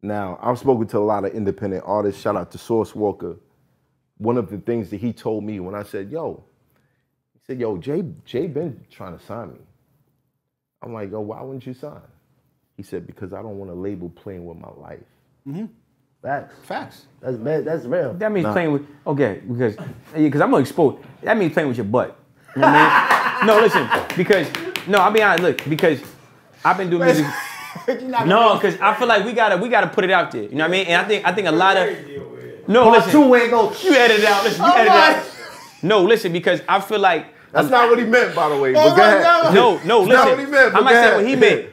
Now, I've spoken to a lot of independent artists. Shout out to Source Walker. One of the things that he told me when I said, yo, he said, yo, Jay been trying to sign me. I'm like, yo, why wouldn't you sign? He said, because I don't want a label playing with my life. Mm-hmm. Facts. That's real. That means playing with, okay, because I'm going to expose, that means playing with your butt. You know what I mean? No, listen, because, no, I'll be honest, look, because I've been doing music. No, because I feel like we gotta put it out there. You know what I mean? And I think a lot of, no, listen. Two way goes. You edit it out, listen, you edit it out. No, listen, because I feel like. That's not what he meant, by the way, but go ahead. No, listen. Not what he meant, I might say what he meant.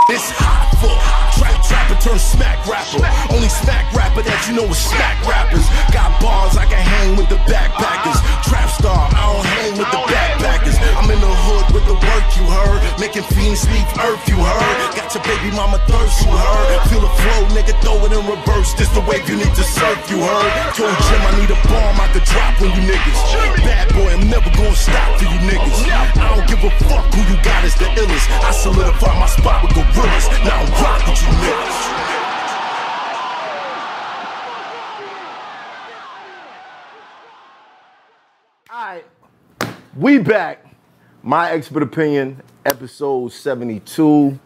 This hot fuck, trapper turn smack rapper. Only smack rapper that you know is smack rappers. Got bars, I can hang with the backpackers. Trap star, I don't hang with the backpackers. I'm in the hood with the work, you heard. Making fiends leave earth, you heard. Got your baby mama thirst, you heard. Feel the flow, nigga, throw it in reverse. This the wave you need to surf, you heard. Told Jim I need a bomb I could drop on you niggas. Bad boy, I'm never gonna stop for you niggas. I don't give a fuck who you got is the illest. I solidify my spot with gorillas. Now I'm rock with you niggas. Alright, we back. My Expert Opinion, episode 72.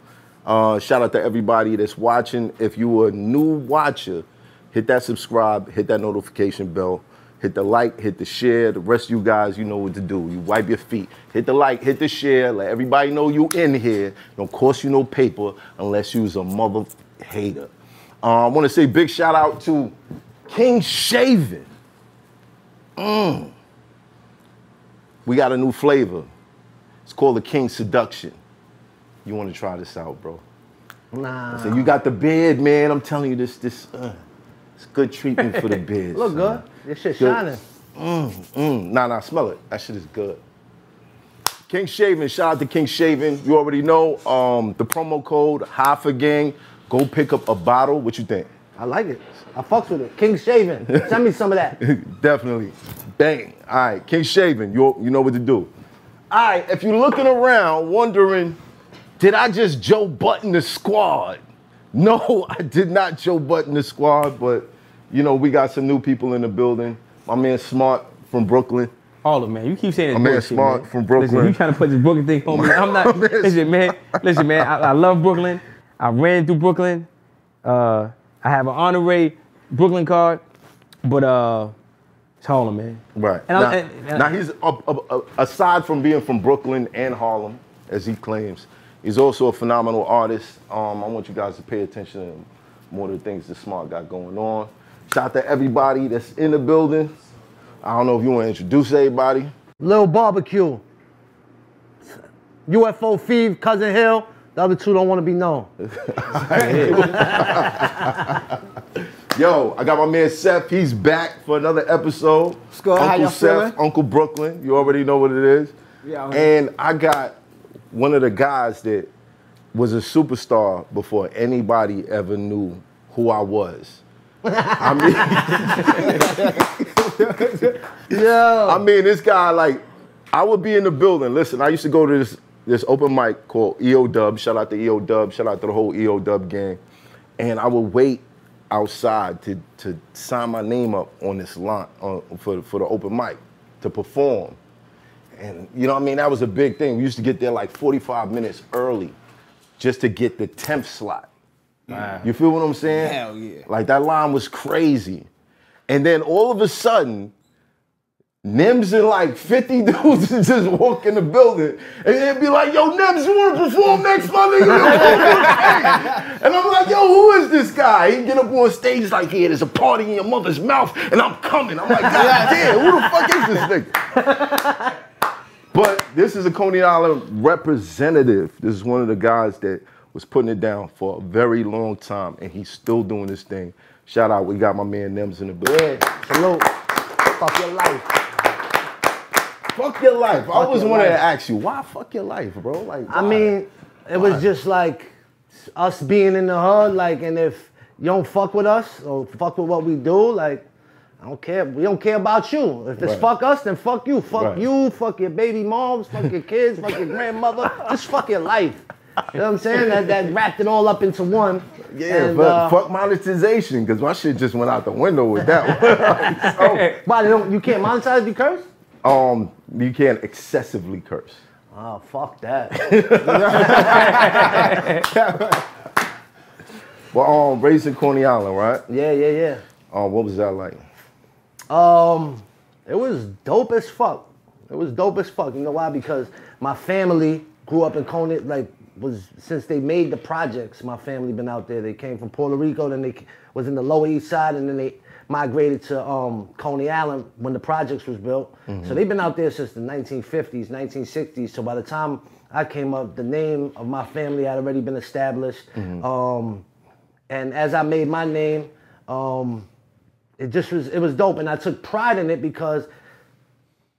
Shout out to everybody that's watching. If you are a new watcher, hit that subscribe, hit that notification bell, hit the like, hit the share. The rest of you guys, you know what to do. You wipe your feet. Hit the like, hit the share. Let everybody know you in here. Don't cost you no paper unless you's a mother hater. I want to say big shout out to King Shavin'. We got a new flavor. It's called the King Seduction. You want to try this out, bro? Nah. So you got the beard, man. I'm telling you, this it's good treatment for the beard. Look good. This shit shining. Nah, smell it. That shit is good. King Shavin', shout out to King Shavin'. You already know the promo code Hoffa Gang. Go pick up a bottle. What you think? I like it. I fucks with it. King Shavin'. Send me some of that. Definitely. Bang. All right, King Shavin', you know what to do. All right, if you're looking around wondering, did I just Joe Button the squad? No, I did not Joe Button the squad, but you know, we got some new people in the building. My man Smart from Brooklyn. All man, you keep saying this my man bullshit, Smart man. from Brooklyn. Listen, you trying to put this Brooklyn thing on me. I'm not, listen, man, I love Brooklyn. I ran through Brooklyn. I have an honorary Brooklyn card, but it's Harlem, man. Right. And now he's, aside from being from Brooklyn and Harlem, as he claims, he's also a phenomenal artist. I want you guys to pay attention to more of the things that Smart got going on. Shout out to everybody that's in the building. I don't know if you want to introduce everybody. Lil Barbecue. UFO Feeve, Cousin Hill. The other two don't want to be known. Yo, I got my man Seth. He's back for another episode. How Uncle y'all Seth, feeling? Uncle Brooklyn. You already know what it is. Yeah. And I got one of the guys that was a superstar before anybody ever knew who I was. I mean, this guy, like, I would be in the building. Listen, I used to go to this open mic called EO Dub. Shout out to EO Dub. Shout out to the whole EO Dub gang. And I would wait outside to sign my name up on this line for the open mic to perform. And you know what I mean? That was a big thing. We used to get there like 45 minutes early just to get the 10th slot. Wow. You feel what I'm saying? Hell yeah. Like that line was crazy. And then all of a sudden, Nems and like 50 dudes just walk in the building and they'd be like, yo, Nems, you wanna perform next, my nigga? And I'm like, yo, who is this guy? He get up on stage like, yeah, there's a party in your mother's mouth and I'm coming. I'm like, God damn, who the fuck is this nigga? But this is a Coney Island representative. This is one of the guys that was putting it down for a very long time and he's still doing this thing. Shout out, we got my man Nems in the building. Yeah, salute. Fuck your life. Fuck your life. I always wanted to ask you, why fuck your life, bro? Like, why? I mean, it was just like us being in the hood, like, and if you don't fuck with us or fuck with what we do, like, I don't care. We don't care about you. If it's fuck us, then fuck you. Fuck you, fuck your baby moms, fuck your kids, fuck your grandmother. Just fuck your life. You know what I'm saying? That wrapped it all up into one. Yeah, and, but fuck monetization, because my shit just went out the window with that one. Why you can't monetize if you curse? You can't excessively curse. Oh, fuck that. Well, raised in Coney Island, right? Yeah. What was that like? It was dope as fuck. You know why? Because my family grew up in Coney, since they made the projects, my family been out there. They came from Puerto Rico, then they was in the Lower East Side, and then they migrated to Coney Island when the projects was built. Mm-hmm. So they've been out there since the 1950s, 1960s. So by the time I came up, the name of my family had already been established. Mm-hmm. And as I made my name, it was dope, and I took pride in it because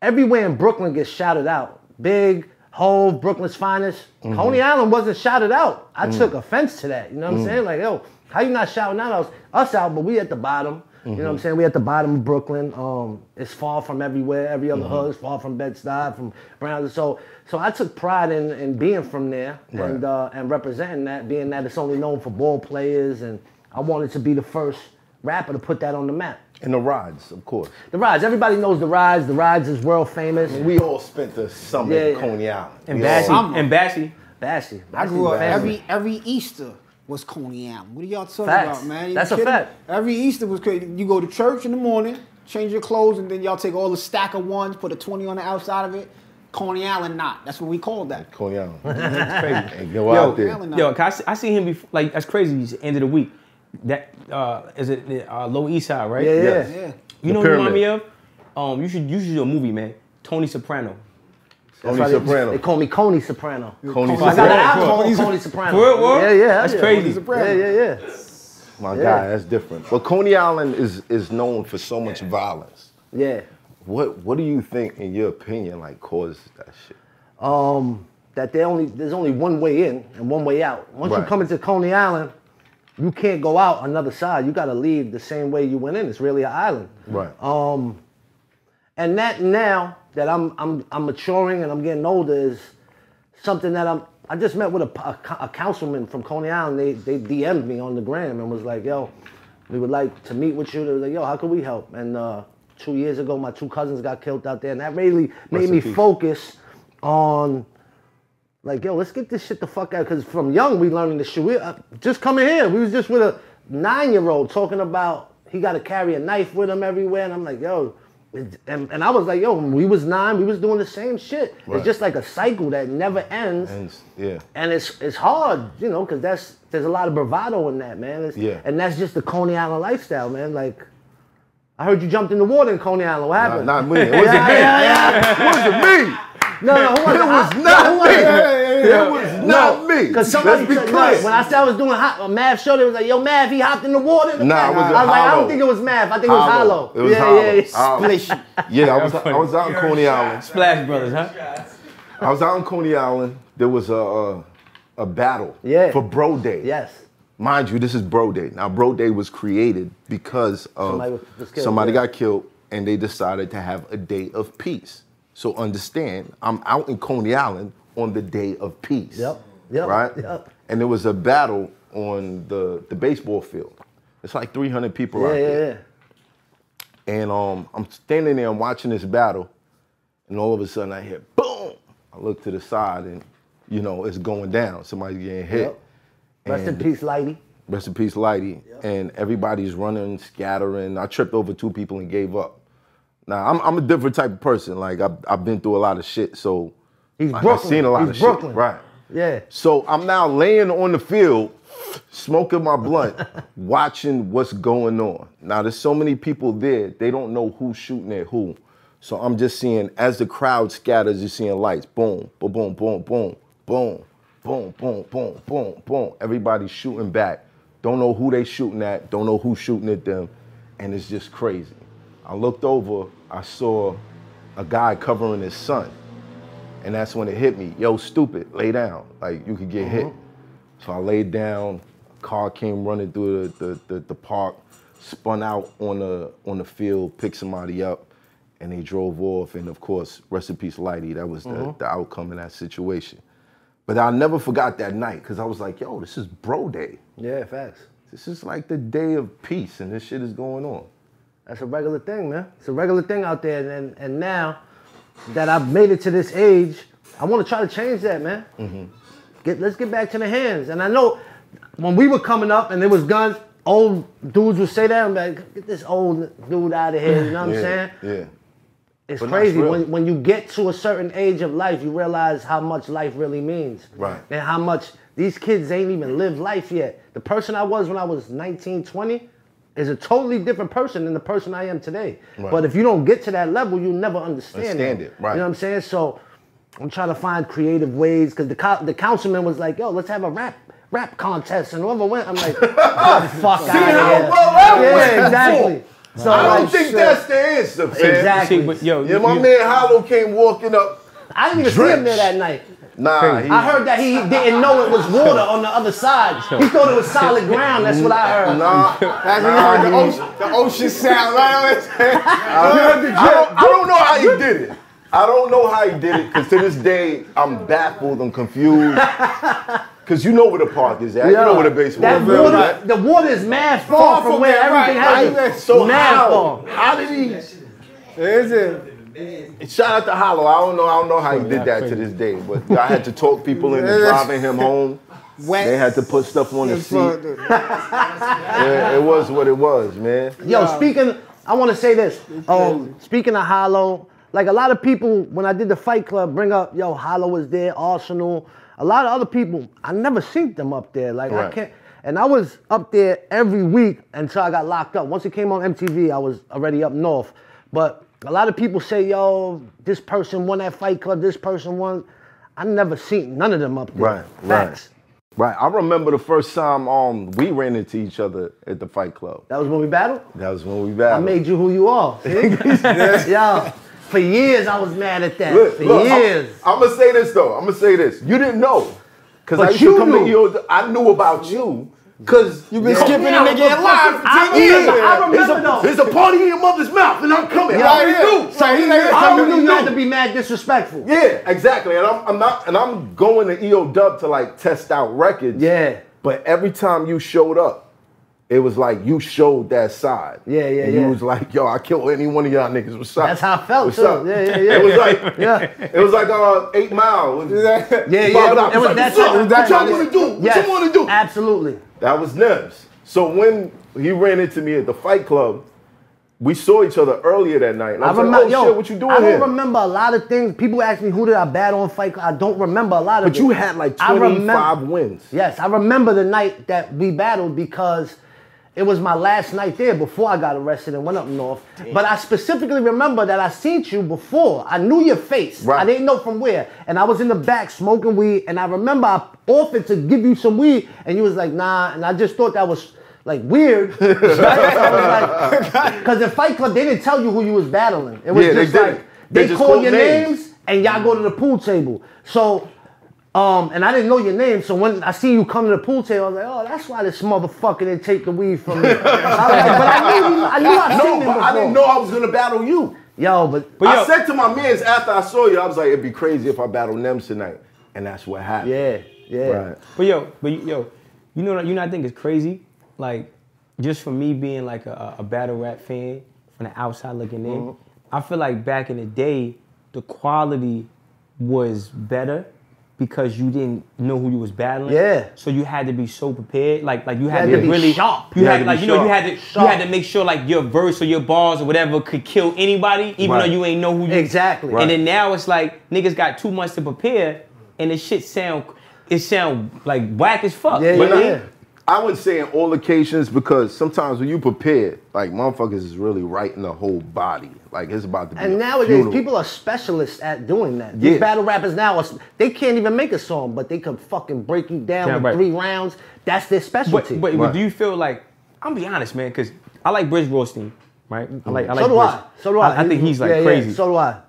everywhere in Brooklyn gets shouted out. Big, Hove, Brooklyn's finest. Mm-hmm. Coney Island wasn't shouted out. I took offense to that. You know what I'm saying? Like, yo, how you not shouting out us out, but we at the bottom. You know what I'm saying? We at the bottom of Brooklyn. It's far from everywhere. Every other hood is far from Bed-Stuy, from Brownsville. So I took pride in being from there and representing that, being that it's only known for ball players, and I wanted to be the first rapper to put that on the map. And the rides, of course. The rides. Everybody knows the rides. The rides is world famous. And we all spent the summer in Coney Island. And Bassy. I grew up every Easter was Coney Island. What are y'all talking Facts. about, man? That's a fact. Every Easter was crazy. You go to church in the morning, change your clothes, and then y'all take all the stack of ones, put a 20 on the outside of it. Coney Island knot. That's what we called that. Coney Island. That's crazy. And go out there. Yo, I see him before, like, that's crazy. It's the end of the week. That is it Lower East Side, right? Yeah. You know what you remind me of? You should do a movie, man. Tony Soprano. Tony Soprano. They call me Coney Soprano. Coney I got an Soprano. album called Coney Soprano. For real? Yeah. That's crazy. Yeah. My guy, that's different. But Coney Island is known for so much violence. Yeah. What do you think, in your opinion, like causes that shit? That there's only one way in and one way out. Once you come into Coney Island, you can't go out another side. You got to leave the same way you went in. It's really an island. Right. And that now that I'm maturing and I'm getting older is something that I just met with a councilman from Coney Island. They DM'd me on the gram and was like, yo, we would like to meet with you. They was like, yo, how can we help? And 2 years ago, my two cousins got killed out there, and that really made me focus on, like, yo, let's get this shit the fuck out. Because from young, we learning this shit. Just coming here, we was just with a 9-year-old talking about he got to carry a knife with him everywhere. And I'm like, yo, and I was like, yo, when we was 9, we was doing the same shit. Right. It's just like a cycle that never ends. Yeah. And it's hard, you know, because there's a lot of bravado in that, man. And that's just the Coney Island lifestyle, man. Like, I heard you jumped in the water in Coney Island. What happened? Not me. It wasn't me. It wasn't me. No, who was it? It was not me. It was not me. Because somebody said, when I said I was doing a Mav show, they was like, yo, Mav, he hopped in the water. Nah, it was I was like, I don't think it was Mav. I think it was Hollow. It was Hollow. Yeah. I was out in Coney Island. Splash Brothers, huh? I was out in Coney Island. There was a battle for Bro Day. Yes. Mind you, this is Bro Day. Now, Bro Day was created because of somebody got killed, and they decided to have a day of peace. So understand, I'm out in Coney Island on the day of peace. Yep. Right? Yep. And there was a battle on the baseball field. It's like 300 people out there. And I'm standing there and watching this battle, and all of a sudden I hear boom. I look to the side, and you know it's going down. Somebody's getting hit. Yep. Rest in peace, Lighty. Rest in peace, Lighty. Yep. And everybody's running, scattering. I tripped over 2 people and gave up. Now, I'm a different type of person. Like, I've been through a lot of shit, so I've seen a lot of shit. Right. Yeah. So I'm now laying on the field, smoking my blunt, watching what's going on. Now, there's so many people there, they don't know who's shooting at who. So I'm just seeing, as the crowd scatters, you're seeing lights. Boom, boom, boom, boom, boom, boom. Boom, boom, boom, boom, boom. Everybody's shooting back. Don't know who they shooting at. Don't know who's shooting at them. And it's just crazy. I looked over. I saw a guy covering his son. And that's when it hit me. Yo, stupid, lay down. Like, you could get hit. So I laid down. A car came running through the park, spun out on the field, picked somebody up, and they drove off. And, of course, rest in peace, Lighty. That was the outcome of that situation. But I never forgot that night because I was like, yo, this is bro day. Yeah, facts. This is like the day of peace and this shit is going on. That's a regular thing, man. It's a regular thing out there. And now that I've made it to this age, I want to try to change that, man. Let's get back to the hands. And I know when we were coming up and there was guns, old dudes would say that. I'm like, get this old dude out of here. You know what I'm saying? Yeah. It's But crazy. that's real. When you get to a certain age of life, you realize how much life really means. Right. And how much these kids ain't even lived life yet. The person I was when I was 19, 20 is a totally different person than the person I am today. Right. But if you don't get to that level, you'll never understand it. Right. You know what I'm saying? So I'm trying to find creative ways because the councilman was like, yo, let's have a rap contest. And whoever went, I'm like, get the fuck out of here. Yeah, exactly. So I don't think that's the answer, man. Exactly. See, but yo, Yeah, my man Hollow came walking up. I didn't even see him there that night. Nah, I heard that he didn't know it was water on the other side. He thought it was solid ground. That's what I heard. The ocean sound, right? I don't know how he did it. I don't know how he did it, because to this day, I'm baffled, I'm confused. Because you know where the park is at. You know where the baseball field is at. The water is mad far from where everything happens. So mad far. how did he? Is it? Shout out to Hollow. I don't know how he did that to this day, but I had to talk people into driving him home. They had to put stuff on the seat. Yeah, it was what it was, man. Yo, I want to say this. Speaking of Hollow, like a lot of people, when I did the Fight Club, bring up, yo, Hollow was there, Arsenal. A lot of other people, I never seen them up there. Like I can't. And I was up there every week until I got locked up. Once it came on MTV, I was already up north. But a lot of people say, yo, this person won that Fight Club, this person won. I never seen none of them up there. Facts. Right. I remember the first time we ran into each other at the Fight Club. That was when we battled? That was when we battled. I made you who you are. Yo, for years I was mad at that. Look, years. I'm going to say this, though. I'm going to say this. You didn't know. Because I used to come to EO. I knew about you. Because you've been skipping and nigga alive for 10 years. I remember though. There's a party in your mother's mouth and I'm coming. Yeah, I already knew. So I already knew you had to be mad disrespectful. Yeah, exactly. And I'm going to EO Dub to like test out records. Yeah. But every time you showed up, it was like you showed that side. Yeah. You was like, yo, I kill any one of y'all niggas. What's up? That's how I felt What's too. up? Yeah. It was like, it was like 8 Mile. It was that what y'all want to do? What you want to do? Absolutely. That was Nems. So when he ran into me at the Fight Club, we saw each other earlier that night. And I was like, oh shit, what you doing here? I don't remember a lot of things. People ask me, who did I battle on Fight Club? I don't remember a lot of it. But you had like 25 wins. Yes, I remember the night that we battled because it was my last night there before I got arrested and went up north. Damn. But I specifically remember that I seen you before. I knew your face. Right. I didn't know from where. And I was in the back smoking weed. And I remember I offered to give you some weed. And you was like, nah. And I just thought that was like weird. Because in Fight Club, they didn't tell you who you was battling. It was just like, they just call your names and y'all go to the pool table. So, and I didn't know your name, so when I see you come to the pool table, I was like, oh, that's why this motherfucker didn't take the weed from me. But I knew I seen him before. I didn't know I was gonna battle you. Yo, but I said to my mans after I saw you, I was like, it'd be crazy if I battle Nems tonight. And that's what happened. Yeah. Right. But yo, you know what I think is crazy? Like, just for me being like a battle rap fan, from the outside looking in, I feel like back in the day, the quality was better because you didn't know who you was battling. Yeah. So you had to be so prepared. Like you had to be really sharp. You had to make sure like your verse or your bars or whatever could kill anybody, even though you ain't know who you. Exactly. And then now it's like niggas got 2 months to prepare, and the shit sound like whack as fuck. Yeah. I would say in all occasions, because sometimes when you prepare, like motherfuckers is really writing the whole body. Like it's about to be. And nowadays, people are specialists at doing that. These battle rappers now, they can't even make a song, but they can fucking break you down with 3 rounds. That's their specialty. But do you feel like, I'm gonna be honest, man, because I like Bridge Rothstein, right? I like So do I. I think he's like crazy. So do I.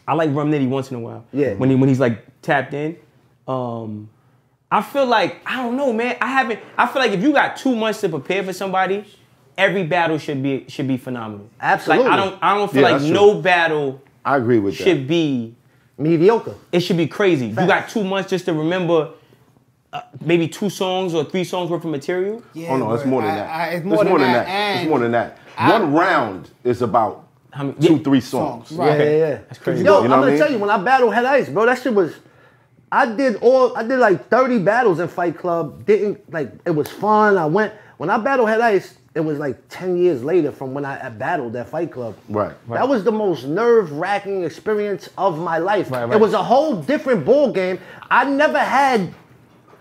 I like Rum Nitty once in a while. Yeah. When he's like tapped in. I feel like, I don't know, man. I feel like if you got 2 months to prepare for somebody, every battle should be phenomenal. Absolutely. Like I don't feel like no battle I agree with that. should be mediocre. It should be crazy. You got 2 months just to remember maybe 2 songs or 3 songs worth of material. Yeah, Oh no, it's more than that. It's more than that. It's more than that. One round is about 2-3 songs. Right. Yeah. That's crazy. Yo, You know I'm what I gonna mean? tell you, when I battled Head Ice, bro, that shit was. I did like 30 battles in Fight Club. It was fun. When I battled Head Ice, it was like 10 years later from when I battled at Fight Club. Right. That was the most nerve-wracking experience of my life. Right. It was a whole different ball game. I never had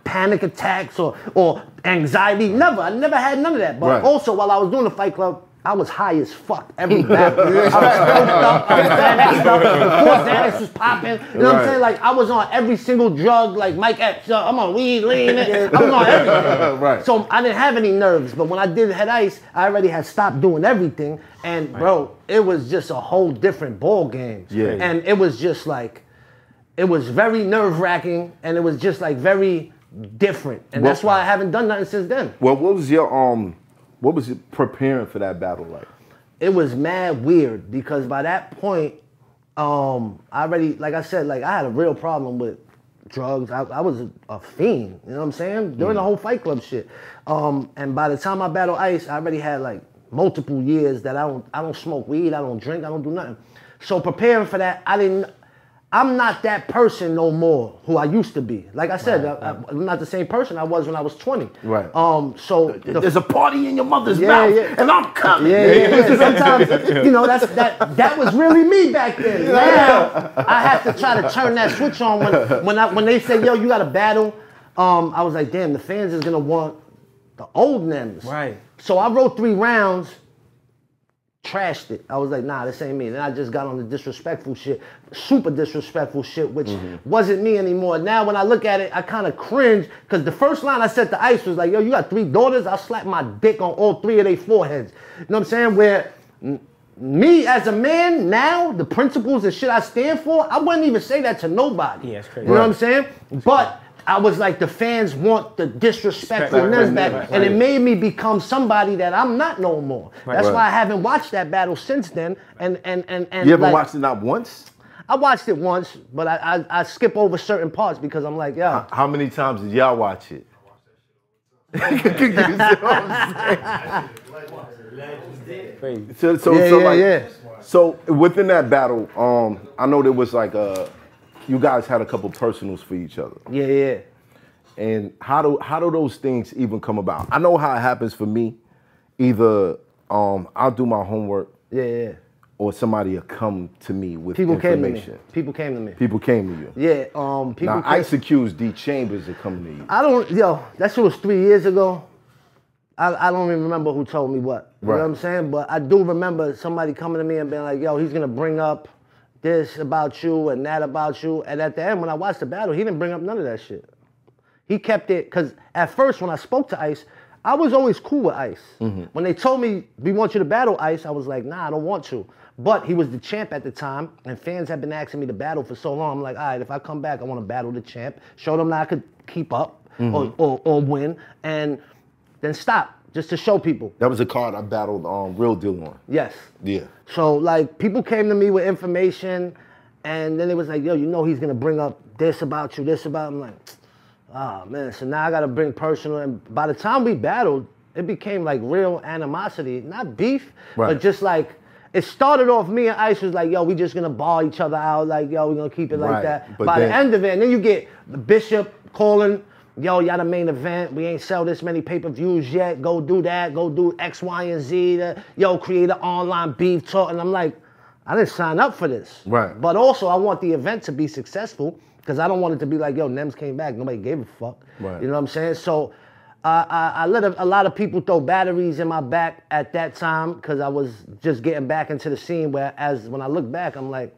panic attacks or anxiety. Never. I never had none of that. But also, while I was doing the Fight Club, I was high as fuck every battle. I was coked up, I was Xanaxed up, before Xanax was popping. You know what I'm saying? Like, I was on every single drug, like Mike Epps, I'm on weed, lean. I was on everything. Right. So I didn't have any nerves. But when I did Head Ice, I already had stopped doing everything. And bro, it was just a whole different ball game. Yeah. And it was just like, it was very nerve-wracking, and it was just like very different. And that's why I haven't done nothing since then. Well, what was it preparing for that battle like? It was mad weird because by that point, I already, like I said, like I had a real problem with drugs. I was a fiend, you know what I'm saying? During the whole Fight Club shit. And by the time I battled Ice, I already had like multiple years that I don't smoke weed, I don't drink, I don't do nothing. So preparing for that, I'm not that person no more who I used to be. Like I said, I'm not the same person I was when I was 20. Right. So there's a party in your mother's mouth, and I'm coming. Yeah. Sometimes, you know, that was really me back then. Now I have to try to turn that switch on when they say, yo, you got to battle. I was like, damn, the fans is gonna want the old Nems. Right. So I wrote 3 rounds. Trashed it. I was like, nah, this ain't me. Then I just got on the disrespectful shit, super disrespectful shit, which wasn't me anymore. Now when I look at it, I kind of cringe, because the first line I said to Ice was like, yo, you got 3 daughters? I'll slap my dick on all 3 of their foreheads. You know what I'm saying? Where me as a man now, the principles and shit I stand for, I wouldn't even say that to nobody. Yeah, it's crazy. You know what I'm saying? But I was like, the fans want the disrespectfulness back, and it made me become somebody that I'm not no more. That's why I haven't watched that battle since then. And You ever watched it not once? I watched it once, but I skip over certain parts because I'm like, yo. How many times did y'all watch it? So within that battle, I know there was like you guys had a couple personals for each other. Yeah. And how do those things even come about? I know how it happens for me. Either I'll do my homework. Yeah. Or somebody will come to me with People information. People came to me. People came to you. Yeah. Now Ice accused D Chambers of coming to you. That shit was 3 years ago. I don't even remember who told me what. You know what I'm saying? But I do remember somebody coming to me and being like, yo, he's gonna bring up this about you and that about you. And at the end, when I watched the battle, he didn't bring up none of that shit. He kept it, because at first when I spoke to Ice, I was always cool with Ice. When they told me, we want you to battle Ice, I was like, nah, I don't want to. But he was the champ at the time, and fans had been asking me to battle for so long. I'm like, all right, if I come back, I want to battle the champ, show them that I could keep up or win, and then stop, just to show people. That was a card I battled Real Deal on. Yes. Yeah. So, like, people came to me with information, and then it was like, yo, you know he's going to bring up this about you, this about. I'm like, oh, man. So now I got to bring personal. And by the time we battled, it became, like, real animosity. Not beef, but just, like, it started off, me and Ice was like, yo, we just going to bar each other out. Like, yo, we're going to keep it like that. But by the end of it, and then you get Bishop calling, yo, y'all the main event. We ain't sell this many pay-per-views yet. Go do that. Go do X, Y, and Z. Yo, create an online beef talk. And I'm like, I didn't sign up for this. Right. But also, I want the event to be successful, because I don't want it to be like, yo, Nems came back. Nobody gave a fuck. Right. You know what I'm saying? So I let a lot of people throw batteries in my back at that time, because I was just getting back into the scene, whereas when I look back, I'm like,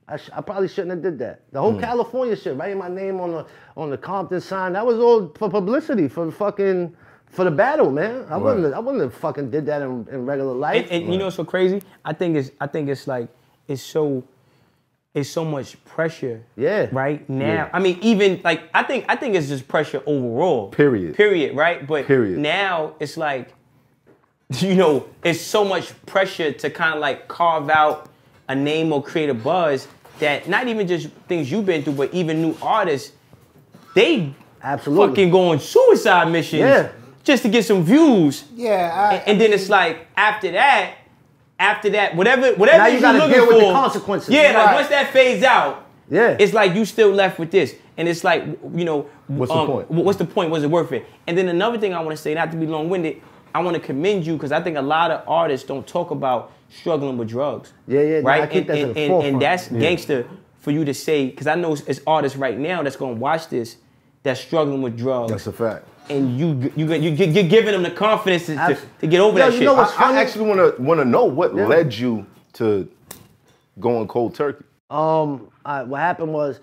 I probably shouldn't have did that. The whole California shit, writing my name on the Compton sign, that was all for publicity, for the battle, man. I wouldn't have fucking did that in regular life. And you know what's so crazy? I think it's like it's so much pressure. Yeah. Right now, Yeah. I mean, even like I think it's just pressure overall. Period. Right? But now it's like, you know, it's so much pressure to kind of like carve out a name or create a buzz that not even just things you've been through, but even new artists, they Absolutely. fucking go on suicide missions just to get some views. Yeah. And then it's like after that, whatever Now you you're gotta looking deal for, with the consequences. Yeah, like Right. once that fades out, it's like you still left with this. And it's like, you know, What's the point? What's the point? Was it worth it? And then another thing I want to say, not to be long-winded, I want to commend you because I think a lot of artists don't talk about struggling with drugs. Yeah, right. I keep that to the forefront. And that's gangster for you to say, because I know it's artists right now that's gonna watch this that's struggling with drugs. That's a fact. And you're giving them the confidence to get over that you shit. know what's funny? I actually want to know what led you to going cold turkey. What happened was,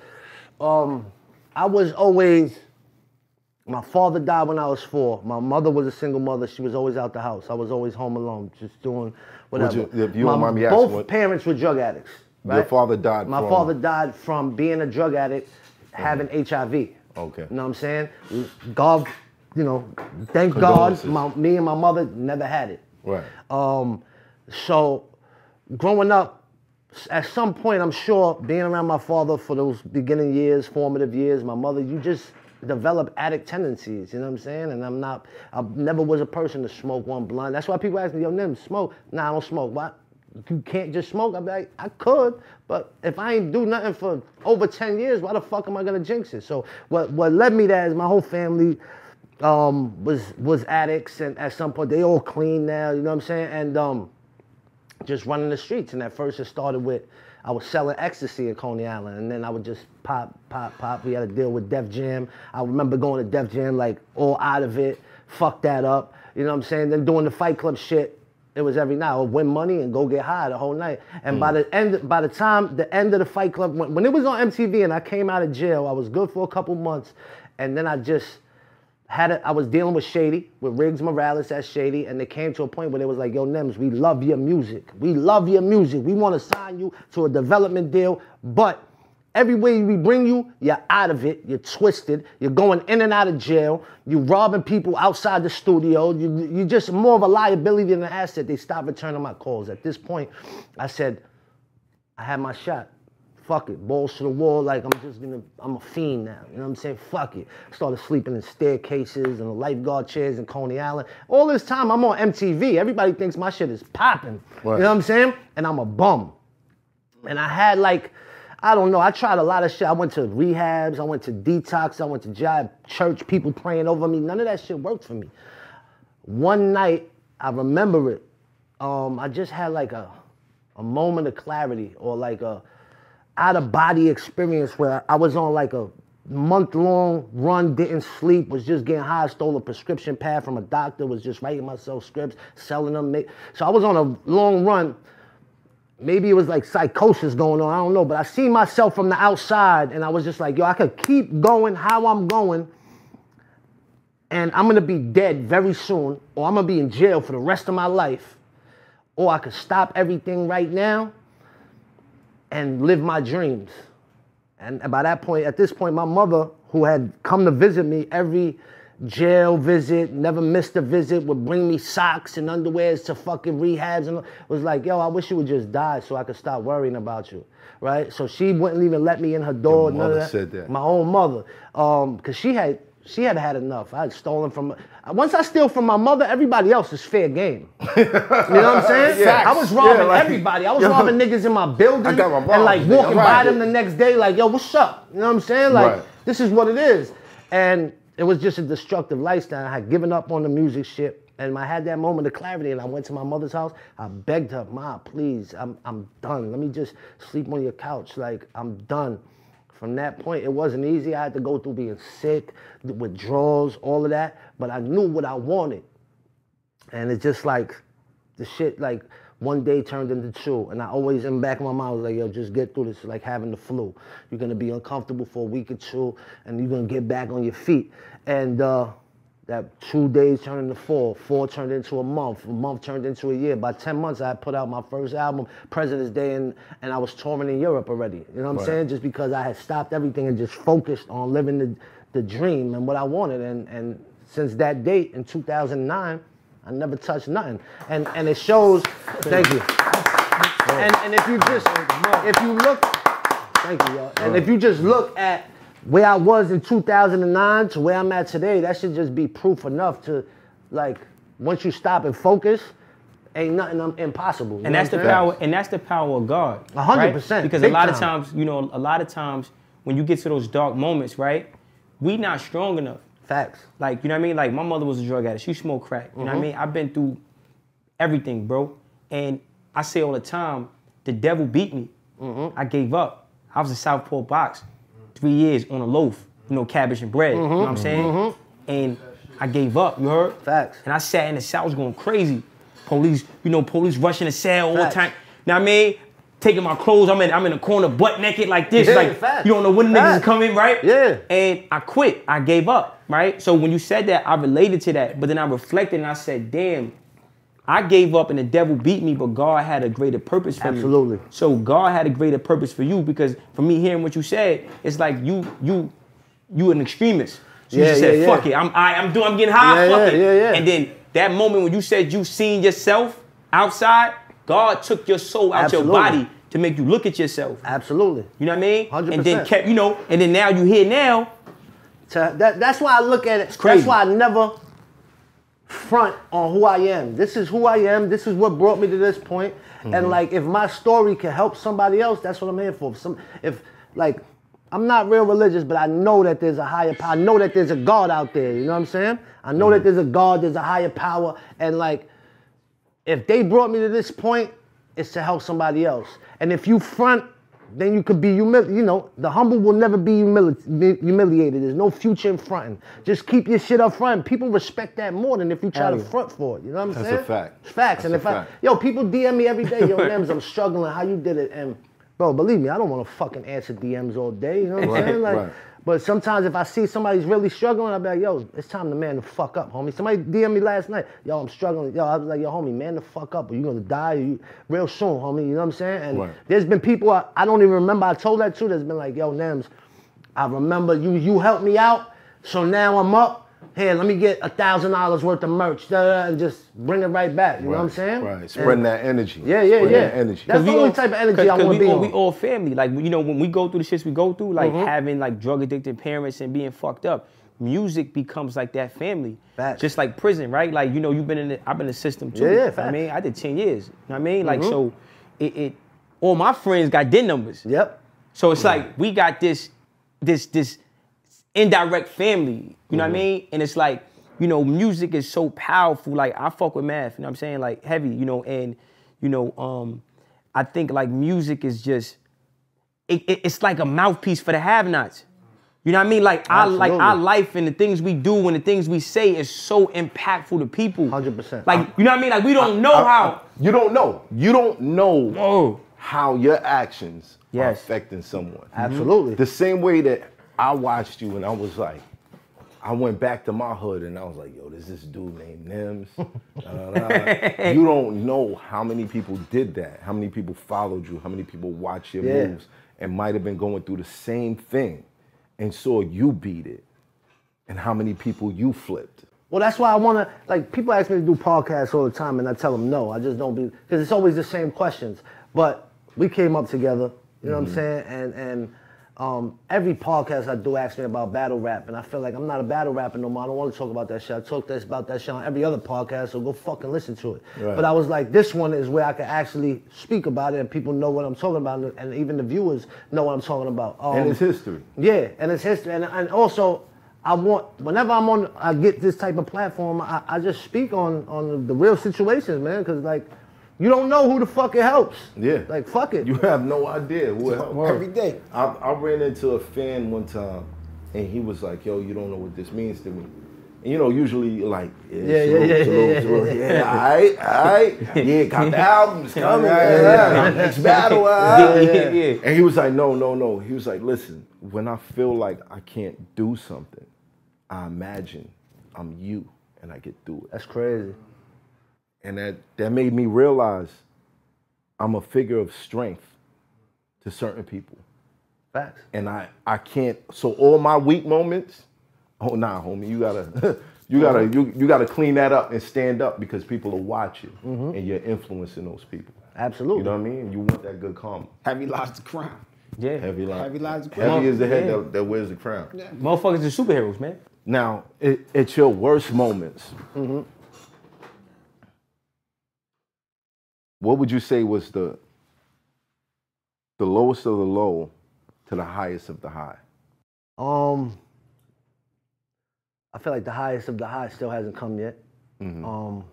I was always. My father died when I was 4. My mother was a single mother. She was always out the house. I was always home alone, just doing whatever. If you don't mind me asking, both parents were drug addicts. Right? Your father died My from? father died from being a drug addict, having HIV. Okay. You know what I'm saying? God, you know, thank God, me and my mother never had it. Right. So, growing up, at some point, I'm sure, being around my father for those beginning years, formative years, my mother, you just develop addict tendencies, you know what I'm saying? And I never was a person to smoke one blunt. That's why people ask me, yo, Nems, smoke? Nah, I don't smoke. Why? You can't just smoke? I'm like, I could, but if I ain't do nothing for over 10 years, why the fuck am I gonna jinx it? So what led me there is my whole family was addicts, and at some point, they all clean now, you know what I'm saying? And just running the streets. And at first it started with, I was selling ecstasy in Coney Island, and then I would just pop. We had to deal with Def Jam. I remember going to Def Jam like all out of it, fuck that up, you know what I'm saying? Then doing the Fight Club shit, it was every night. I would win money and go get high the whole night. And by the time the end of the Fight Club, when it was on MTV and I came out of jail, I was good for a couple months, and then I was dealing with Shady, with Riggs Morales at Shady, and it came to a point where they was like, yo, Nems, we love your music. We love your music. We want to sign you to a development deal, but everywhere we bring you, you're out of it. You're twisted. You're going in and out of jail. You're robbing people outside the studio. You're just more of a liability than an asset. They stopped returning my calls. At this point, I said, I had my shot. Fuck it, balls to the wall, like I'm a fiend now, you know what I'm saying? Fuck it. Started sleeping in staircases and the lifeguard chairs in Coney Island. All this time I'm on MTV. Everybody thinks my shit is popping, you know what I'm saying? And I'm a bum. And I had I don't know, I tried a lot of shit. I went to rehabs, I went to detox, I went to jive church, people praying over me. None of that shit worked for me. One night, I remember it, I just had like a moment of clarity, or like a out-of-body experience where I was on like a month-long run, didn't sleep, was just getting high, stole a prescription pad from a doctor, was just writing myself scripts, selling them. So I was on a long run. Maybe it was like psychosis going on, I don't know, but I seen myself from the outside and I was just like, yo, I could keep going how I'm going and I'm gonna be dead very soon, or I'm gonna be in jail for the rest of my life, or I could stop everything right now and live my dreams. And at this point, my mother, who had come to visit me every jail visit, never missed a visit, would bring me socks and underwears to fucking rehabs, and was like, yo, I wish you would just die so I could stop worrying about you, right? So she wouldn't even let me in her door. Your mother said that. My own mother, because she had enough. I had stolen from. Once I steal from my mother, everybody else is fair game. You know what I'm saying? Yeah. I was robbing like, everybody. I was robbing niggas in my building, I got my mom. and like walking Right. by them the next day, like, yo, what's up? You know what I'm saying? Like, Right. this is what it is. And it was just a destructive lifestyle. I had given up on the music shit, and I had that moment of clarity, and I went to my mother's house. I begged her, Ma, please, I'm done. Let me just sleep on your couch. Like, I'm done. From that point, it wasn't easy. I had to go through being sick, withdrawals, all of that, but I knew what I wanted. And it's just like, the shit, like, one day turned into two. And I always, in the back of my mind, was like, yo, just get through this. It's like having the flu. You're gonna be uncomfortable for a week or two, and you're gonna get back on your feet. And that 2 days turned into four turned into a month turned into a year. By 10 months, I put out my first album, President's Day, and I was touring in Europe already. You know what I'm saying? Just because I had stopped everything and just focused on living the dream and what I wanted. And since that date in 2009, I never touched nothing. And it shows, thank you. And if you look Thank you, yo. And if you just look at where I was in 2009 to where I'm at today, that should just be proof enough to, like, once you stop and focus, ain't nothing impossible. And that's the power. And that's the power of God. 100%. Right? Because a lot of times, you know, a lot of times when you get to those dark moments, right, we not strong enough. Facts. Like, you know what I mean? Like, my mother was a drug addict. She smoked crack. You know what I mean? I've been through everything, bro. And I say all the time, the devil beat me. I gave up. I was in Southport box 3 years on a loaf, you know, cabbage and bread. You know what I'm saying? And I gave up, you heard? Facts. And I sat in the cell, I was going crazy. Police, you know, police rushing the cell all the time. You know what I mean? Taking my clothes, I'm in the corner butt naked like this. Yeah, like, facts. you don't know when niggas is coming, right? Yeah. And I quit, I gave up, right? So when you said that, I related to that. But then I reflected and I said, damn, I gave up and the devil beat me, but God had a greater purpose for me. Absolutely. So God had a greater purpose for you, because for me hearing what you said, it's like you an extremist. So you just said, fuck it, I'm getting high, fuck it. And then that moment when you said you seen yourself outside, God took your soul out your body to make you look at yourself. Absolutely. You know what I mean? 100%. And then kept, you know, and then now you here now. That's why I look at it. It's crazy. That's why I never front on who I am. This is who I am. This is what brought me to this point. And like, if my story can help somebody else, that's what I'm here for. If like, I'm not real religious, but I know that there's a higher power. I know that there's a God out there. You know what I'm saying? I know that there's a God, there's a higher power. And like, if they brought me to this point, it's to help somebody else. And if you front, then you could be humiliated. You know, the humble will never be humiliated. There's no future in fronting. Just keep your shit up front. People respect that more than if you try to front for it. You know what I'm saying? That's a fact. It's facts. That's and if people DM me every day, yo, Nems, I'm struggling. How you did it? And bro, believe me, I don't want to fucking answer DMs all day. You know what I'm saying? Like, but sometimes if I see somebody's really struggling, I'll be like, yo, it's time to man the fuck up, homie. Somebody DM me last night, yo, I'm struggling. Yo, I was like, yo, homie, man the fuck up, or you gonna die real soon, homie. You know what I'm saying? And there's been people I don't even remember I told that to, that's been like, yo, Nems, I remember you helped me out, so now I'm up. Here, let me get $1,000 worth of merch, and just bring it right back. You know what I'm saying? Right, spreading that energy. Yeah. That energy. That's the only type of energy I want to be on. We all family. Like, you know, when we go through the shits we go through, like having like drug addicted parents and being fucked up, music becomes like that family. Facts. Just like prison, right? Like, you know, I've been in the system too. Yeah, facts. I mean, I did 10 years. You know what I mean? Like, so all my friends got DIN numbers. Yep. So it's like we got this indirect family. You know what I mean? And it's like, you know, music is so powerful. Like, I fuck with math, you know what I'm saying? Like, heavy, you know, and, you know, I think, like, music is just, it's like a mouthpiece for the have-nots. You know what I mean? Like, our life and the things we do and the things we say is so impactful to people. 100%. Like, you know what I mean? Like, we don't know how. You don't know. You don't know how your actions are affecting someone. Absolutely. The same way that I watched you and I was like, I went back to my hood and I was like, yo, there's this dude named Nems. You don't know how many people did that, how many people followed you, how many people watched your moves and might have been going through the same thing and saw you beat it, and how many people you flipped. Well, that's why I want to, like, people ask me to do podcasts all the time and I tell them no. I just don't be, because it's always the same questions. But we came up together, you know what I'm saying? And every podcast I do asks me about battle rap, and I feel like I'm not a battle rapper no more. I don't want to talk about that shit. I talk about that shit on every other podcast, so go fucking listen to it. Right. But I was like, this one is where I can actually speak about it, and people know what I'm talking about, and even the viewers know what I'm talking about. And it's history. Yeah, and it's history, and also, I want, whenever I get this type of platform, I just speak on the real situations, man, because like, you don't know who the fuck it helps. Yeah. Like, fuck it. You have no idea who it helps. Every day. I ran into a fan one time, and he was like, yo, you don't know what this means to me. And you know, usually like, salute. Yeah, all right. Yeah, got the albums coming. Next battle. And he was like, no. He was like, listen, when I feel like I can't do something, I imagine I'm you and I get through it. That's crazy. And that made me realize I'm a figure of strength to certain people. Facts. And I can't, so all my weak moments, oh nah, homie, you gotta clean that up and stand up, because people will watch you and you're influencing those people. Absolutely. You know what I mean? You want that good karma. Have you lost the crown? Yeah. Heavy lies. Heavy lies the Heavy is the head Yeah. that wears the crown. Motherfuckers are superheroes, man. Now, it's your worst moments. What would you say was the lowest of the low to the highest of the high? I feel like the highest of the high still hasn't come yet. To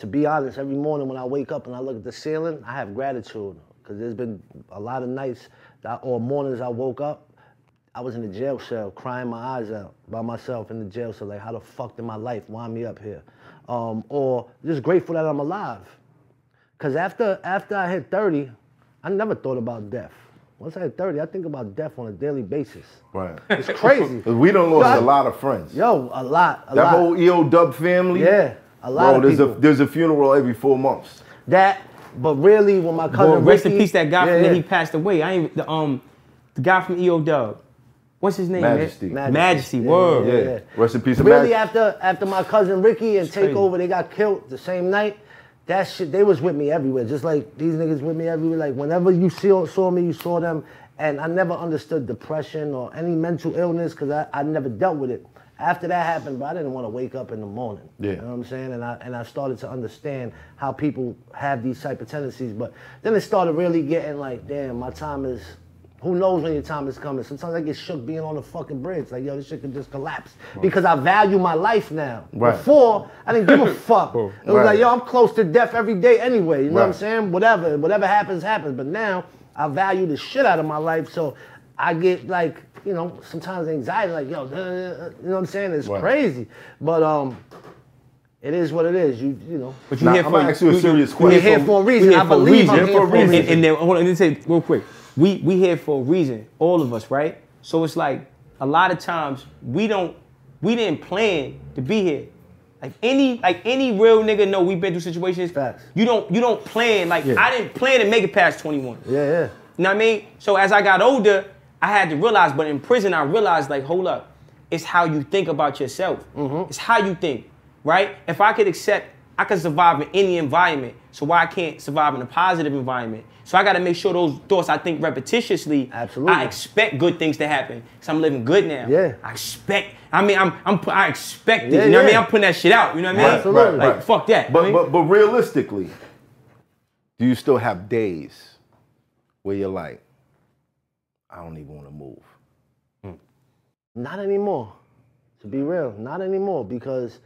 be honest, every morning when I wake up and I look at the ceiling, I have gratitude because there's been a lot of nights or mornings I woke up, I was in the jail cell crying my eyes out by myself in the jail cell, like how the fuck did my life wind me up here? Or just grateful that I'm alive. Because after I hit 30, I never thought about death. Once I hit 30, I think about death on a daily basis. Right. It's crazy. We done lost a lot of friends. Yo, a lot. That whole EO Dub family. Yeah, a lot of people. There's a funeral every 4 months. But really, when my cousin Rest Ricky, in peace, that guy from there, he passed away. The guy from EO Dub. What's his name, Majesty. man? Majesty, word. Yeah. Rest in peace, Really, Majesty. after my cousin Ricky and crazy. Takeover, they got killed the same night. That shit, they was with me everywhere. Just like these niggas with me everywhere. Like whenever you saw me, you saw them. And I never understood depression or any mental illness because I never dealt with it. After that happened, but I didn't want to wake up in the morning. Yeah. You know what I'm saying? And I started to understand how people have these type of tendencies. But then it started really getting like, damn, my time is, who knows when your time is coming. Sometimes I get shook being on the fucking bridge. Like, yo, this shit could just collapse. Right. Because I value my life now. Right. Before, I didn't give a fuck. It was Right. like, yo, I'm close to death every day anyway. You know what I'm saying? Whatever happens, happens. But now, I value the shit out of my life. So I get like, you know, sometimes anxiety, like, yo, you know what I'm saying? It's crazy. But it is what it is. You know. But you here I'm for gonna ask you a serious question. We're here for a reason. I believe I'm here for a reason. And then hold on, let me say real quick. We here for a reason, all of us, right? So it's like a lot of times we didn't plan to be here. Like any real nigga know we've been through situations. Facts. You don't plan, like I didn't plan to make it past 21. Yeah. You know what I mean? So as I got older, I had to realize, but in prison I realized, like, hold up, it's how you think about yourself. It's how you think, right? If I could accept, I could survive in any environment, so why I can't survive in a positive environment? So I got to make sure those thoughts I think repetitiously. Absolutely. I expect good things to happen, because I'm living good now. Yeah. I expect, I expect it, you know what I mean? I'm putting that shit out, you know what I mean? Absolutely. Like, fuck that. you know what I mean? But realistically, do you still have days where you're like, I don't even want to move? Not anymore. To be real, not anymore, because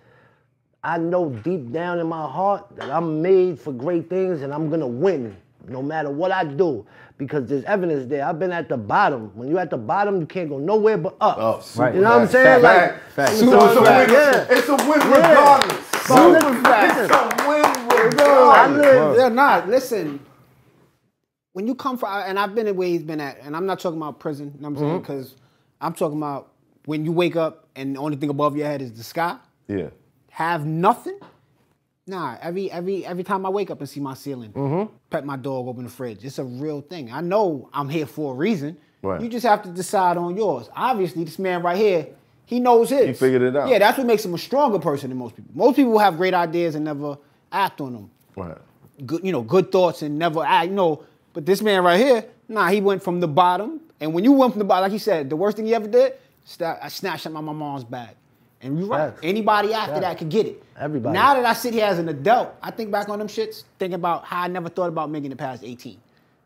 I know deep down in my heart that I'm made for great things and I'm gonna win no matter what I do, because there's evidence there. I've been at the bottom. When you're at the bottom, you can't go nowhere but up. Right. You know what I'm saying? It's a win regardless. It's a win regardless. They're not. Listen, when you come from, and I've been at where he's been at, and I'm not talking about prison, you know what I'm saying? Because I'm talking about when you wake up and the only thing above your head is the sky. Yeah. Have nothing. Nah, every time I wake up and see my ceiling, pet my dog, open the fridge. It's a real thing. I know I'm here for a reason. Right. You just have to decide on yours. Obviously, this man right here, he knows his. He figured it out. Yeah, that's what makes him a stronger person than most people. Most people have great ideas and never act on them. Right. Good thoughts and never act. But this man right here, he went from the bottom. And when you went from the bottom, like he said, the worst thing he ever did, I snatched up my mom's bag. And you're right. Facts. Anybody after that could get it. Everybody. Now that I sit here as an adult, I think back on them shits, thinking about how I never thought about making it past 18.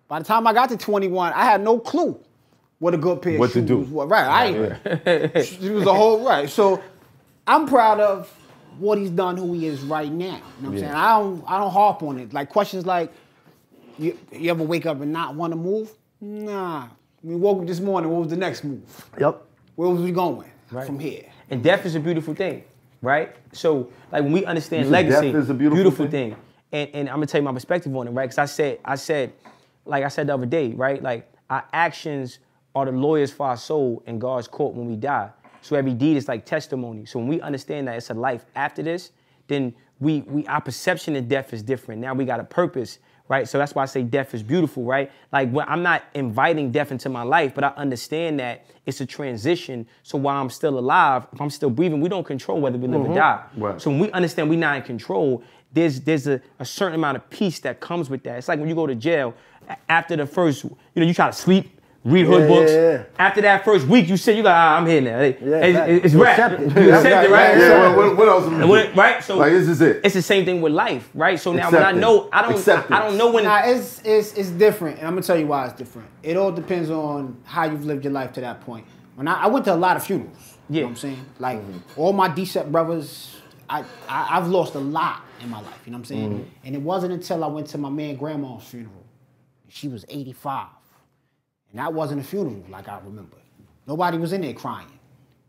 By the time I got to 21, I had no clue what a good pair of shoes was. Right. It was a whole, right. So I'm proud of what he's done, who he is right now. You know what I'm saying? I don't harp on it. Like questions like, you ever wake up and not want to move? Nah. We woke up this morning, what was the next move? Yep. Where was we going from here? And death is a beautiful thing, right? So, like, when we understand legacy, death is a beautiful thing. And I'm gonna tell you my perspective on it, right? Because I said, like I said the other day, right? Like, our actions are the lawyers for our soul in God's court when we die. So every deed is like testimony. So when we understand that it's a life after this, then our perception of death is different. Now we got a purpose, right? So that's why I say death is beautiful, right? Like, I'm not inviting death into my life, but I understand that it's a transition. So while I'm still alive, if I'm still breathing, we don't control whether we live or die. Right. So when we understand we're not in control, there's a certain amount of peace that comes with that. It's like when you go to jail. after the first, you try to sleep, read hood books. Yeah. After that first week, you sit, you go, I'm here now. It's You rap. accept it. You accept it, right? Yeah, what else? Am I doing? Right? So like, this is it. It's the same thing with life, right? So now Acceptance. when I don't know when. Nah, it's different, and I'm gonna tell you why it's different. It all depends on how you've lived your life to that point. When I went to a lot of funerals, you know what I'm saying? Like all my decent brothers, I've lost a lot in my life, you know what I'm saying? And it wasn't until I went to my man grandma's funeral. She was 85. And that wasn't a funeral like I remember. Nobody was in there crying.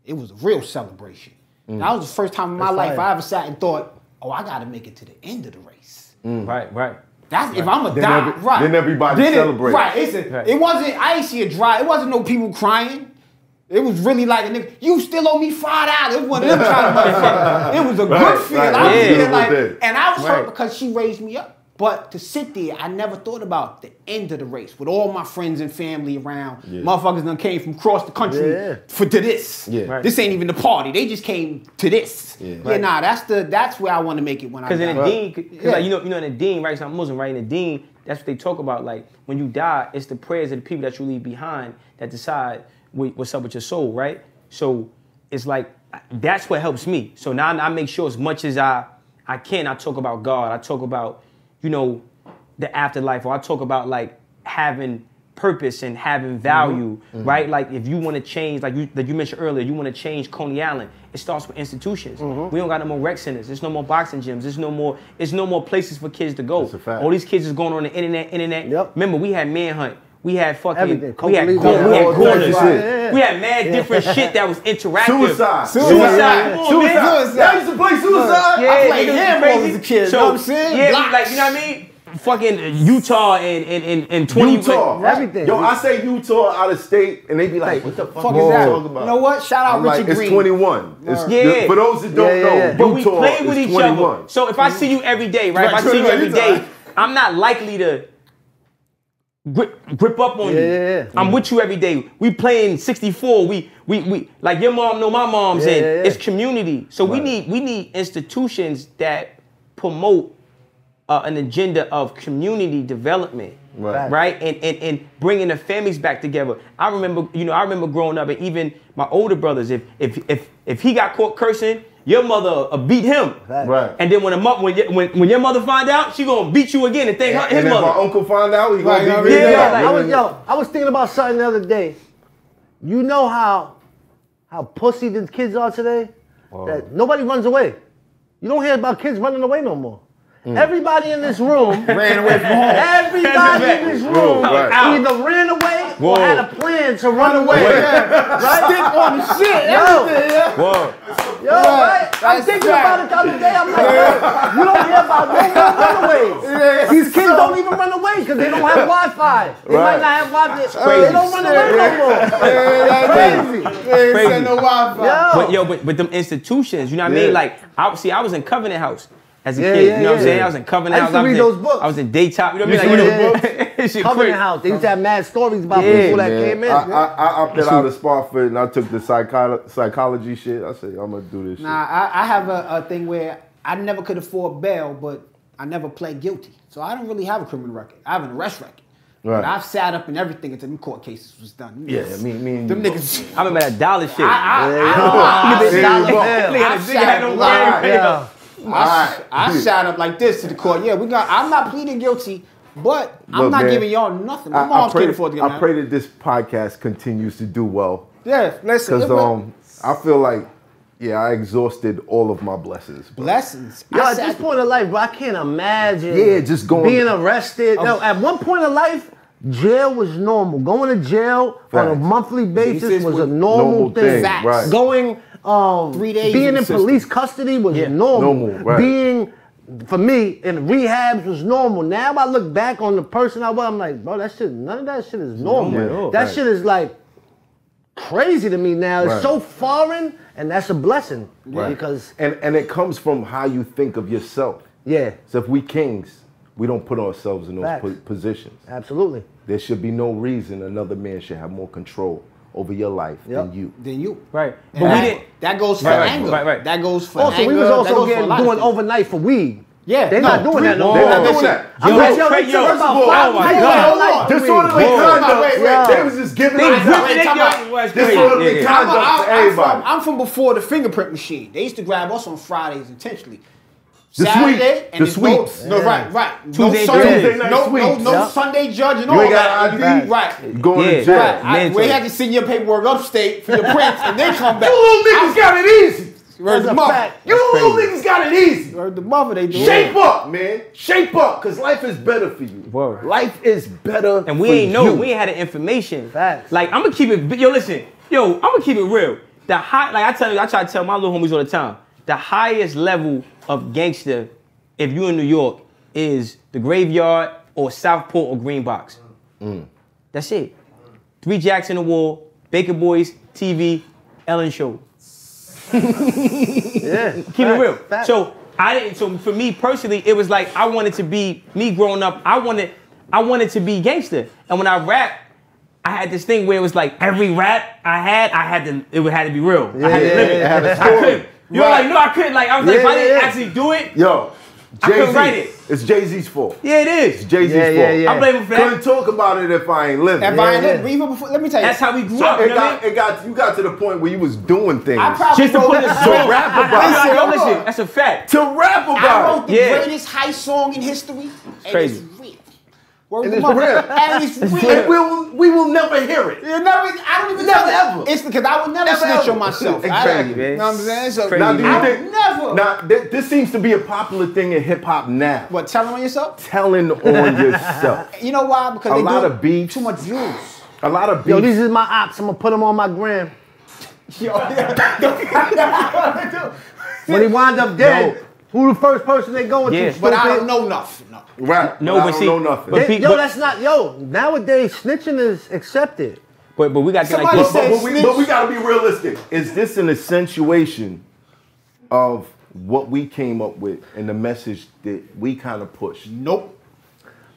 It was a real celebration. That was the first time in my life I ever sat and thought, oh, I gotta make it to the end of the race. Right. That's if I'm a die, right. Then everybody celebrates. Right, it wasn't, I ain't see a dry, it wasn't no people crying. It was really like a nigga, you still owe me $5. It was one of them kind of motherfuckers. It was a good feel. I was feeling like, and I was hurt because she raised me up. But to sit there, I never thought about the end of the race with all my friends and family around. Motherfuckers done came from across the country to this. This ain't even the party. They just came to this. Nah, that's where I want to make it when I die. Because in the deen, like, you know in the deen, right? So I'm Muslim, right? In the deen, that's what they talk about. Like when you die, it's the prayers of the people that you leave behind that decide what's up with your soul, right? So it's like that's what helps me. So now I make sure as much as I can, I talk about God. I talk about the afterlife, or I talk about like having purpose and having value, right? Like if you want to change, like you mentioned earlier, you want to change Coney Island, it starts with institutions. We don't got no more rec centers. There's no more boxing gyms. There's no more places for kids to go. That's a fact. All these kids is going on the internet. Yep. Remember, we had Manhunt. We had fucking, everything. we had corners. We had mad different shit that was interactive. Suicide. Suicide. I used to play Suicide. Yeah, I played handball as a kid. So, you know what I'm saying? Yeah, Blocks. like, you know what I mean? Fucking Utah and 20. Utah. Like, everything. Yo, I say Utah out of state, and they be like, what the fuck is Whoa. that talking about? You know what? Shout out I'm Richard like, Green. it's 21. It's, Yeah. For those that don't know, but we Utah play with is each 21. other. So if I see you every day, right? If I see you every day, I'm not likely to grip up on you. I'm with you every day. We playing 64. We like your mom know my mom's in. It's community. So we need institutions that promote an agenda of community development. Right? And bringing the families back together. I remember growing up, and even my older brothers, if he got caught cursing, your mother beat him. Right. And then when your mother find out, she gonna beat you again and thank his and mother. if my uncle find out, he gonna beat me. I was thinking about something the other day. You know how pussy the kids are today? That nobody runs away. You don't hear about kids running away no more. Everybody in this room ran away from home. Everybody in this room either ran away or had a plan to run away. Right? Stick on the shit. Right? I'm thinking about it the other day. I'm like, yo, you don't hear about no runaways. These kids don't even run away because they don't have Wi-Fi. They might not have Wi-Fi. They don't run away no more. Crazy. No Wi-Fi. But them institutions, you know what I mean? Like, I was in Covenant House as a kid. You know what I'm saying? I was in Covenant House. I used to read those books. I was in Daytop. You know what I mean? Like, books? Covenant House. They used to have mad stories about people that came in. I opted out of Spofford and I took the psychology shit. I said, I'm gonna do this shit. Nah, I have a thing where I never could afford bail, but I never pled guilty. So I don't really have a criminal record. I have an arrest record. Right. But I've sat up and everything until them court cases was done. Me and them niggas. I remember that dollar shit. I shot up like this to the court. Yeah, I'm not pleading guilty, but I'm not giving y'all nothing. My mom's can't afford to get I pray that this podcast continues to do well. Yeah, listen. Because I feel like, I exhausted all of my blessings. Bro. Blessings. At this point in life, bro, I can't imagine just going being arrested. No, at one point in life, jail was normal. Going to jail on a monthly basis was a normal thing. Right. Going 3 days being in police custody was normal. Right. Being, for me, in rehabs was normal. Now I look back on the person I was, I'm like, bro, none of that shit is normal. That shit is like crazy to me now. It's so foreign, and that's a blessing. Right. Because and it comes from how you think of yourself. Yeah. So if we kings, we don't put ourselves in those positions. Absolutely. There should be no reason another man should have more control over your life than you. Right. But that goes for anger. Right. That goes for anger. Also, we was also doing overnight for weed. Yeah, They're not doing that no more. They're not doing that. Yo, First of oh all, my God. Disorderly conduct. wait. They was just giving They us gripping that. it. Disorderly conduct to everybody. I'm from before the fingerprint machine. They used to grab us on Fridays intentionally. The Saturday and the sweeps. No, right. Tuesday night no sweeps. Sunday judge and You all ain't got that. ID. Right. Going to jail. Right. We had to send your paperwork upstate for your prints and then come back. You little niggas got it easy. Where's the mother? You little niggas got it easy. Where's the mother? They do. Shape up, man. Shape up, because life is better for you. Word. Life is better And we for ain't know, you. we ain't had the information. Facts. Like, I'm gonna keep it, yo, listen, I'm gonna keep it real. The high, like I try to tell my little homies all the time, the highest level of gangster, if you in New York, is the Graveyard or Southport or Green Box. That's it. 3 Jacks in the Wall, Baker Boys, TV, Ellen Show. Yeah. Keep it real. Facts. So for me personally, it was like I wanted to be me growing up. I wanted to be gangster. And when I rap, I had this thing where it was like every rap I had to be real. I had to live it. It had a I story. couldn't. You know, like, no, I couldn't. Like, I was like, if I didn't Yeah. actually do it, Yo, I couldn't write Jay-Z. it. It's Jay-Z's fault. Yeah, it It's is. Jay-Z's Yeah, fault. yeah, yeah. I blame him for that. Couldn't talk about it if I ain't living. If I ain't Yeah. lived, even before, let me tell you. That's how we grew up. You know what I mean? You got to the point where you was doing things. I probably Just to wrote put the the to song. rap about Yo, it. listen, that's a fact. To rap I about wrote it. the Yeah. greatest heist song in history. And crazy. it's real. Word And to it's mother. real. And it's real. And we will never hear it. You never, I don't even Never, know. ever. It's because I would never Never, snitch ever. on myself. Exactly, You man. know what I'm saying? So Crazy, Now, do you I think? would never. Now, this seems to be a popular thing in hip hop now. What, telling on yourself? Telling on yourself. You know why? Because A they lot do of beats. too much views. A lot of beats. Yo, these is my ops. I'm gonna put them on my gram. When he wind up dead, who the first person they going Yeah. to? But I stupid? don't know nothing. No. Right. No, but I but don't see- know nothing. but Yo, that's not, nowadays snitching is accepted. But we got to like Somebody this. said- But we gotta be realistic. Is this an accentuation of what we came up with and the message that we kind of pushed? Nope.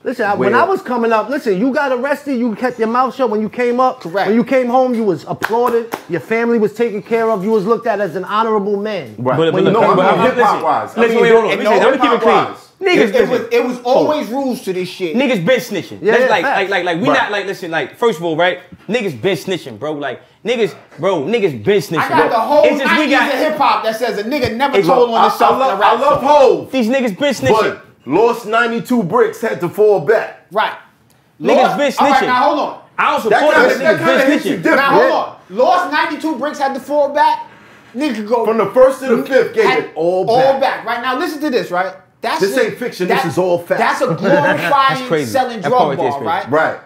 Listen, when Where- I was coming up, listen, you got arrested, you kept your mouth shut when you came up. Correct. When you came home, you was applauded, your family was taken care of, you was looked at as an honorable man. Right. But no, look, I but mean hip hop wise. Listen, wait, hold on. and Listen, I'm gonna keep it clean. hip-hop-wise. Niggas, It was always rules to this shit. Niggas been snitching. Yeah, That's yeah, like facts. we Right. not like, listen, like, first of all, right? Niggas been snitching, bro. Like, niggas been snitching. I got the whole It's just we 90s got of hip hop that says a nigga never It's- told on himself in a I rap love song. Hov, these niggas been snitching. but lost 92 bricks had to fall back. Right. Niggas Lost- been All right, snitching. now hold on. I don't That support kinda- them, that niggas kinda been hits you snitching. different. Now hold on. Lost 92 bricks had to fall back. Nigga go From the first to the fifth, gave had it all All back. back. Right now, listen to this. Right. That's This ain't fiction, this is all fact. That's a That's glorifying crazy. selling That drug part right there is bar, crazy. right? Right.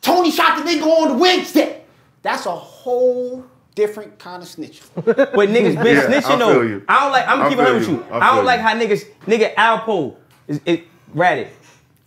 Tony shot the nigga on the Wednesday. That's a whole different kind of snitching. But niggas been Yeah, snitching I though. feel you. I don't like, I'm I keeping it feel with you. you. I I feel don't like you. how nigga Alpo is ratted.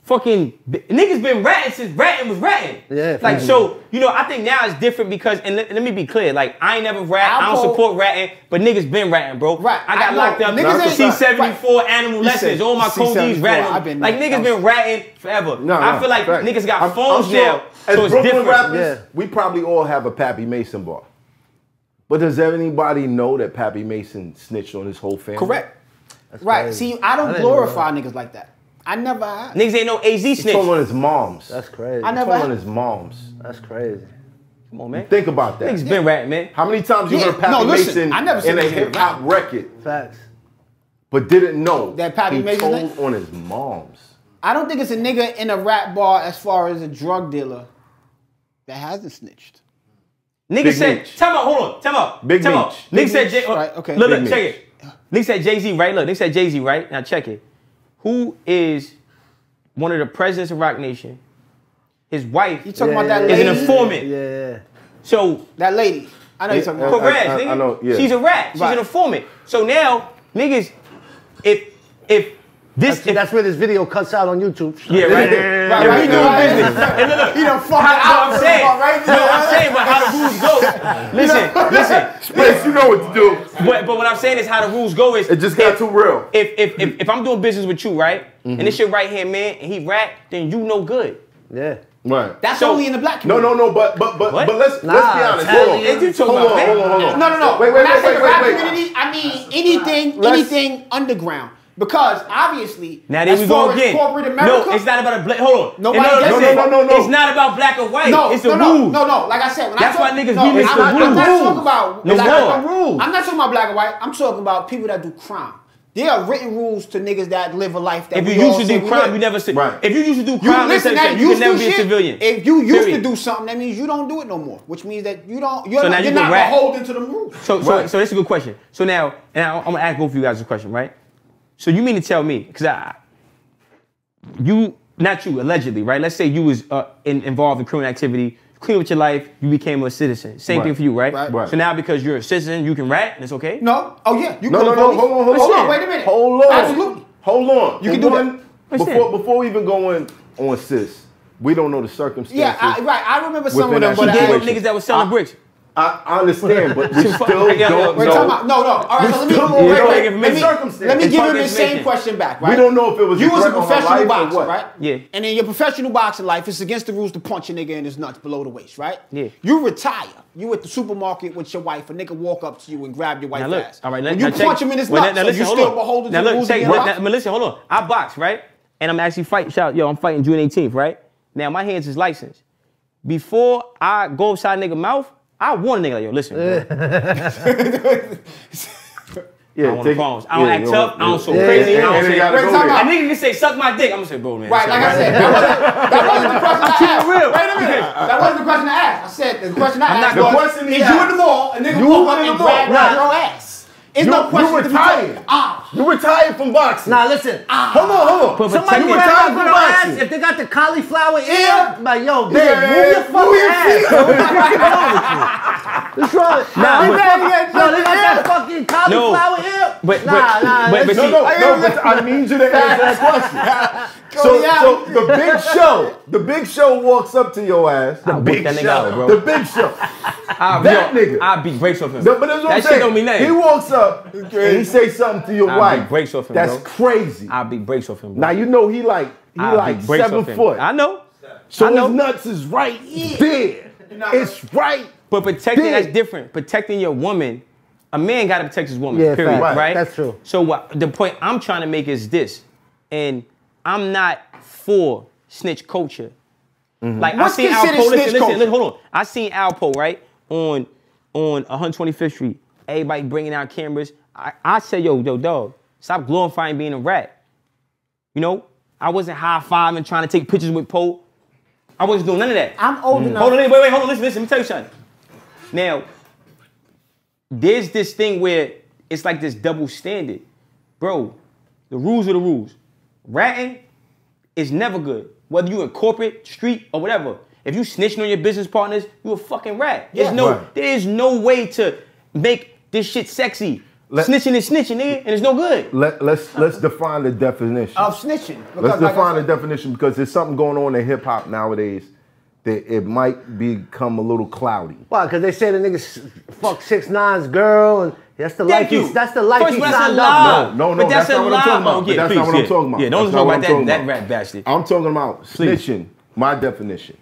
Fucking niggas been ratting since ratting was ratting. Yeah, Like, facts. so, you know, I think now it's different because, and let me be clear, like, I ain't never rat, I don't Alpo- support ratting, but niggas been ratting, bro. Right. I got I know. locked up. Niggas ain't- C74 animal You lessons, said all my C74, codees ratting. I've been Like, there. niggas been ratting forever. No, I feel like fact. niggas got I'm phones sure now, as so it's Brooklyn different. rappers, Yeah. we probably all have a Pappy Mason bar. But does anybody know that Pappy Mason snitched on his whole family? Correct. Right. crazy. See, I don't didn't know glorify niggas like that. I never have. Niggas ain't no AZ He snitch. told on his moms. That's crazy. I never He told on had. his moms. That's crazy. Come on, man. Think about that. Niggas been ratting, man. How many times you Yeah, heard Pappy no, listen, Mason I never said in a niggas been hip hop record, Facts. but didn't know That Pappy he Mason told thing? on his moms? I don't think it's a nigga in a rap bar as far as a drug dealer that hasn't snitched. Nigga Big said, Meech. time out, hold on, time out. Big time out. Meech. Nigga Big said, Meech, right, okay. Look, Big check Meech. it. Nigga said Jay-Z, right? Look, nigga said Jay-Z, right? Now check it. Who is one of the presidents of Rock Nation? His wife You talking about that is lady? an informant. Yeah. So, That lady. I know you're talking about. Perez, I nigga. know, yeah. She's a rat. She's Right. an informant. So now, niggas, if this, That's where this video cuts out on YouTube. yeah, right there. If we doing business, and look, He done fucked how, no, I'm saying, right no, I'm saying, but how the rules go. Listen. Space, you know what to do. But what I'm saying is how the rules go is It just got too real. if I'm doing business with you, right, and this your right hand man, and he rat, then you no good. Yeah. Right. That's So- only in the black No, community. but What? let's be honest. Italian. Hold on. What you talking Hold about, on, man? hold on. No. Wait, When I say the rap wait. community, I mean anything Let's- underground. Because obviously, now there we go again. Corporate America, no, it's not about a black. Hold on. Nobody gets it. No. It's not about black or white. No, it's the rules. No. Like I said, when that's I talk, why niggas be mixed the rules. I'm not talking about the rules. I'm not talking about black and white. I'm talking about people that do crime. There are written rules to niggas that live a life that if we you used all to say do we crime, live. you never said. Right. If you used to do crime, you can never be a civilian. If you used to do something, that means you don't do it no more. Which means that you're not beholden to the rules. So that's a good question. So now, I'm gonna ask both of you guys a question, right? So you mean to tell me, because not you, allegedly, right? Let's say you was involved in criminal activity, clean with your life, you became a citizen. Same thing for you, right? Right. So now because you're a citizen, you can rat and it's okay? No. Oh yeah. You No, hold on. Wait a minute. Hold on. Absolutely. Hold on. You can do that. Before we even going on sis, we don't know the circumstances. Yeah, I remember some of within them, that but He gave up situation. niggas that was selling bricks. I understand, but we still don't Wait, know. no. All right, so let me give him the same question back, right? We don't know if it was you was a threat on her professional life or boxer, what. right? Yeah. And in your professional boxing life, it's against the rules to punch a nigga in his nuts below the waist, right? Yeah. You retire. You at the supermarket with your wife. A nigga walk up to you and grab your wife's Now look, ass. all right, when you punch him in his nuts, you still beholden to the rules of your boxing? Listen, hold on. I box, right? And I'm actually fighting. I'm fighting June 18th, right? Now my hands is licensed. Before I go upside nigga mouth, I warn a nigga like, yo, listen, bro. I don't want problems. I don't act tough. I don't so crazy. I don't say. A nigga can say suck my dick. I'm gonna say, bro, man. Right, like I said, that wasn't the question I asked. Real. Wait a minute. That wasn't the question I asked. I said the question I asked not- was, the question he is you asked. in the mall, a nigga You walk up in the and mall. grab your ass. It's no question You to be retired. told. You retired from boxing. Nah, listen. Hold on. But Somebody you grab retired my from girl ass boxing. if they got the cauliflower ear. Yeah. Like, yo, babe, Yeah, move your fucking move your ass. feet. Bro. What's wrong with you? Nah, Yo, but- they got that fucking cauliflower ear. but nah, but that's- see- No, but I need you to answer that question. So the big show walks up to your ass. I'll whoop that nigga out, bro. The big show. Nigga. I'll beat breaks off him. No, but that's what that I'm shit saying. don't mean nothing. He walks up and he say something to your I'll wife. beat breaks off him, That's bro. crazy. I'll beat breaks off him, bro. Now you know he like I'll beat breaks 7 off him. foot. I know. So I know. his nuts is right there. It's right. But protecting, Big. that's different. Protecting your woman, a man got to protect his woman, Yeah, period, fact. right? That's true. So the point I'm trying to make is this, and I'm not for snitch culture. Like, What's I seen considered Alpo, snitch culture? listen, hold on. I seen Alpo, right, on 125th Street. Everybody bringing out cameras. I said, yo, dog, stop glorifying being a rat. You know, I wasn't high-fiving, trying to take pictures with Poe. I wasn't doing none of that. I'm old enough. Hold on, wait, hold on, listen, let me tell you something. Now, there's this thing where it's like this double standard. Bro, the rules are the rules. Ratting is never good. Whether you in corporate, street, or whatever. If you snitching on your business partners, you a fucking rat. There's no way to make this shit sexy. Snitching is snitching, nigga, and it's no good. Let's define the definition. Of snitching. Let's define the definition because there's something going on in hip hop nowadays that it might become a little cloudy. Why? Because they say the niggas fuck 6ix9ine's girl, and that's the life. That's the life he signed up. No, but that's not what I'm talking about. Yeah, That's not what I'm talking about. Yeah, don't That's talk not about what that rat bastard. I'm talking about Please. snitching. My definition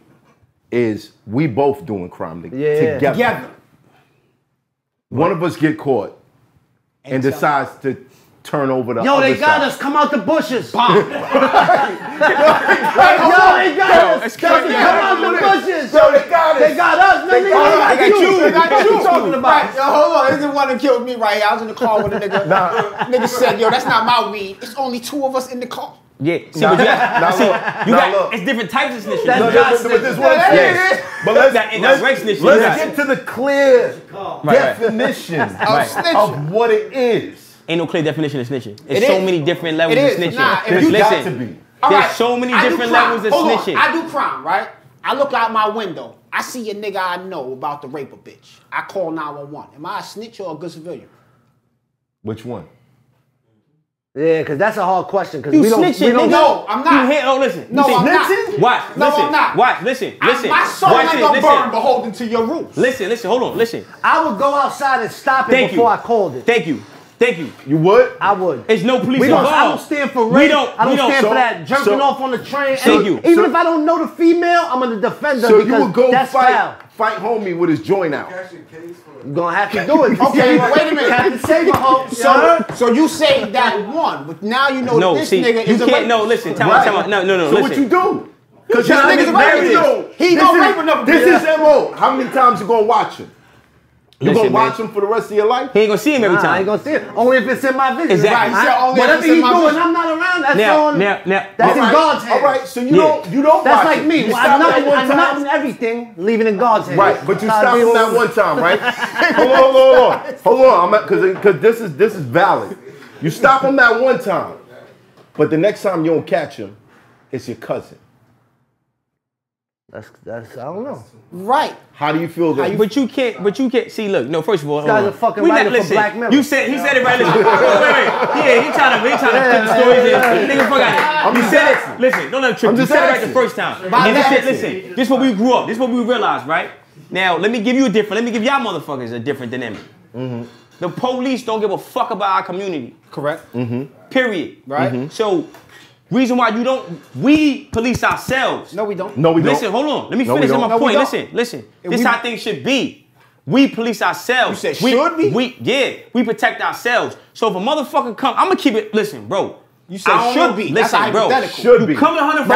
is we both doing crime together. Together. One of us get caught and decides to turn over the Yo, other they got side. us. Come out the bushes. Yo, Yo, they got us. it's crazy. Come out the bushes. Yo, they got us. They got us. No, They got you. They got What you. you talking about? Right, yo, hold on. This is the one that killed me right here. I was in the car with a nigga. Nigga said, yo, that's not my weed. It's only 2 of us in the car. Yeah, see, but you got, look. it's different types of snitching. That's But this one, but let's get to the clear definition of what it is. Ain't no clear definition of snitching. There's It so is. many different levels It of is. snitching. Nah, if There's you got Listen, to be. All there's right, so many I do different crime. levels of Hold on. snitching. I do crime, right? I look out my window. I see a nigga I know about to rape a bitch. I call 911. Am I a snitch or a good civilian? Which one? Yeah, because that's a hard question. Because You we don't. snitching, We don't nigga. No, I'm not. Listen. No, You I'm snitching? not. Watch, No, listen. I'm not. Watch, listen. My soul Watch ain't this, gonna listen. burn beholden to your rules. Listen, hold on, listen. I would go outside and stop it Thank before you. I called it. Thank you. Thank you. You would? I would. It's no police I involved. don't stand for rape. I don't stand for that jerking so- off on the train. Thank you. Even if I don't know the female, I'm gonna defend her So because you would go that's foul. fight homie with his joint out. You're gonna have to do it. Okay, wait a minute. Captain Saberholt. So you say that one, but now you know No, this see, nigga you is a can't. rapist. No, listen. Tell Right. me. No. So Listen. what you do? Because This nigga's a rapist. He don't rape another This bitch. is MO. How many times you gonna watch him? You Listen, gonna watch man. him for the rest of your life? He ain't gonna see him every I time. ain't gonna see it. Only if it's in my vision. Exactly. Right. He said only if Whatever it's in he's my doing, vision. I'm not around. That's Now, on. now, That's in All right, God's hands. All right, so you Yeah. don't That's watch like it. me. You I'm stop not, that one I'm time. not in everything, leaving in God's hands. Right, but you Gotta stop be him able that to- one time, right? Hold on, because this is valid. You stop him that one time, but the next time you don't catch him, it's your cousin. That's I don't know. Right. How do you feel that? But you can't see. Look, no. First of all, This guy's a fucking we writer not for listen. Black Mirror. He said it right. Listen, wait. Yeah, he trying to put the stories in. Nigga, fuck out of it. You said it. Listen, don't let him trick. I'm You just said it right the asking. first time. And this shit, listen. This is what we grew up. This is what we realized, right? Now, let me give you a different. Let me give y'all motherfuckers a different dynamic. The police don't give a fuck about our community. Correct. Period. Right. So, reason why you don't, we police ourselves. No, we don't. No, we don't. Listen, hold on. Let me No, we finish don't. my No, we point. don't. Listen. If This we- how things should be. We police ourselves. You said should be? We protect ourselves. So if a motherfucker come, I'm gonna keep it. Listen, bro. You said I don't should know- be. Listen, That's bro. hypothetical. Should be. You come to 140.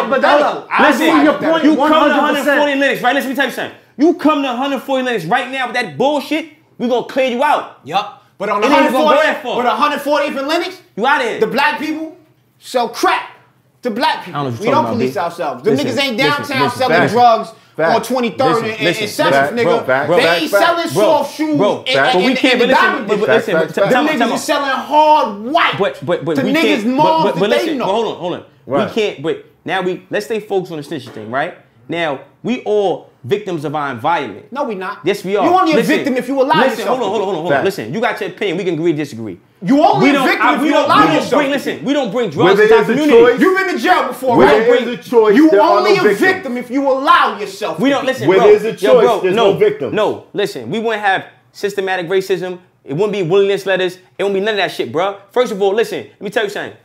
But that's hold up. I Listen, see your point. you come to 100%. 140 Linux, right? Listen, let me tell you something. You come to 140 Linux right now with that bullshit, we gonna clear you out. Yup. But on It ain't gonna go that 140, far. but 140th in Lennox, You out of here. the black people sell crack to black people. I don't know what We you're don't talking police about, B. ourselves. The Listen, niggas ain't listen, downtown listen. selling Fact. drugs Fact. on 23rd Listen, and 7th, fact, nigga. bro, fact, They fact, ain't fact. selling Bro, soft shoes bro, in but we can't. the But listen, diamond but district. listen. Fact, But fact, tell Them me, niggas is selling hard white But to we niggas' can't. moms But that they listen. know. But hold on. Right. We can't. But now let's stay focused on the snitching thing, right? Now we all victims of our environment. No, we not. Yes, we are. You only a Listen, victim if you allow listen, yourself. Hold on. Fact. Listen, you got your opinion. We can agree, disagree. You only We a don't. victim if we you don't. allow We don't yourself. bring. Listen, we don't bring Where drugs there into our is a community. choice, You've been to jail before, Where right? there is a choice, You there are only no a victims. victim if you allow yourself. We to don't be. listen, Where bro. there's a choice, there's no victims. No, listen. We wouldn't have systematic racism. It wouldn't be willingness letters. It wouldn't be none of that shit, bro. First of all, listen. Let me tell you something.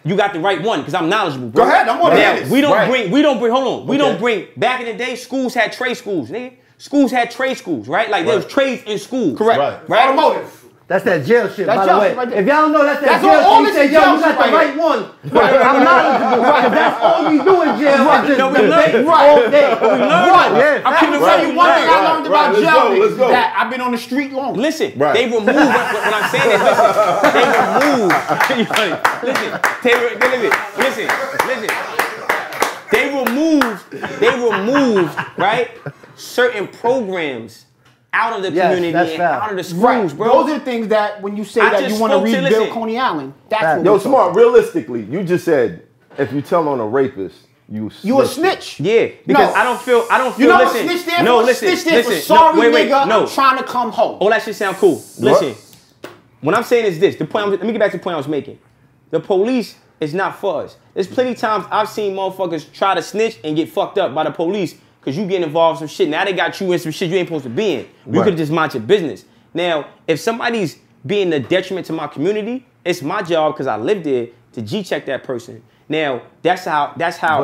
You got the right one because I'm knowledgeable, bro. Go ahead, I'm gonna hear Now, this. we don't Right. bring. Hold on. We Okay. don't bring. Back in the day, schools had trade schools, nigga. Schools had trade schools, right? Like there was trades in schools. Correct. Right. Automotive. That's that jail shit, That's by jail the way. shit right there. If y'all don't know, that's that That's jail all shit. this You say, is yo, jail you got shit the right right one. I'm knowledgeable. Because that's all you do in jail. Right. Just No, we debate learn. all day. We learn. Right. Yeah, I'm keeping it Tell you one thing I learned about Right, let's jail go, let's niggas go. that I've been on the street long. Listen, Right. they remove what I'm saying is they removed, right, certain programs out of the Yes, community that's and foul. out of the schools, Right. bro. Those are the things that when you say I that just you want to spoke to- rebuild listen. Coney Island, that's Fact. what Yo, we're Smart, talking realistically, you just said if you tell on a rapist, you You a snitch. Yeah, because No. I don't feel. You know listen, what snitch stand no, for? listen, Snitch stand for listen, sorry wait, nigga, no. I'm trying to come home. All that shit sound cool. Listen, what I'm saying is this. The point. Let me get back to the point I was making. The police is not for us. There's plenty of times I've seen motherfuckers try to snitch and get fucked up by the police because you get involved in some shit. Now they got you in some shit you ain't supposed to be in. You Right. could just mind your business. Now, if somebody's being a detriment to my community, it's my job because I live there to G-check that person. Now, that's how.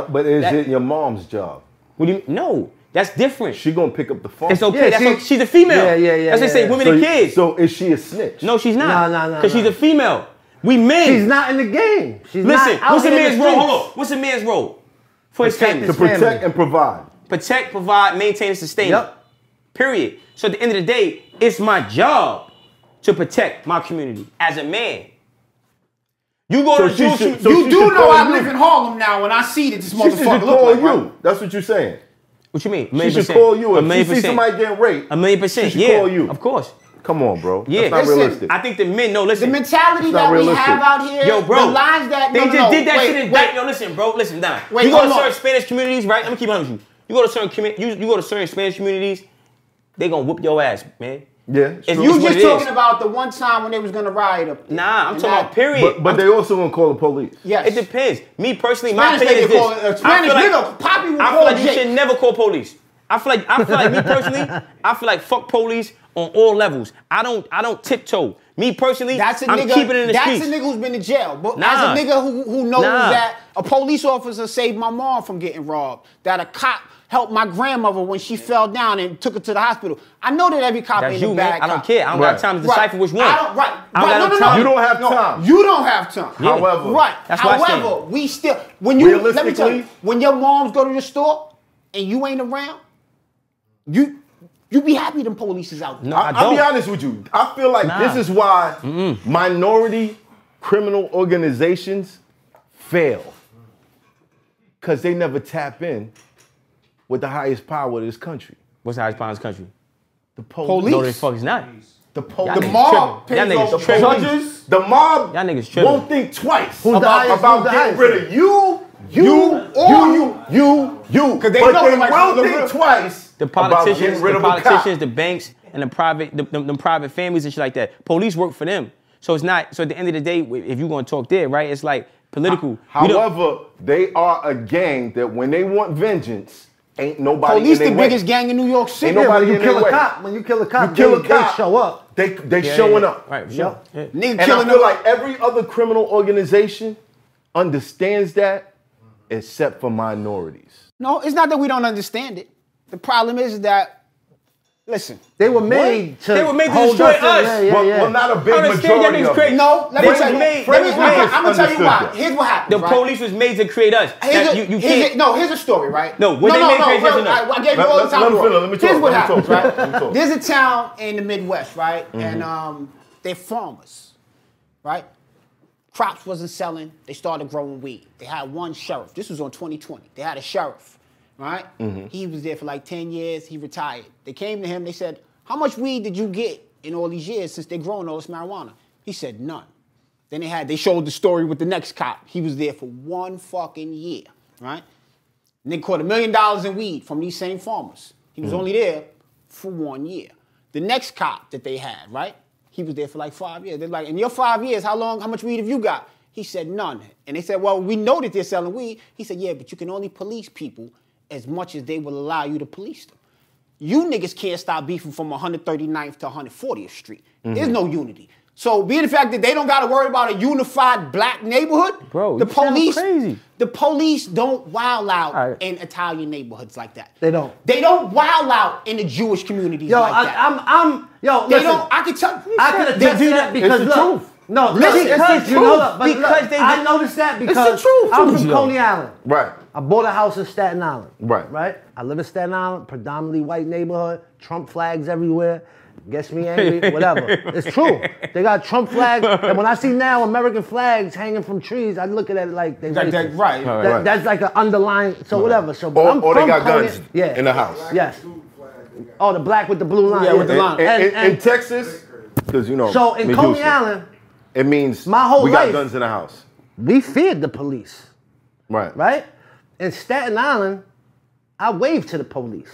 But is it your mom's job? What do you mean? No, that's different. She gonna pick up the phone. It's okay. Yeah, That's she- okay. She's a female. Yeah. That's what they say. Women and kids. So is she a snitch? No, she's not. No. Because she's a female. We men. She's not in the game. She's Listen, not out what's a here in man's the role? streets. Hold on. What's a man's role? For his Protect family. To his protect family. and provide. Protect, provide, maintain, and sustain. Yep. Period. So at the end of the day, it's my job to protect my community as a man. You go So to she Jewish. should- so You she do should know call I you. live in Harlem now and I see that this She should motherfucker call look like you. right? That's what you're saying. What you mean? She should call you. A If she million sees percent. somebody getting raped, A million percent. she should Yeah. call you. Of course. come on, bro. Yeah. That's not Listen, realistic. I think the men. No, The listen. mentality It's not that we realistic. have out here, Yo, bro. the lines that They no, just no, did that wait, shit in wait. Yo, listen, bro. Listen, down. Wait, You go to hold on. certain Spanish communities, right? Let me keep it honest with you. You go to certain you go to certain Spanish communities, they gonna whoop your ass, man. Yeah, If true. You That's what just it talking is. about the one time when they was gonna riot up there. Nah, I'm And talking that- about period. but they also gonna call the police. Yes. It depends. Me personally, my Spanish opinion is nigga this. call it- a Spanish nigga, Poppy would I feel call like you Jake. should never call police. I feel like me personally, I feel like fuck police on all levels. I don't tiptoe Me personally, That's a I'm nigga. keeping it in the That's streets. a nigga who's been to jail. But Nah. as a nigga who knows Nah. that a police officer saved my mom from getting robbed, that a cop helped my grandmother when she fell down and took her to the hospital. I know that every cop That's ain't you, a man. bad I don't cop. care. I don't got time to decipher which one. I don't, right. I don't right. got No. time. You don't have time. You don't have time. Yeah. However, Right. That's why I stand. However, we still when you let me tell you, Realistically- when your moms go to the store and you ain't around, you be happy them police is out there. No, I I'll be don't. honest with you. I feel like Nah. this is why minority criminal organizations fail. Because they never tap in with the highest power of this country. What's the highest power in this country? The police. No, the fuck is not. The Y'all police. niggas mob tripping. pays Y'all off niggas the tripping. Judges, the mob Y'all niggas tripping. won't think twice Who's the about highest? Who's the getting highest? rid of you. Because they But know they somebody will from the think real- twice The about politicians, getting rid the of a cop. politicians, the banks, and the private, them private families and shit like that. Police work for them. So it's not. So at the end of the day, if you're gonna talk there, right? It's like political. We don't- However, they are a gang that when they want vengeance, ain't nobody Police in the their way. biggest gang in New York City. Ain't nobody When you in kill their a way. cop, when you kill a cop, You kill a they cop, show up. They showing up. Right, for sure. Yeah. Nigga And I killing feel them. like every other criminal organization understands that, except for minorities. No, it's not that we don't understand it. The problem is that, listen. They were made to They were made to hold destroy us. us. Well, not a big I understand y'all majority niggas of crazy. them. No, let me They tell you. was made- Let me- they was made- I'm gonna tell you why. understood that. Here's what happened. The right? police was made to create us. Here's That a, you here's can't. here's a story, right? No, what they made crazy real- is enough. I gave you all the Let time. him bro. finish, let me talk, Here's what let me happens, talk, right? let me talk. There's a town in the Midwest, right? And they're farmers, right? Crops wasn't selling. They started growing weed. They had one sheriff. This was on 2020. They had a sheriff, right? He was there for like 10 years. He retired. They came to him. They said, how much weed did you get in all these years since they're growing all this marijuana? He said, none. Then they showed the story with the next cop. He was there for 1 fucking year, right? And they caught $1 million in weed from these same farmers. He was only there for 1 year. The next cop that they had, right? He was there for like 5 years. They're like, in your 5 years, how much weed have you got? He said, none. And they said, well, we know that they're selling weed. He said, yeah, but you can only police people as much as they will allow you to police them. You niggas can't stop beefing from 139th to 140th Street. There's no unity. So being the fact that they don't got to worry about a unified black neighborhood, Bro, the you sound police, crazy. the police don't wild out All right. in Italian neighborhoods like that. They don't. They don't wild out in the Jewish communities Yo, like that. yo, They listen. don't. I can tell. I can attest to that because It's the look. truth. No, Listen, listen, it's the because you know truth. that, but Because look, they I did- noticed that the because truth. I'm from Yo. Coney Island. Right. I bought a house in Staten Island. Right. Right? I live in Staten Island, predominantly white neighborhood, Trump flags everywhere. Gets me angry, whatever. It's true. They got Trump flags, and when I see now American flags hanging from trees, I look at it like they Like that, racist. right. Right. That's like an underlying, so whatever. So, but I'm Or they from got Coney- guns yeah. in the house. Yes. Oh, the black with the blue line. Yeah, with the line. In Texas, because you know. So in me Coney Houston, Island, it means my whole we got life- guns in the house. we feared the police. Right. Right? In Staten Island, I wave to the police.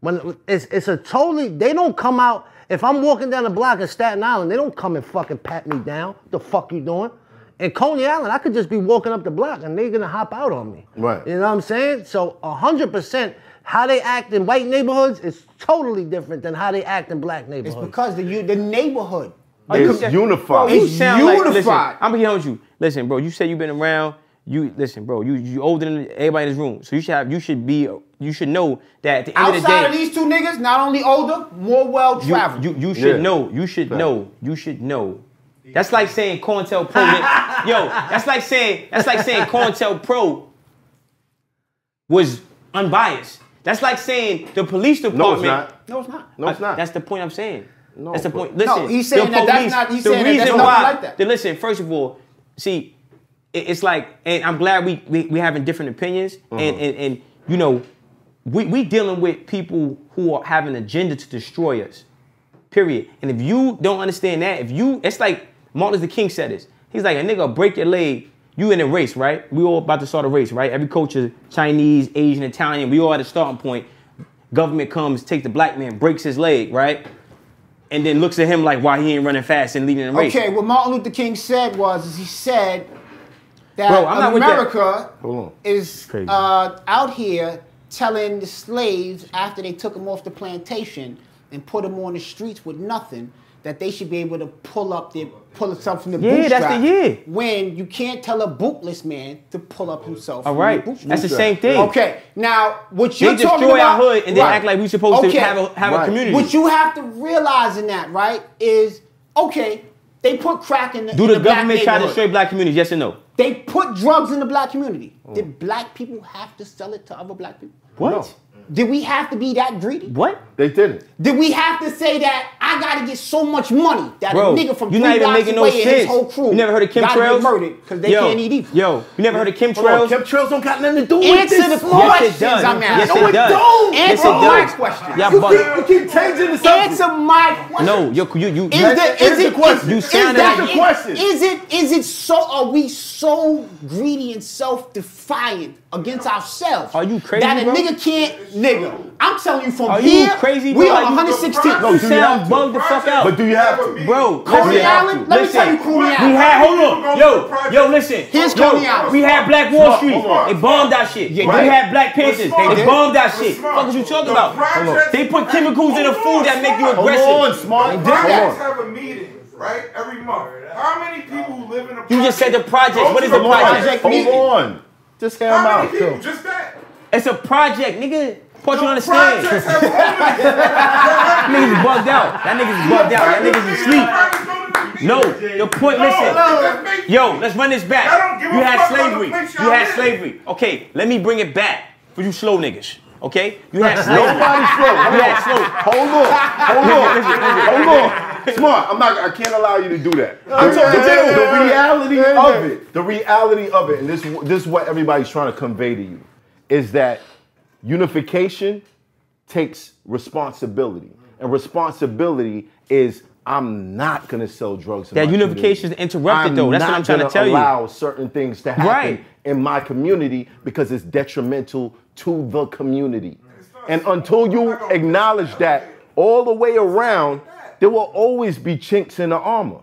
When it's a totally, they don't come out. If I'm walking down the block in Staten Island, they don't come and fucking pat me down. The fuck you doing? In Coney Island, I could just be walking up the block and they're gonna hop out on me. Right. You know what I'm saying? So 100%, how they act in white neighborhoods is totally different than how they act in black It's neighborhoods. because the neighborhood. It's unified. You It's sound like, listen, unified. I'm gonna be honest with you. Listen, bro, you say you've been around. You listen, bro. You older than everybody in this room, so you should know that at the end of the Outside day, of these two niggas, not only older, more well traveled. you should Yeah. know. You should Fact. know. You should know. That's like saying COINTELPRO. Yo, that's like saying COINTELPRO was unbiased. That's like saying the police No, department. it's not. No, it's not. No, it's not. That's the point I'm saying. No, that's the but- point. Listen, No, he's saying the that that's police- not- he's the saying that that's reason nothing why. like that. Listen, first of all, see, it's like, and I'm glad we having different opinions, and you know, we dealing with people who have an agenda to destroy us. Period. And if you don't understand that, it's like Martin Luther King said this. He's like, a nigga will break your leg. You in a race, right? We all about to start a race, right? Every culture, Chinese, Asian, Italian, we all at a starting point. Government comes, takes the black man, breaks his leg, right? And then looks at him like, why he ain't running fast and leading the race. Okay, what Martin Luther King said was, he said that Bro, I'm not with that. America Hold on. is Crazy. out here telling the slaves after they took them off the plantation and put them on the streets with nothing, that they should be able to pull itself from the Yeah, bootstrap. that's the year. When you can't tell a bootless man to pull up himself. All from right, the bootstrap. that's the same thing. Okay, now what you're They talking destroy about, our hood and then right. act like we supposed to Okay. have a community. What you have to realize in that, right, is okay. They put crack in the Do in the black government try to neighborhood. destroy black communities? Yes or no? They put drugs in the black community. Did black people have to sell it to other black people? What? No. Did we have to be that greedy? What? They didn't. Did we have to say that I gotta get so much money that Bro, a nigga from you're 3 not even blocks making no away and his sense. whole crew You never heard of gotta chemtrails? get murdered because they can't eat either? Yo, you never heard of Hold on, chemtrails? chemtrails don't got nothing to do with Answer this. the Smart. questions Yes, it does. I'm Yes, asking. it No, it does. don't. Yes, Answer it my does. question. Y'all You bugging. keep changing the subject. Answer my question. No, you Answer the question. You Is sounded that like the question? Is it so? Are we so greedy and self-defiant against ourselves? Are you crazy, that a bro? nigga can't, nigga? I'm telling you from Are you here, crazy, we bro? on Like, you- 116th. No, you do you have sound to? bugged the fuck out. But do you have to? Bro, Coney listen, Island? Let me listen. tell you Coney We Island. had, hold on, yo, listen. Here's Yo, Coney Island. We had Black Wall Smart, Street. hold on. They bombed that shit. Yeah, We right. had Black Panthers. Smart. They did. bombed that shit. Smart. What was you talking The about? projects- They put chemicals in the food that make you Hold aggressive. on, Smart. Hold Projects on. have a meeting, right? Every month. How many people who live in a You just said the projects. Go What to is the Hold on. project? Hold on. Just hear him How many out. people? Just that. It's a project, nigga. What you The understand? projects have owners. Niggas bugged out. That niggas bugged out. That niggas asleep. No, the point, listen. Yo, let's run this I back. don't give You a had fuck about slavery. the place You y'all had in. slavery. Okay, let me bring it back for you slow niggas. Okay? You had slavery. Nobody's slow. You had slavery. Hold on. Hold on. Smart. I can't allow you to do that. I'm talking to you. The reality of it. The reality of it, and this is what everybody's trying to convey to you, is that unification takes responsibility. And responsibility is I'm not gonna sell drugs. That unification is interrupted, though. That's what I'm trying to tell you. I'm not gonna allow certain things to happen Right. in my community because it's detrimental to the community. And until you acknowledge that all the way around, there will always be chinks in the armor.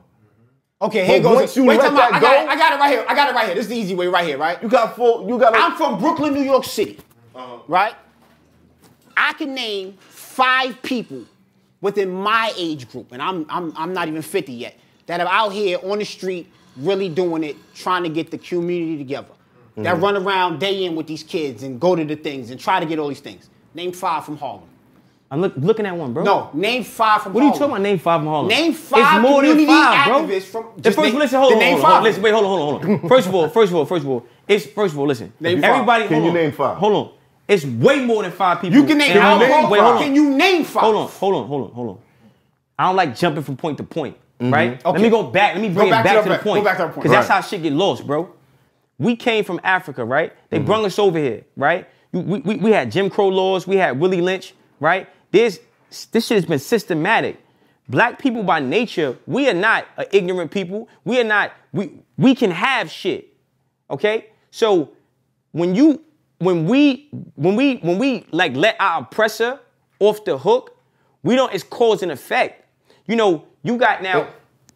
Okay, here But goes. once you Wait, let time out. that I got it. go- I got it right here. I got it right here. This is the easy way right here, right? You got I'm from Brooklyn, New York City, right? I can name 5 people within my age group, and I'm not even 50 yet, that are out here on the street really doing it, trying to get the community together. That run around day in with these kids and go to the things and try to get all these things. Name 5 from Harlem. I'm looking at one, bro. No, name 5 from What are you Harlem. talking about? Name 5 from Harlem. Name 5 It's more than community 5, bro. activists from. The Just first, name, listen, hold on, name hold on, 5. listen, wait, hold on. First of all, it's first of all, listen. Name 5. Everybody, Can hold you on. name 5? Hold on. It's way more than 5 people. You can name in how Harlem. long? Wait, hold on. Can you name 5? Hold on. I don't like jumping from point to point, right? Let Okay. me go back. Let me bring it back back to to the the point. point. Go back to the point. Because that's Right. how shit get lost, bro. We came from Africa, right? They brung us over here, right? We had Jim Crow laws. We had Willie Lynch, right? This shit has been systematic. Black people by nature, we are not an ignorant people. We are not, we can have shit, okay? So when we like let our oppressor off the hook, we don't, it's cause and effect. You know, you got now.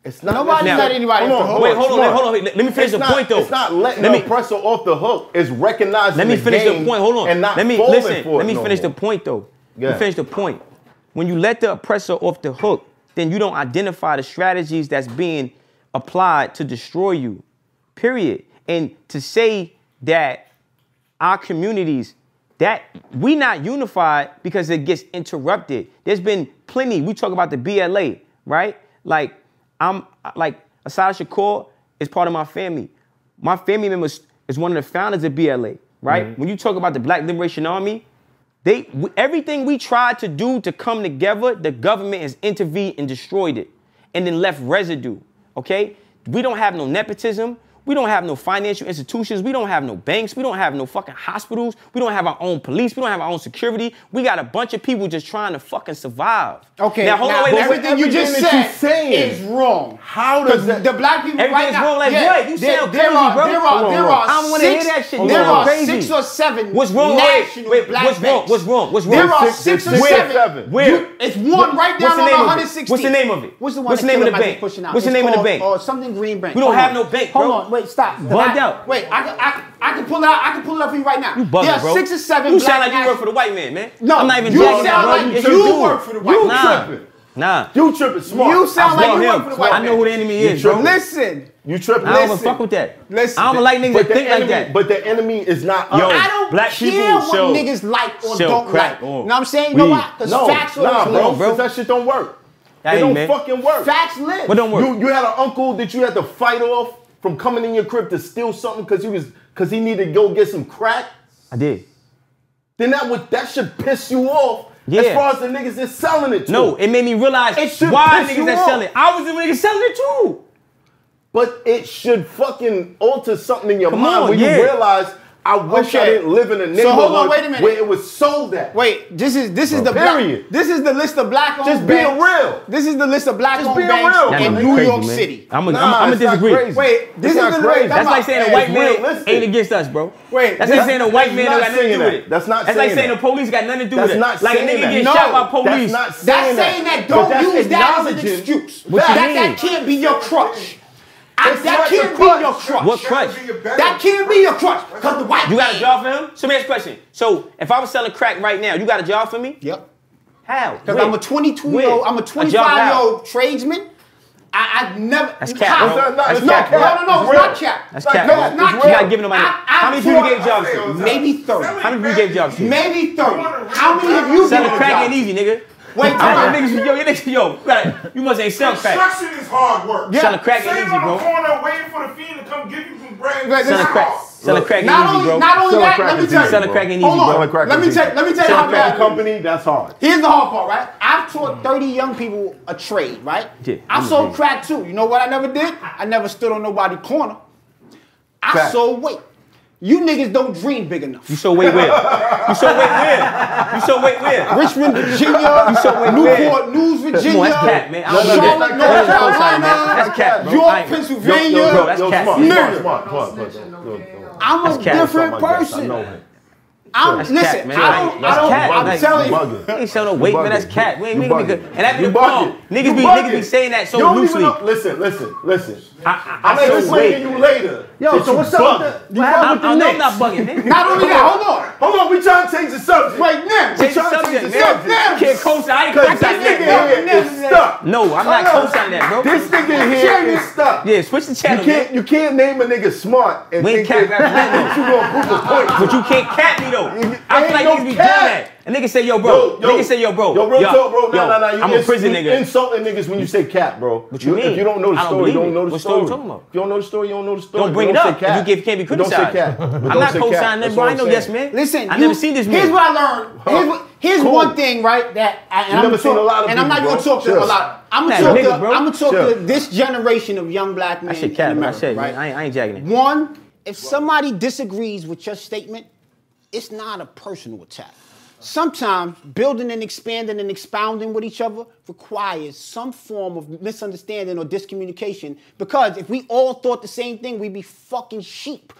It's not Nobody's Now- let anybody Hold off on, the hook. Wait, hold Smart. on. Let me finish It's the not- point though. It's not letting Let the me- oppressor off the hook. It's recognizing Let me the finish game the point. Hold on. and not Let me falling listen. for it Let me no finish the more. point though. Yeah. Let me finish the point. When you let the oppressor off the hook, then you don't identify the strategies that's being applied to destroy you. Period. And to say that our communities, that we not unified because it gets interrupted. There's been plenty. We talk about the BLA, right? Like Asad Shakur is part of my family. My family member is one of the founders of BLA, right? When you talk about the Black Liberation Army, everything we tried to do to come together, the government has intervened and destroyed it and then left residue, okay? We don't have no nepotism. We don't have no financial institutions. We don't have no banks. We don't have no fucking hospitals. We don't have our own police. We don't have our own security. We got a bunch of people just trying to fucking survive. Okay, now hold on, wait, everything you just everything that you're said saying, is wrong. how does that- the black people right Everything's now? wrong like what? You sound crazy, bro. There are I don't wanna hear that shit. You There sound are crazy. 6 or 7 What's wrong? national Wait, black what's wrong? banks. What's wrong? What's wrong? There are Six- 6 or where? 7. Where? It's one right down What's the on name of it? 116. What's the name of it? What's the one What's the that name of killed the him as bank? he's pushing out? What's the It's name of the called, bank? Or something Green Bank. We don't Hold have on. no bank, bro. Hold on, wait, stop. Bugged out. Wait, I can pull it out. I can pull it up for you right now. You bugging, There are bro. 6 or 7 You black sound like you national- work for the white man, man. No, I'm not even you jacking that, sound bro. like Yes, you do. work for the white You man. nah. tripping. Nah. You tripping smart. You sound like you work for the white I know who the enemy is, bro. Listen. You tripping. I don't even fuck with that. Listen. I don't like niggas that think like that. But the enemy is not us. Yo, I don't black care people what sell- niggas like or sell don't crack like. on You know what I'm saying? You know weed. why? Because No, facts nah, live. bro. bro. That shit don't work. That It ain't, don't man. fucking work. Facts live. What don't work? You had an uncle that you had to fight off from coming in your crib to steal something because he needed to go get some crack. I did. Then that should piss you off. Yeah. As far as the niggas that's selling it to. No, it made me realize It should why piss niggas you that off. sell it. I was the nigga selling it too. But it should fucking alter something in your Come mind on, when yeah. you realize I wish I Okay. didn't live in a neighborhood So hold on, wait a minute. where it was sold at. Wait, this is the Period. this is the list of black owned Just being banks. real. This is the list of black Just owned being banks real. That in nigga New crazy, York man. City. I'm Nah, gonna it's not disagree. crazy. Wait, this It's is not the crazy. That's like saying a white man realistic. ain't against us, bro. Wait, That's like saying a white man not don't got nothing to saying do with that. it. That's not That's saying like saying that. the police got nothing to do That's with it. not Like a saying nigga that. get No, shot by police. That's not That's saying saying But that don't that's use that as an acknowledging- excuse. What you mean? That can't be your crutch. It's That not can't your be your crutch. crutch. What crutch? That can't be your crutch. Because the white You got a man- job for him? So let me ask you a question. So if I was selling crack right now, you got a job for me? Yep. How? Because When? I'm a 22-year-old, I'm a When? job how? 25-year-old tradesman. I've never. That's cap, How? bro. That's No, cap. no, It's it's real. not cap. That's Like, cap. no, bro. it's not You real. gotta give them money. How many people you gave jobs to? Maybe 30. How many people you gave jobs to? Maybe 30. How many of you Selling given crack jobs? ain't easy, nigga. Wait, I time know out. niggas, you must ain't sell crack. Construction is hard work. Yeah. Selling crack ain't Sitting easy, on the bro. corner waiting for the fiend to come give you some bread. Right, Selling this- crack. Selling crack ain't Not easy, bro. only that, Selling let crack me is tell easy, you. Selling crack ain't easy, Hold bro. on. Selling crack Let is me easy. tell you how Selling crack bad. Company, that's hard. Here's the hard part, right? I've taught 30 young people a trade, right? Yeah, I sold crack too. You know what I never did? I never stood on nobody's corner. I Fact. sold weight. You niggas don't dream big enough. You sold weight where? You sold weight where? You sold weight where? Richmond, Virginia, Newport News, Virginia, Come on, that's cat, man. I don't believe Charlotte, that. North That's co-signing, man. Carolina, That's cat, bro. I York, ain't- Pennsylvania. Bro, that's cat. Smart, Nigga. smart. I'm a That's cat. different I know person. him. That's Listen, cat, man. I That's don't, cat. I'm Like, telling you. bugging. You ain't sell no weight, man. That's bugging. cat. We ain't You making me bugging. good. And that be You the problem. bugging. Niggas You be bugging. saying that so You don't loosely. even know- Listen. I I'm sold explaining weight. you later. Yo, that so you what's up bugging. with the- You what bugging happened with the I'm Knicks. not bugging, nigga. Not only that, Hold on, we trying to change the subject. Wait, Nems. Change the trying to subject, change man. the subject. Can't co-sign. I ain't Cause co-signing this that, nigga bro. here is stuck. No, I'm not co-signing that, bro. This nigga here is stuck. Yeah, switch the channel, man. You can't name a nigga smart and We ain't think cap that rapping you gonna prove a point. But you can't cap me though. I feel like no niggas be doing cap. that. A nigga say, yo, bro. Nigga say, yo, bro. Yo, real talk, bro. yo, No. I'm a prison You nigga. insulting niggas when you say cap, bro. What you mean? If you don't know the I don't story, you believe don't know it. the What story. story you talking about? If you don't know the story, you don't know the story. Don't bring But it up. say If cap. you can't be But don't say criticized. cap. But I'm don't not say cap. co-signing That's that, bro. all I ain't no I'm yes saying. man. Listen, I never seen this Here's man. what I learned. Here's Cool. one thing, right? That and never seen a lot of and I'm not people, going to bro. talk to Chill. a lot. I'm Nah, gonna talk niggas, to. bro. I'm gonna talk Chill. to this generation of young black men I shit in cap, man. I America, said, right? I ain't jacking it. One, if somebody disagrees with your statement, it's not a personal attack. Sometimes building and expanding and expounding with each other requires some form of misunderstanding or discommunication, because if we all thought the same thing, we'd be fucking sheep.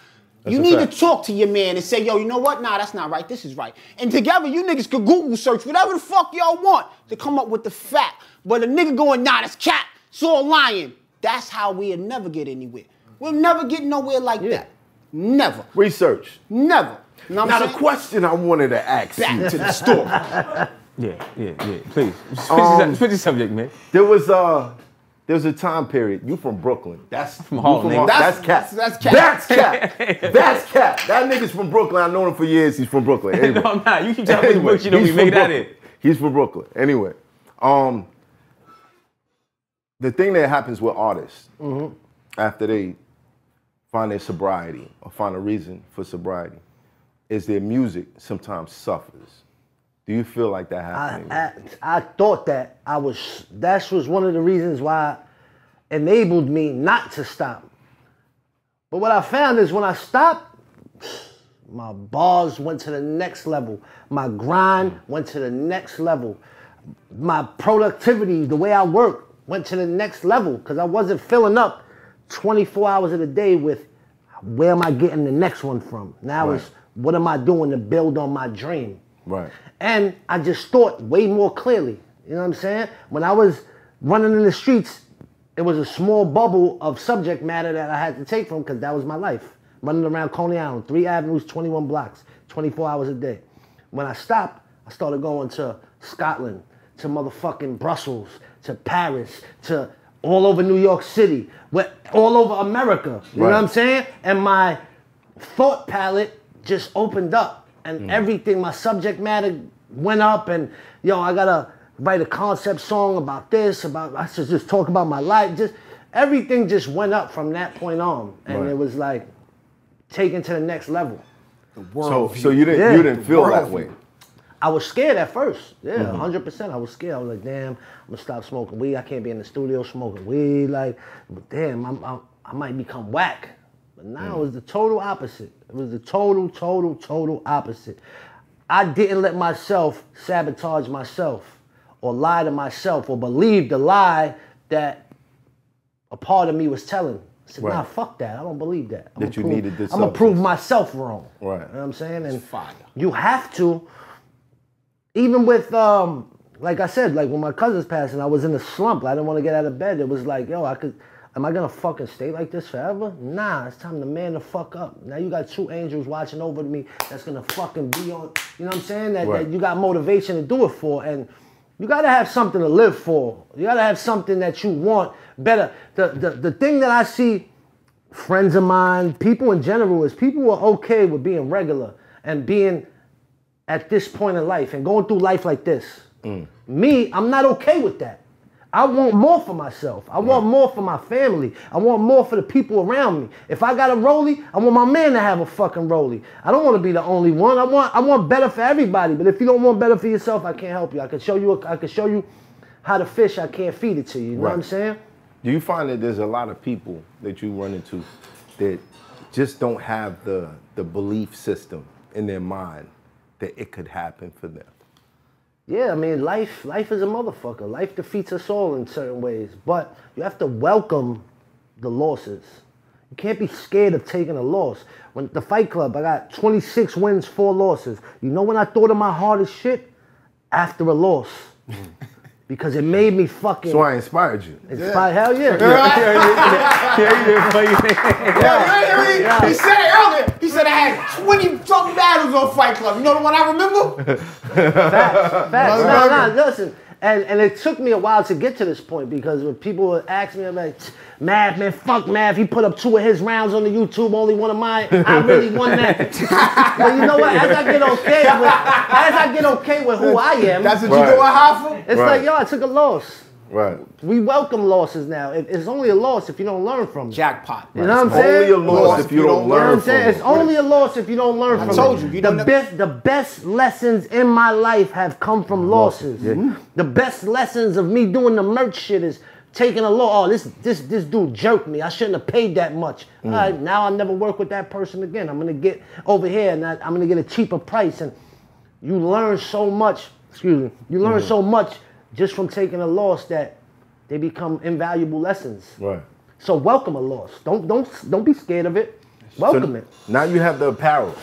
You a need fact. to talk to your man and say, yo, you know what? Nah, that's not right. This is right. And together, you niggas could Google search whatever the fuck y'all want to come up with the fact. But a nigga going, nah, that's cat. It's all lying. That's how we'll never get anywhere. We'll never get nowhere like that. Never. Research. Never. You know what Now I'm the saying? question I wanted to ask you. Back to the story. Yeah. Please. Switch the subject, man. There was a time period. You from Brooklyn. That's from Harlem, nigga. That's cap. That's cap. That's cap. That's cap. That nigga's from Brooklyn. I've known him for years. He's from Brooklyn. Anyway. No, I'm not. You keep telling me the bullshit on me. he's Make from it out Brooklyn. of it. He's from Brooklyn. Anyway, the thing that happens with artists after they find their sobriety or find a reason for sobriety is their music sometimes suffers. Do you feel like that happening? I thought that that was one of the reasons why it enabled me not to stop. But what I found is when I stopped, my bars went to the next level. My grind went to the next level. My productivity, the way I work, went to the next level because I wasn't filling up 24 hours of the day with where am I getting the next one from? Now it's what am I doing to build on my dream? Right. And I just thought way more clearly. You know what I'm saying? When I was running in the streets, it was a small bubble of subject matter that I had to take from because that was my life. Running around Coney Island, 3 avenues, 21 blocks, 24 hours a day. When I stopped, I started going to Scotland, to motherfucking Brussels, to Paris, to all over New York City, all over America. You know what I'm saying? And my thought palette just opened up, and everything, my subject matter went up, and I gotta write a concept song about this, I should just talk about my life. Just everything just went up from that point on, and it was like taken to the next level. The world. So you didn't feel that way. I was scared at first. 100%. I was scared. I was like, damn, I'm gonna stop smoking weed. I can't be in the studio smoking weed. Like, but damn, I might become whack. But now it was the total opposite. It was the total opposite. I didn't let myself sabotage myself or lie to myself or believe the lie that a part of me was telling. I said, nah, fuck that. I don't believe that. I'm gonna prove myself wrong. Right. You know what I'm saying? And you have to. Even with, like I said, like when my cousins passed and I was in a slump, I didn't want to get out of bed. It was like, am I going to fucking stay like this forever? Nah, it's time to man the fuck up. Now you got 2 angels watching over me that's going to fucking be on, you know what I'm saying? That you got motivation to do it for. And you got to have something to live for. You got to have something that you want better. The thing that I see, friends of mine, people in general, is people are okay with being regular and being at this point in life and going through life like this. Me, I'm not okay with that. I want more for myself. I want more for my family. I want more for the people around me. If I got a rollie, I want my man to have a fucking rollie. I don't want to be the only one. I want better for everybody. But if you don't want better for yourself, I can't help you. I can show you how to fish. I can't feed it to you. You know what I'm saying? Do you find that there's a lot of people that you run into that just don't have the belief system in their mind that it could happen for them? Yeah, I mean, life is a motherfucker. Life defeats us all in certain ways, but you have to welcome the losses. You can't be scared of taking a loss. When the Fight Club, I got 26 wins, 4 losses. You know when I thought of my hardest shit? After a loss. Because it made me fucking... So I inspired you. Hell yeah. He said it earlier. He said I had 20-something battles on Fight Club. You know the one I remember? Facts. Nah, listen. And it took me a while to get to this point because when people would ask me, I'm like, Mav, man, fuck Mav. He put up 2 of his rounds on the YouTube, only 1 of mine. I really won that. But you know what? As I get okay with who I am. That's what you do at Hoffa? It's like, I took a loss. Right. We welcome losses now. It's only a loss if you don't learn from it. Jackpot. You know what I'm saying? Only a loss if you don't learn from it. It's only a loss if you don't learn from it. I told you. The best lessons in my life have come from losses. The best lessons of me doing the merch shit is taking a loss. Oh, this dude jerked me. I shouldn't have paid that much. All right, now I'll never work with that person again. I'm gonna get over here and I'm gonna get a cheaper price. And you learn so much. You learn so much just from taking a loss that they become invaluable lessons. Right. So welcome a loss. Don't be scared of it. Welcome it. Now you have the apparel.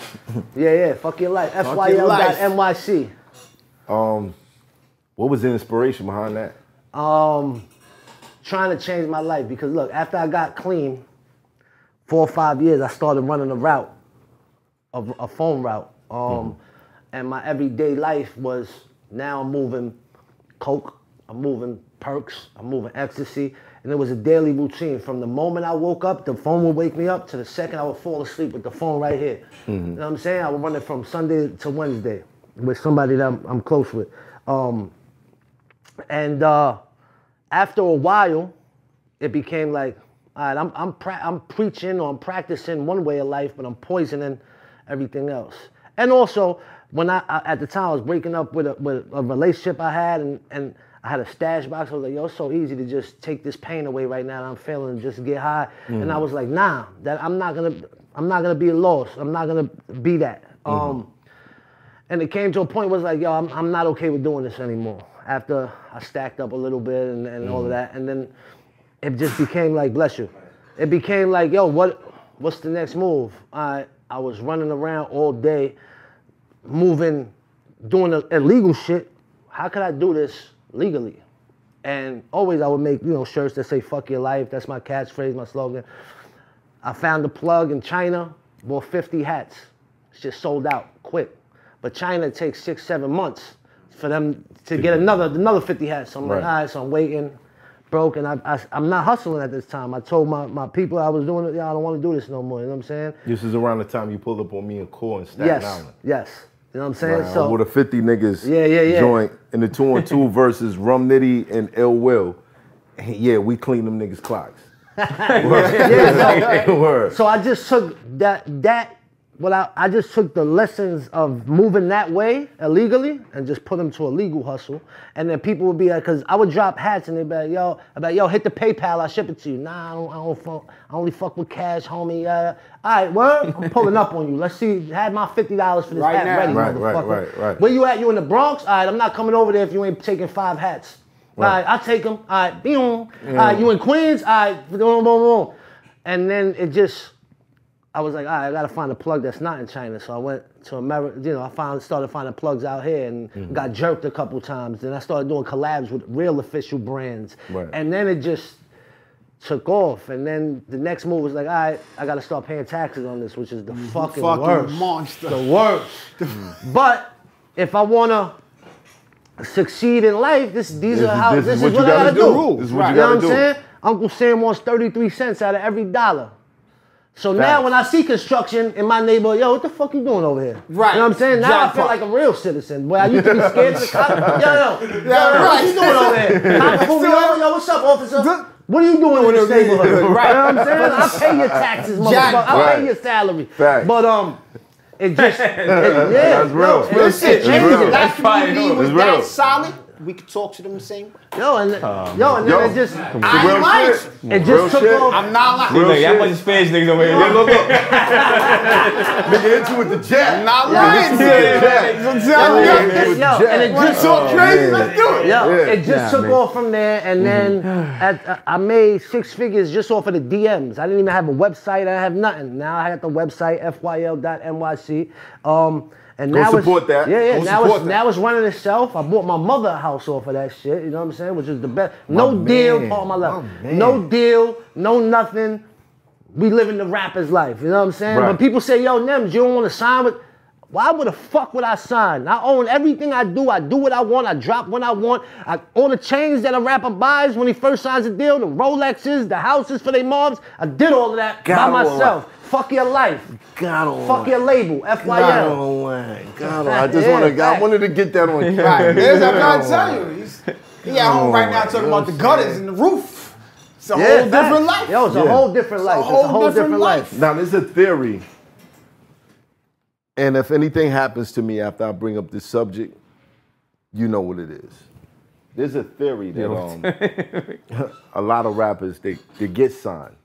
Yeah. Fuck your life. FYL.NYC. What was the inspiration behind that? Trying to change my life because look, after I got clean, 4 or 5 years, I started running a route, a phone route. And my everyday life was now I'm moving coke, I'm moving perks, I'm moving ecstasy, and it was a daily routine. From the moment I woke up, the phone would wake me up to the second I would fall asleep with the phone right here. You know what I'm saying? I would run it from Sunday to Wednesday with somebody that I'm close with. After a while, it became like, all right, I'm preaching or I'm practicing one way of life, but I'm poisoning everything else. And also, when at the time I was breaking up with a relationship I had, and I had a stash box, I was like, yo, it's so easy to just take this pain away right now. I'm feeling and just get high. And I was like, nah, that I'm not gonna be a loss. I'm not gonna be that. And it came to a point where it was like, yo, I'm not okay with doing this anymore. After I stacked up a little bit and all of that, and then it just became like, bless you. It became like, yo, what's the next move? I was running around all day, moving, doing illegal shit. How could I do this legally? And always I would make, shirts that say fuck your life. That's my catchphrase, my slogan. I found a plug in China, bought 50 hats. It's just sold out quick. But China takes 6-7 months for them to get another 50 hats. So I'm like, all right, so I'm waiting, broke, and I'm not hustling at this time. I told my people I was doing it, I don't want to do this no more, you know what I'm saying? This is around the time you pulled up on me in Core in Staten Island. Yes, you know what I'm saying? Right, so with a 50 niggas yeah. joint in the 2-on-2 versus Rum Nitty and Ill Will. Yeah, we clean them niggas' clocks. So I just took I just took the lessons of moving that way illegally and just put them to a legal hustle. And then people would be like, because I would drop hats and they'd be like, yo, hit the PayPal, I'll ship it to you. Nah, I only fuck with cash, homie. All right, well, I'm pulling up on you. Let's see, had my $50 for this hat ready, motherfucker. Right. Where you at? You in the Bronx? All right, I'm not coming over there if you ain't taking 5 hats. All right, I'll take them. All right, boom. All right, you in Queens? All right, boom. And then I was like, all right, I gotta find a plug that's not in China. So I went to America, I started finding plugs out here and got jerked a couple times. Then I started doing collabs with real official brands. Right. And then it just took off. And then the next move was like, all right, I gotta start paying taxes on this, which is the fucking worst. Monster. The worst. But if I wanna succeed in life, this is what I gotta do. This is what you gotta do. You know what I'm saying? Uncle Sam wants 33 cents out of every dollar. So now when I see construction in my neighborhood, yo, what the fuck you doing over here? Right. You know what I'm saying? Now I feel like a real citizen. Where I used to be scared to the cops. Yo, what you doing over here? Cops pull me over, yo, what's up, officer? What are you doing in this neighborhood? Right. You know what I'm saying? I pay your taxes, motherfucker. I pay your salary. Fact. But it just, that's real. Real shit. That's community was that solid. We could talk to them the same way. And then it just took off. I'm not lying. Y'all bunch of Spanish niggas over here. Look. Nigga hit you with the jab. I'm not lying. And it just so crazy. Let's do it. It just took off from there, and then I made 6 figures just off of the DMs. I didn't even have a website. I didn't have nothing. Now I got the website fyl.nyc. And now support that. Yeah. Now it's running itself. I bought my mother a house off of that shit. You know what I'm saying? Which is the best. No deal, all my life. No deal, no nothing. We living the rapper's life. You know what I'm saying? Right. But people say, yo, Nems, you don't want to sign with. Why would the fuck would I sign? I own everything I do. I do what I want. I drop when I want. All the chains that a rapper buys when he first signs a deal, the Rolexes, the houses for their moms. I did all of that by myself. Fuck your life. Fuck your label. FYL. I wanted to get that on camera. Right. I'm trying to tell you. He at home right now talking about the gutters and the roof. It's a whole different life. Yo, it's a whole different life. It's a whole different life. Now, there's a theory. And if anything happens to me after I bring up this subject, you know what it is. There's a theory that a lot of rappers, they get signed,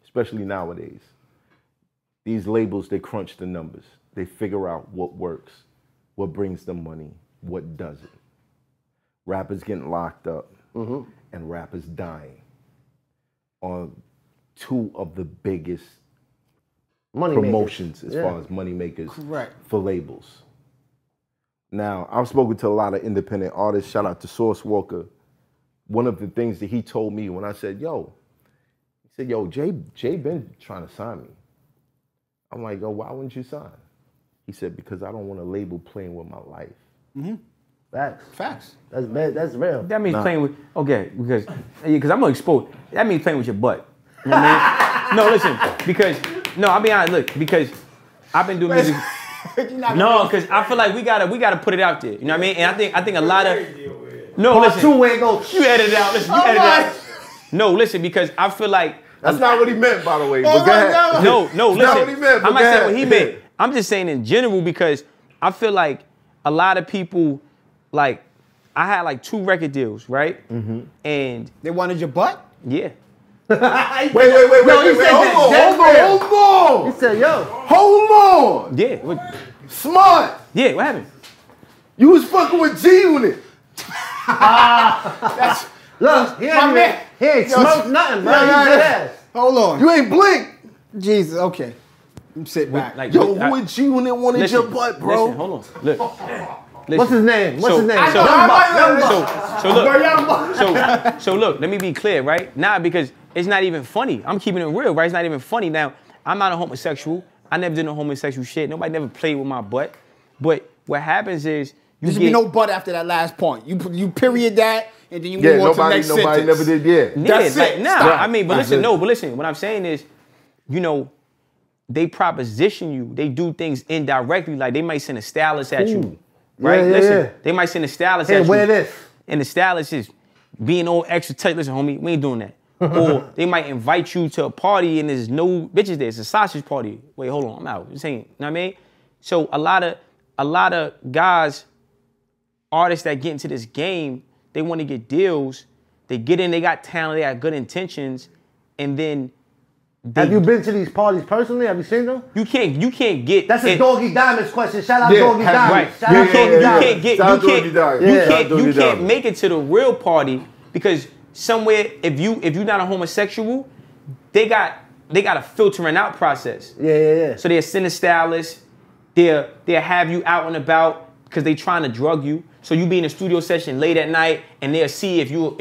especially nowadays. These labels, they crunch the numbers. They figure out what works, what brings them money, what doesn't. Rappers getting locked up and rappers dying are 2 of the biggest promotions as far as money makers for labels. Now, I've spoken to a lot of independent artists. Shout out to Source Walker. One of the things that he told me when I said, Jay been trying to sign me. I'm like, yo, why wouldn't you sign? He said, because I don't want a label playing with my life. Facts. That's real. That means playing with, because I'm going to expose, that means playing with your butt. You know what I mean? No, listen, I'll be honest, because I've been doing music. No, because I feel like we gotta put it out there. You know what I mean? And I think a lot of listen. 2 where it goes. You edit it out. Listen, you edit it out. No, listen, because I feel like that's not what he meant, by the way. But go ahead. No, listen. Not what he meant, I'm not saying what he meant. I'm just saying in general because I feel like a lot of people, like, I had like 2 record deals, right? And they wanted your butt? Yeah. Wait. Hold on. He said, yo. Hold on. Yeah. Smart. Yeah, what happened? You was fucking with G-Unit. Look, he ain't smoked nothing, bro. He dead ass. Hold on. You ain't blink. Jesus, okay. Sit back. Who with G-Unit wanted your butt, bro? Listen, hold on. Look. Listen. What's his name? So look, let me be clear, right? Nah, because it's not even funny. I'm keeping it real, right? It's not even funny. Now, I'm not a homosexual. I never did no homosexual shit. Nobody never played with my butt. But what happens is There should be no but after that last point. You period that, and then you move on to the next nobody sentence. never did. That's it. Nah, I mean, but listen, what I'm saying is, you know, they proposition you. They do things indirectly. Like they might send a stylist at you, right? Listen, they might send a stylist at you. Wear this. And the stylist is being all extra tight. Listen, homie, we ain't doing that. Or they might invite you to a party and there's no bitches there. It's a sausage party. Wait, hold on, I'm out. This ain't, you know what I mean? So a lot of guys, artists that get into this game, they want to get deals. They get in, they got talent, they got good intentions, and then have you been to these parties personally? Have you seen them? You can't get. That's a Doggy Diamonds question. Shout out Doggy Diamonds. Right. Shout out Doggy Diamonds. You can't make it to the real party because somewhere if you're not a homosexual, they got a filtering out process. Yeah. So they'll send a stylist. They'll have you out and about because they trying to drug you. So you be in a studio session late at night and they'll see if you a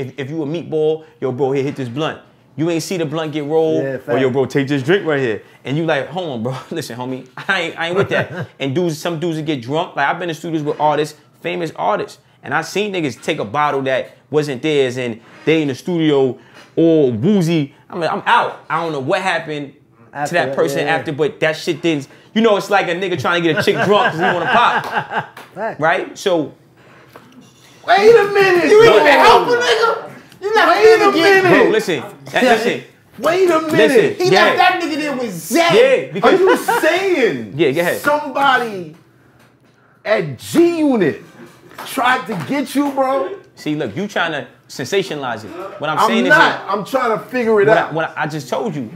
meatball. Yo, bro, here, hit this blunt. You ain't see the blunt get rolled, or yo, bro, take this drink right here. And you like, hold on, bro, listen, homie, I ain't with that. And some dudes that get drunk, like I've been in studios with artists, famous artists, and I seen niggas take a bottle that wasn't theirs and they in the studio all woozy. I'm like, I'm out. I don't know what happened to that person after, but that shit didn't, you know, it's like a nigga trying to get a chick drunk because he want to pop, right? So. Wait a minute. You even help a nigga? You left Wait a minute. Bro, listen. Wait a minute. Listen, he left that nigga there with Zed. Yeah, because are you saying go ahead. Somebody at G Unit tried to get you, bro? See, look, you trying to sensationalize it. What I'm saying I'm trying to figure it out. What I just told you.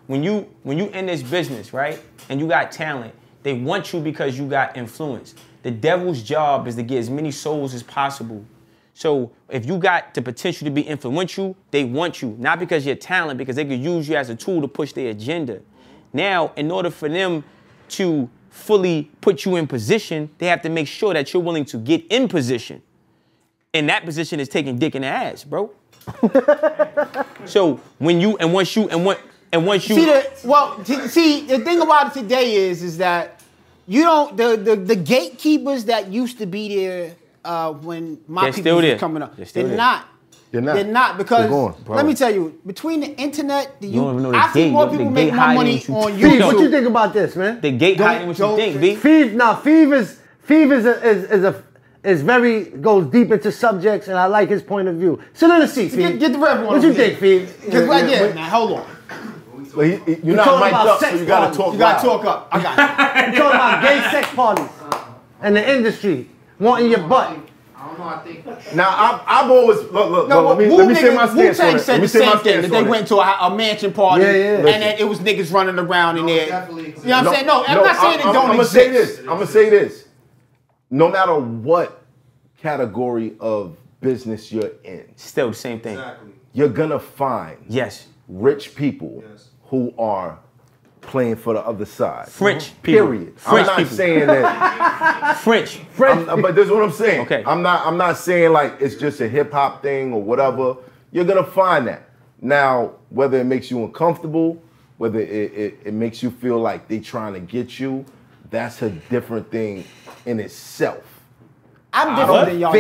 When you in this business, right, and you got talent, they want you because you got influence. The devil's job is to get as many souls as possible. So if you got the potential to be influential, they want you. Not because you're talent, because they could use you as a tool to push their agenda. Now, in order for them to fully put you in position, they have to make sure that you're willing to get in position. And that position is taking dick in the ass, bro. So once you see the thing about it today is that you don't the gatekeepers that used to be there when my people was coming up. They're not. They're not because let me tell you, between the internet, I see more people make more money on YouTube. What you think about this, man? The gate hiding what you think, B. Feeve is very goes deep into subjects, and I like his point of view. Sit in the seat, Feeve. Get the red one. What you think, Feeve? Now hold on. You're not mic'd up, so you gotta talk. You gotta talk up. I got it. You're talking about gay sex parties and the industry wanting your butt. Now I've always look. Let me say my stance on it. Said the same thing. That they went to a mansion party and then it was niggas running around in there. Definitely. You know what I'm saying? No, I'm not saying it don't exist. I'm gonna say this. No matter what category of business you're in, still the same thing. Exactly. You're gonna find rich people who are playing for the other side. French people. Period. French I'm not people. saying that. French. But this is what I'm saying. Okay. I'm not saying like it's just a hip hop thing or whatever. You're gonna find that. Now, whether it makes you uncomfortable, whether it makes you feel like they trying to get you, that's a different thing in itself. I'm different than y'all.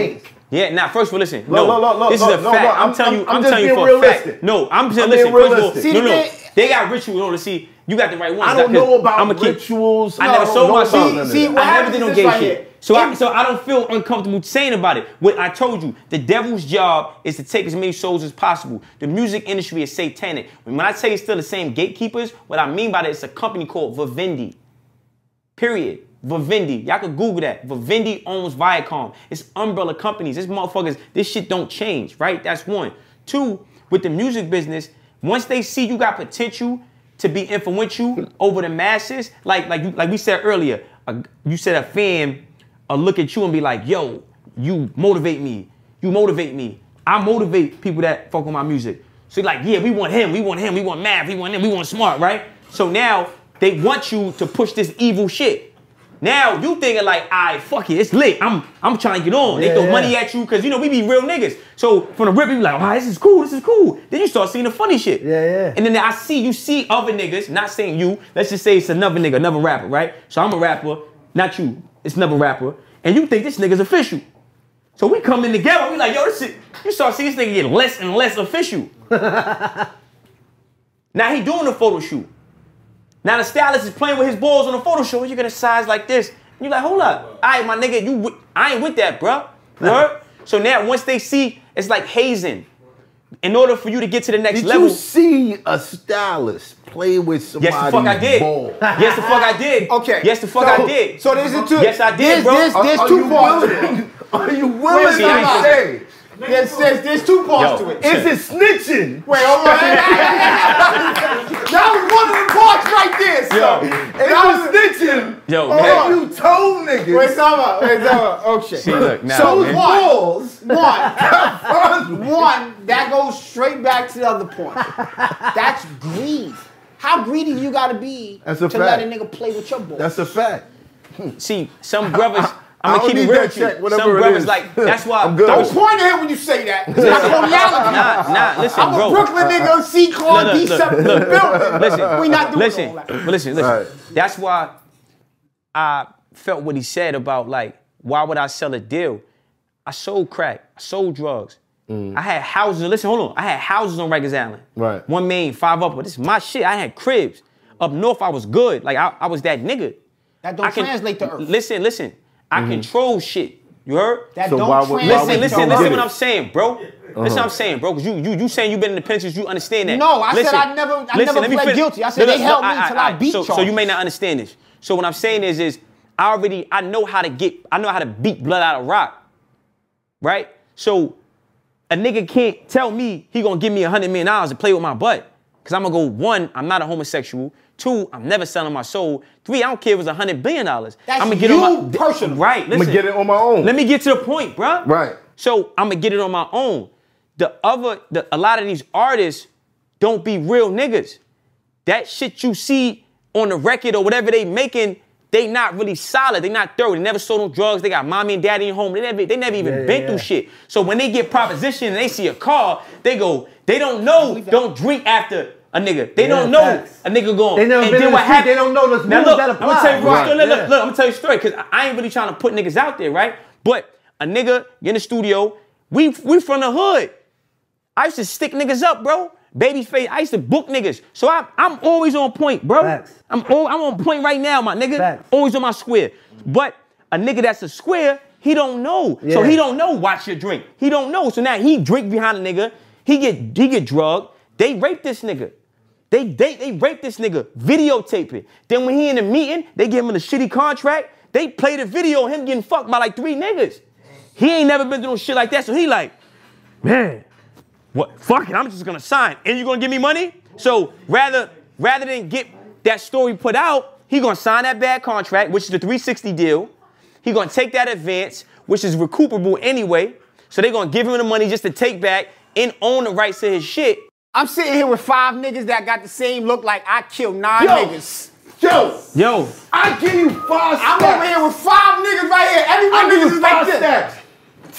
Yeah, now first of all, listen. No, this is a fact. I'm telling you for realistic. a fact. No, I'm saying listen. Realistic. No. They got rituals. See, you got the right ones. I don't know about rituals. I never sold myself. I never did no gay shit. So I don't feel uncomfortable saying about it. What I told you, the devil's job is to take as many souls as possible. The music industry is satanic. When I say it's still the same gatekeepers, what I mean by that, it's a company called Vivendi. Period. Vivendi. Y'all can Google that. Vivendi owns Viacom. It's umbrella companies. This motherfuckers, this shit don't change, right? That's one. Two, with the music business, once they see you got potential to be influential over the masses, like we said earlier, you said a fan look at you and be like, yo, you motivate me. You motivate me. I motivate people that fuck with my music. So like, yeah, we want him, we want math, we want him, we want smart, right? So now they want you to push this evil shit. Now you thinking like, alright, fuck it, it's lit. I'm trying to get on. They throw money at you because you know we be real niggas. So from the rip, you be like, wow, this is cool. Then you start seeing the funny shit. Yeah. And then you see other niggas, not saying you, let's just say it's another nigga, another rapper, right? So I'm a rapper, not you. It's another rapper. and you think this nigga's official. So we come in together, we like, yo, this shit, you start seeing this nigga get less and less official. Now he doing the photo shoot. Now the stylist is playing with his balls on the photo shoot. You're gonna size like this. And you're like, hold up. All right, my nigga, I ain't with that, bro. You heard? So now once they see, it's like hazing. In order for you to get to the next level. Did you see a stylist play with somebody's Yes, the fuck I did. ball? Yes, the fuck I did. Okay. Yes, the fuck I did. So there's a two. Yes, I did, bro. There's two parts to it. Are you willing to Wait, say? There's two parts to it. Is it snitching? Wait, hold on. That was one of the parts right there, son. It was snitching. Yo, man. man. You told niggas. Wait, time out. Okay. See, look, now, So man. one, that goes straight back to the other point. That's greed. How greedy you gotta be That's a to fact. let a nigga play with your balls? That's a fact. See, some brothers, I I'm don't gonna keep need it real that with you. check, whatever Some it brothers is. like, that's why. I'm good. Don't point at him when you say that. It's not coloniality. Nah, listen, I'm bro. a Brooklyn nigga, C-Claw, Look, D7 in look, the building. Listen, We not doing listen, all that. but listen. Right. That's why I felt what he said about like, why would I sell a deal? I sold crack, I sold drugs. I had houses, listen, hold on. I had houses on Rikers Island. Right. 1 million, 5 up, but this is my shit. I had cribs. Up north, I was good. Like, I was that nigga. That don't translate to earth. Listen. I control shit. You heard? That So don't why would- translate Listen to earth. what I'm saying, bro. Listen what I'm saying, bro. Cause you saying you been in the penitentiary, you understand that. No, I said Listen, I never let me pled finish. guilty. I said they held me till I beat so charges. you may not understand this. So what I'm saying is I know how to beat blood out of rock. Right? So a nigga can't tell me he gonna give me $100 million to play with my butt. Cause I'm gonna go, 1, I'm not a homosexual. 2, I'm never selling my soul. 3, I don't care if it's $100 billion. That's I'm gonna get you on my personally. Right, I'm listen. gonna get it on my own. Let me get to the point, bruh. Right. So I'm gonna get it on my own. A lot of these artists don't be real niggas. That shit you see on the record or whatever they making, they not really solid. They not thorough. They never sold no drugs. They got mommy and daddy at home. They never even been through shit. So when they get proposition and they see a car, they go, they don't know, don't drink after a nigga. They don't know facts. a nigga going. They never and been then in what the street. happened? They don't know the Now rules look, that I'm gonna tell you apply. real story. Look, I'm gonna tell you a story because I ain't really trying to put niggas out there, right? But a nigga in the studio, we from the hood. I used to stick niggas up, bro. Babyface, I used to book niggas. So I'm always on point, bro. Facts. I'm on point right now, my nigga. Facts. Always on my square. But a nigga that's a square, he don't know. So Yeah. he don't know watch your drink. He don't know. So now he drink behind a nigga. He get drugged. They rape this nigga. They rape this nigga. Videotape it. Then when he in the meeting, they give him a shitty contract. They play the video of him getting fucked by like 3 niggas. He ain't never been through no shit like that. So he like, man, what? Fuck it, I'm just gonna sign. And you gonna give me money? So rather than get that story put out, he gonna sign that bad contract, which is the 360 deal. He gonna take that advance, which is recuperable anyway. So they gonna give him the money just to take back and own the rights to his shit. I'm sitting here with 5 niggas that got the same look like I killed 9 Yo. niggas. Yo, I give you 5 stacks. I'm over here with 5 niggas right here. Every I one give niggas you is like 5 this. stacks.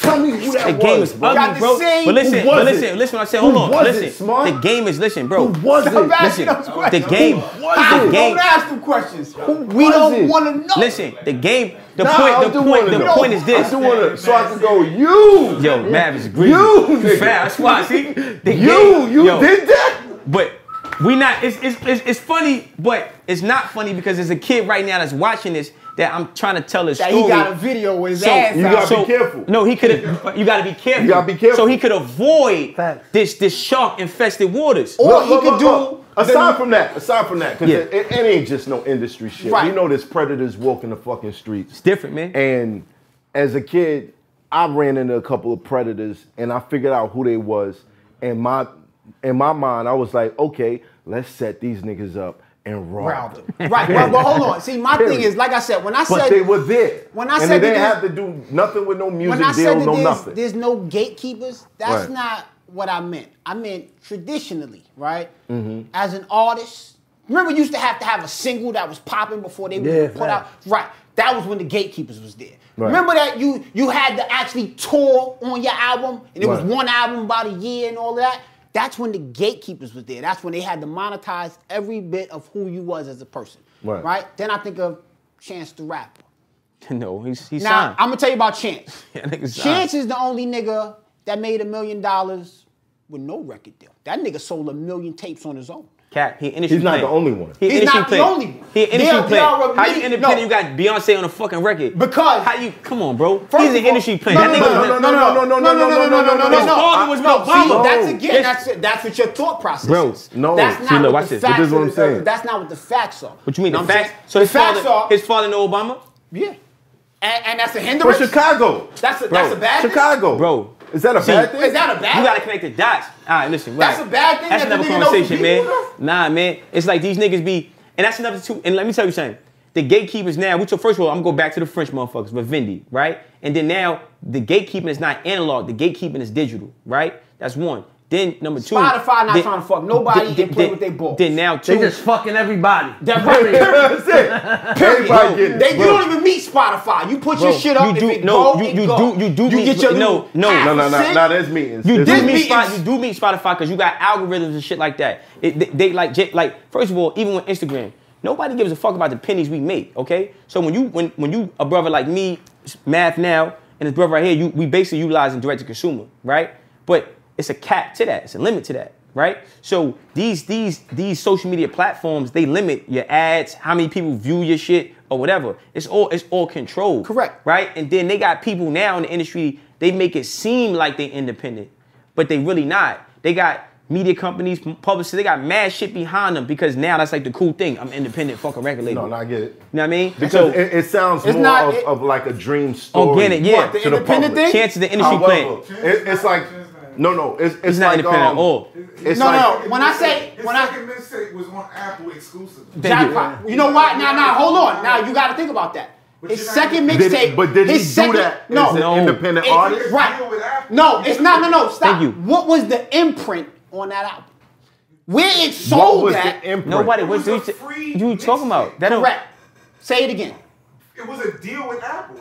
Tell me who that the was. game is bro. Got ugly, the bro. same- But listen, Who was listen what I said. Who Hold on, was it, listen. Smart? The game is, listen, bro. Who was Stop it? asking Listen, those questions. the game, was the it? game. Don't ask them questions. We was don't it? want to know. Listen, the game. The Nah, point. I The do point. wanna The know. point is this. I do wanna, so I can go, you. Yo, Mav is greedy. You, nigga. That's why. See, the You game, did that? But we not. It's funny, but it's not funny because there's a kid right now that's watching this that I'm trying to tell his That story. he got a video with his So, ass you out. gotta be careful. No, he could. You gotta be careful. You gotta be careful. So he could avoid Facts. this shark infested waters. Or he could do. Aside from that, because Yeah. it ain't just no industry shit. Right. We know there's predators walking the fucking streets. It's different, man. And as a kid, I ran into a couple of predators and I figured out who they was. And in my mind, I was like, okay, let's set these niggas up and rob them. Right, but hold on. See, my thing is, like I said, when I But said they were there. when I and said they didn't that have to do nothing with no music when I deal, said that no nothing. there's no gatekeepers, that's Right. not what I meant. I meant traditionally, right? Mm-hmm. As an artist, remember you used to have a single that was popping before they Yeah, would put out. Right. That was when the gatekeepers was there. Right. Remember that you had to actually tour on your album, and it was Right. one album about a year and all of that. That's when the gatekeepers was there. That's when they had to monetize every bit of who you was as a person. Right. Right? Then I think of Chance the Rapper. No, he's Now, signed. I'm gonna tell you about Chance. Yeah, nigga's signed. Chance is the only nigga that made $1 million with no record deal. That nigga sold 1 million tapes on his own. Cap, he industry He's not playing. the only one. He He's industry not the playing. only one. He industry There playing. are How you many- independent? no. You got Beyonce on the fucking record. Because How you? Come on, bro. First He's of an all- industry player. No, That nigga- no. His father was No, Obama. see, that's again, Yes. that's what your thought process Bro, is. no. That's See, not look, what watch the this. facts This is what I'm are. saying. That's not what the facts are. What you mean Know the what I'm facts? saying? So The his father know Obama, yeah. And that's a For hindrance? Chicago. That's a bad thing? Chicago. bro. Is that a bad thing? Is that a bad You gotta thing? connect the dots. All right, listen. That's right. a bad thing That's that the another nigga knows conversation, the man. people Nah, man. It's like these niggas be, and that's another too. And let me tell you something. The gatekeepers now. First of all, I'm gonna go back to the French motherfuckers with Vindy, right? And then now the gatekeeping is not analog. The gatekeeping is digital, right? That's one. Then number two. Spotify not trying to fuck nobody and play with their balls. Then now They two. just fucking everybody. That right. That's it. Everybody getting it. You don't even meet Spotify. You put your shit up. You If it no, go, you it do go. you do You meet, get your no. No, there's meetings. You There's do meetings. meet Spotify because you got algorithms and shit like that. They like first of all, even with Instagram, nobody gives a fuck about the pennies we make. Okay, so when you a brother like me, Math now, and his brother right here, we basically utilizing direct to consumer, right? But it's a cap to that. It's a limit to that, right? So these social media platforms, they limit your ads, how many people view your shit or whatever. It's all controlled. Correct. Right? And then they got people now in the industry, they make it seem like they independent, but they really not. They got media companies, publishers, they got mad shit behind them because now that's like the cool thing. I'm independent, fuck a record label. No, I get it. You know what I mean? Because So it sounds It's more not- of like a dream story. organic, yeah. What, the to the independent public. thing? Chance of the industry However, playing. it's like no. It's It's not like independent at all. It's No, like, no. When I say His when I second mixtape was on Apple exclusively. jackpot, you know what? Now, hold on. Now you got to think about that. His you're not- second Did mixtape. but did he his do second, that No, as an No. independent It- artist? Right. Deal with Apple. No, it's not. No. Stop. Thank you. What was the imprint on that album? Where it What sold was at? the imprint? Nobody, It what was you a free you talking about? That don't. Correct. Say it again. It was a deal with Apple.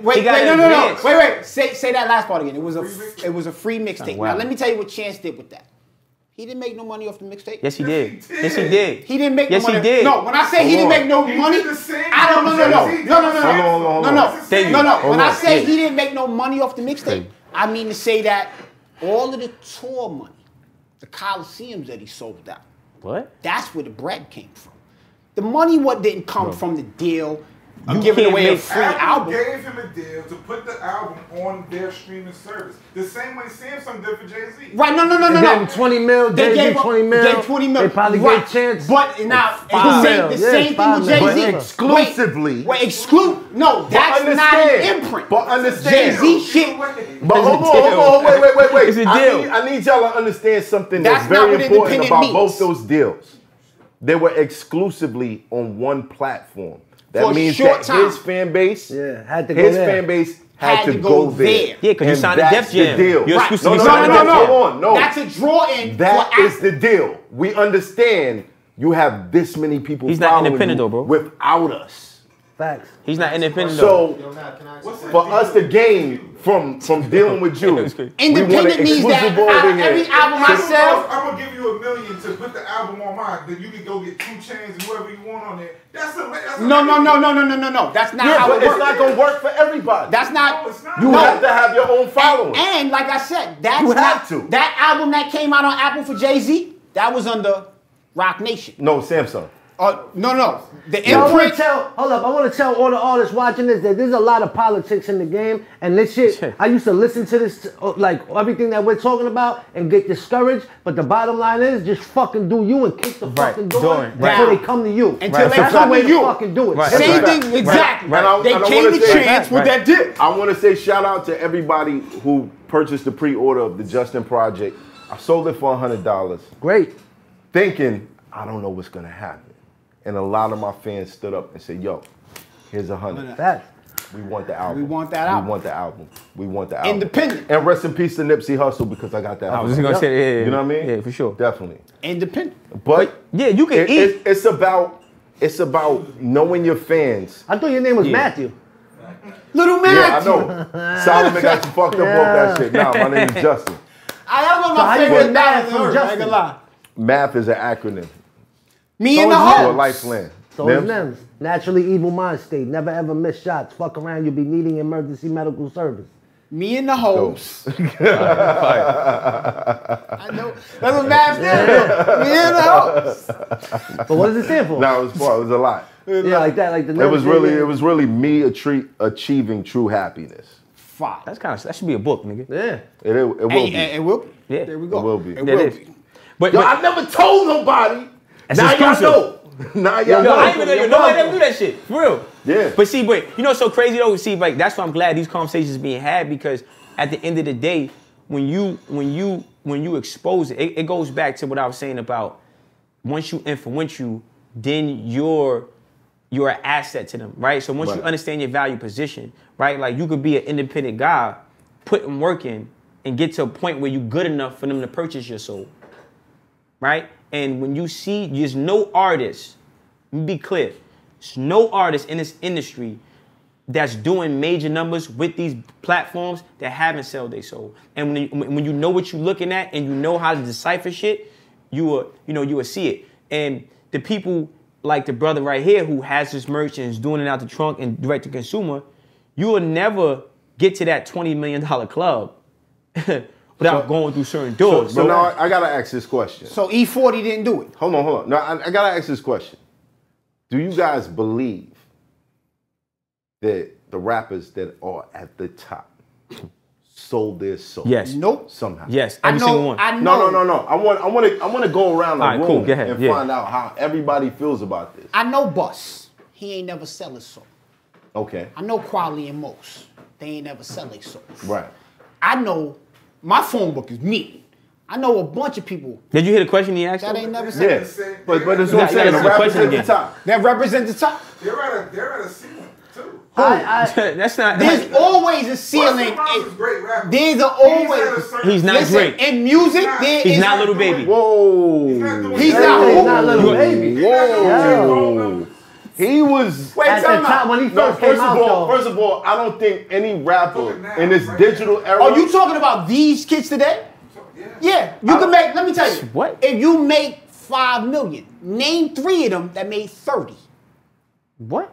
Wait, got no. advanced. Wait. Say that last part again. It was a free mixtape. Oh, wow. Now let me tell you what Chance did with that. He didn't make no money off the mixtape. Yes, he did. he did. Yes, he did. He didn't make Yes, no money. he did. No, when I say he didn't Hold make no He money, did the same I don't. thing No. Jay-Z did. Hold on. Thank you. No. Hold When I on. say Yeah. he didn't make no money off the mixtape, I mean to say that all of the tour money, the Coliseums that he sold out, What? that's where the bread came from. The money didn't come from the deal of You giving can't away a make- free Apple album. gave him a deal to put the album on their streaming service. The same way Samsung did for Jay-Z. Right? No. They gave him 20 mil. They Jay-Z gave 20 mil. Gave 20 mil. They probably right. gave Chance. But now $5 the mil. same thing $5 with mil. Jay-Z. But exclusively. Wait, no, that's not understand. an imprint. But understand. Jay-Z shit. But hold on, wait. It's a deal. I need y'all to understand something That's that's not very what important independent about means. both those deals. They were exclusively on one platform. That For a means short that time. his fan base, Yeah, had to go his there. fan base had to go there. Yeah, 'cause you And signed a that's Def Jam. the deal. You're Right. exclusively No, signed a Def Jam. hold on, no. That's a draw-in. That for is Apple. the deal. We understand you have this many people He's not following independent you though, bro. without us. Facts. He's not independent though. So for us to gain from dealing with you, It's crazy. we want Independent an means that exclusive over out of here. every album I sell, I'm gonna give you $1 million to put the album on mine. Then you can go get 2 Chainz and whoever you want on there. That's a no. That's not Yeah, how but it it's works. not gonna work for everybody. That's not. No, it's not. You No. have to have your own following. And like I said, that's You not have to. that album that came out on Apple for Jay-Z. That was under Rock Nation. No, Samsung. No. The I want imprint. to tell, hold up, I want to tell all the artists watching this that there's a lot of politics in the game, and this shit, I used to listen to this, like everything that we're talking about, and get discouraged, but the bottom line is just fucking do you and kick the fucking door before Right. they come to you. Until they That's come the way to you. fucking do it. Right. That's Same right. thing, exactly. Right. They And I came wanna to say- Chance with Right. that dip. I want to say shout out to everybody who purchased the pre-order of the Justin Project. I sold it for $100, Great. thinking I don't know what's gonna happen. And a lot of my fans stood up and said, "Yo, here's $100. Facts. We want the album. We want that album. We want the album. We want the album." Independent. And rest in peace to Nipsey Hussle because I got that. I was album. just gonna say, yeah, You know what I mean? Yeah, for sure. Definitely. Independent. But Yeah, you can eat. it's about knowing your fans. I thought your name was Yeah. Matthew. Little man. Yeah, I know. Solomon got you fucked up off that shit. Nah, my name is Justin. I am one of So my how you favorite get mad battles from ever. I ain't Justin? gonna lie. MAP is an acronym. Me and So the is For that. hoe. Lifeline. So is Nems. Naturally evil mind state. Never ever miss shots. Fuck around, you'll be needing emergency medical service. Me and the hoes. I know. That's what Mav did. Me and the hoes. But what does it stand for? No, it was a lot. Yeah, like that, like the. It was really me achieving true happiness. Fine. That should be a book, nigga. Yeah. It will be. It will be. Yeah. There we go. It will be. It will be. But I never told nobody. Now y'all know. Now y'all know. I ain't even know. Nobody ever do that shit. For real. Yeah. But see, you know what's so crazy though? See, like that's why I'm glad these conversations are being had, because at the end of the day, when you expose it, it goes back to what I was saying about once you influence you, then you're an asset to them, right? So once you understand your value position, right? Like you could be an independent guy, putting work in, and get to a point where you're good enough for them to purchase your soul, right? And when you see, there's no artist, let me be clear, there's no artist in this industry that's doing major numbers with these platforms that haven't sold their soul. And when you know what you're looking at and you know how to decipher shit, you will see it. And the people like the brother right here who has this merch and is doing it out the trunk and direct to consumer, you will never get to that $20 million club without going through certain doors. So now I gotta ask this question. So E40 didn't do it. Hold on. Now I gotta ask this question. Do you guys believe that the rappers that are at the top sold their soul? Yes. Nope. Somehow. Yes. Every single one. I know. No. I want to go around the room cool. Go ahead. and find out how everybody feels about this. I know Bus. He ain't never sell his soul. Okay. I know Quali and Mos. They ain't never sell their soul. Right. I know my phone book is me. I know a bunch of people Did you hear the question he asked? that ain't never sold. Yeah. But it's what I'm saying. The That's the rappers question at the again. top. That represent the top. They're at a ceiling too. That's not. There's always a ceiling. Busta Rhymes is a great rapper. There's always. He's not Listen, great. in music, there He's is. not Little Baby. Whoa. He's not Little Baby. Whoa. He was At the time when he first came out, though. First of all, I don't think any rapper in this digital era. Oh, you talking about these kids today? Yeah, you can make. Let me tell you. What? If you make 5 million, name 3 of them that made 30. What?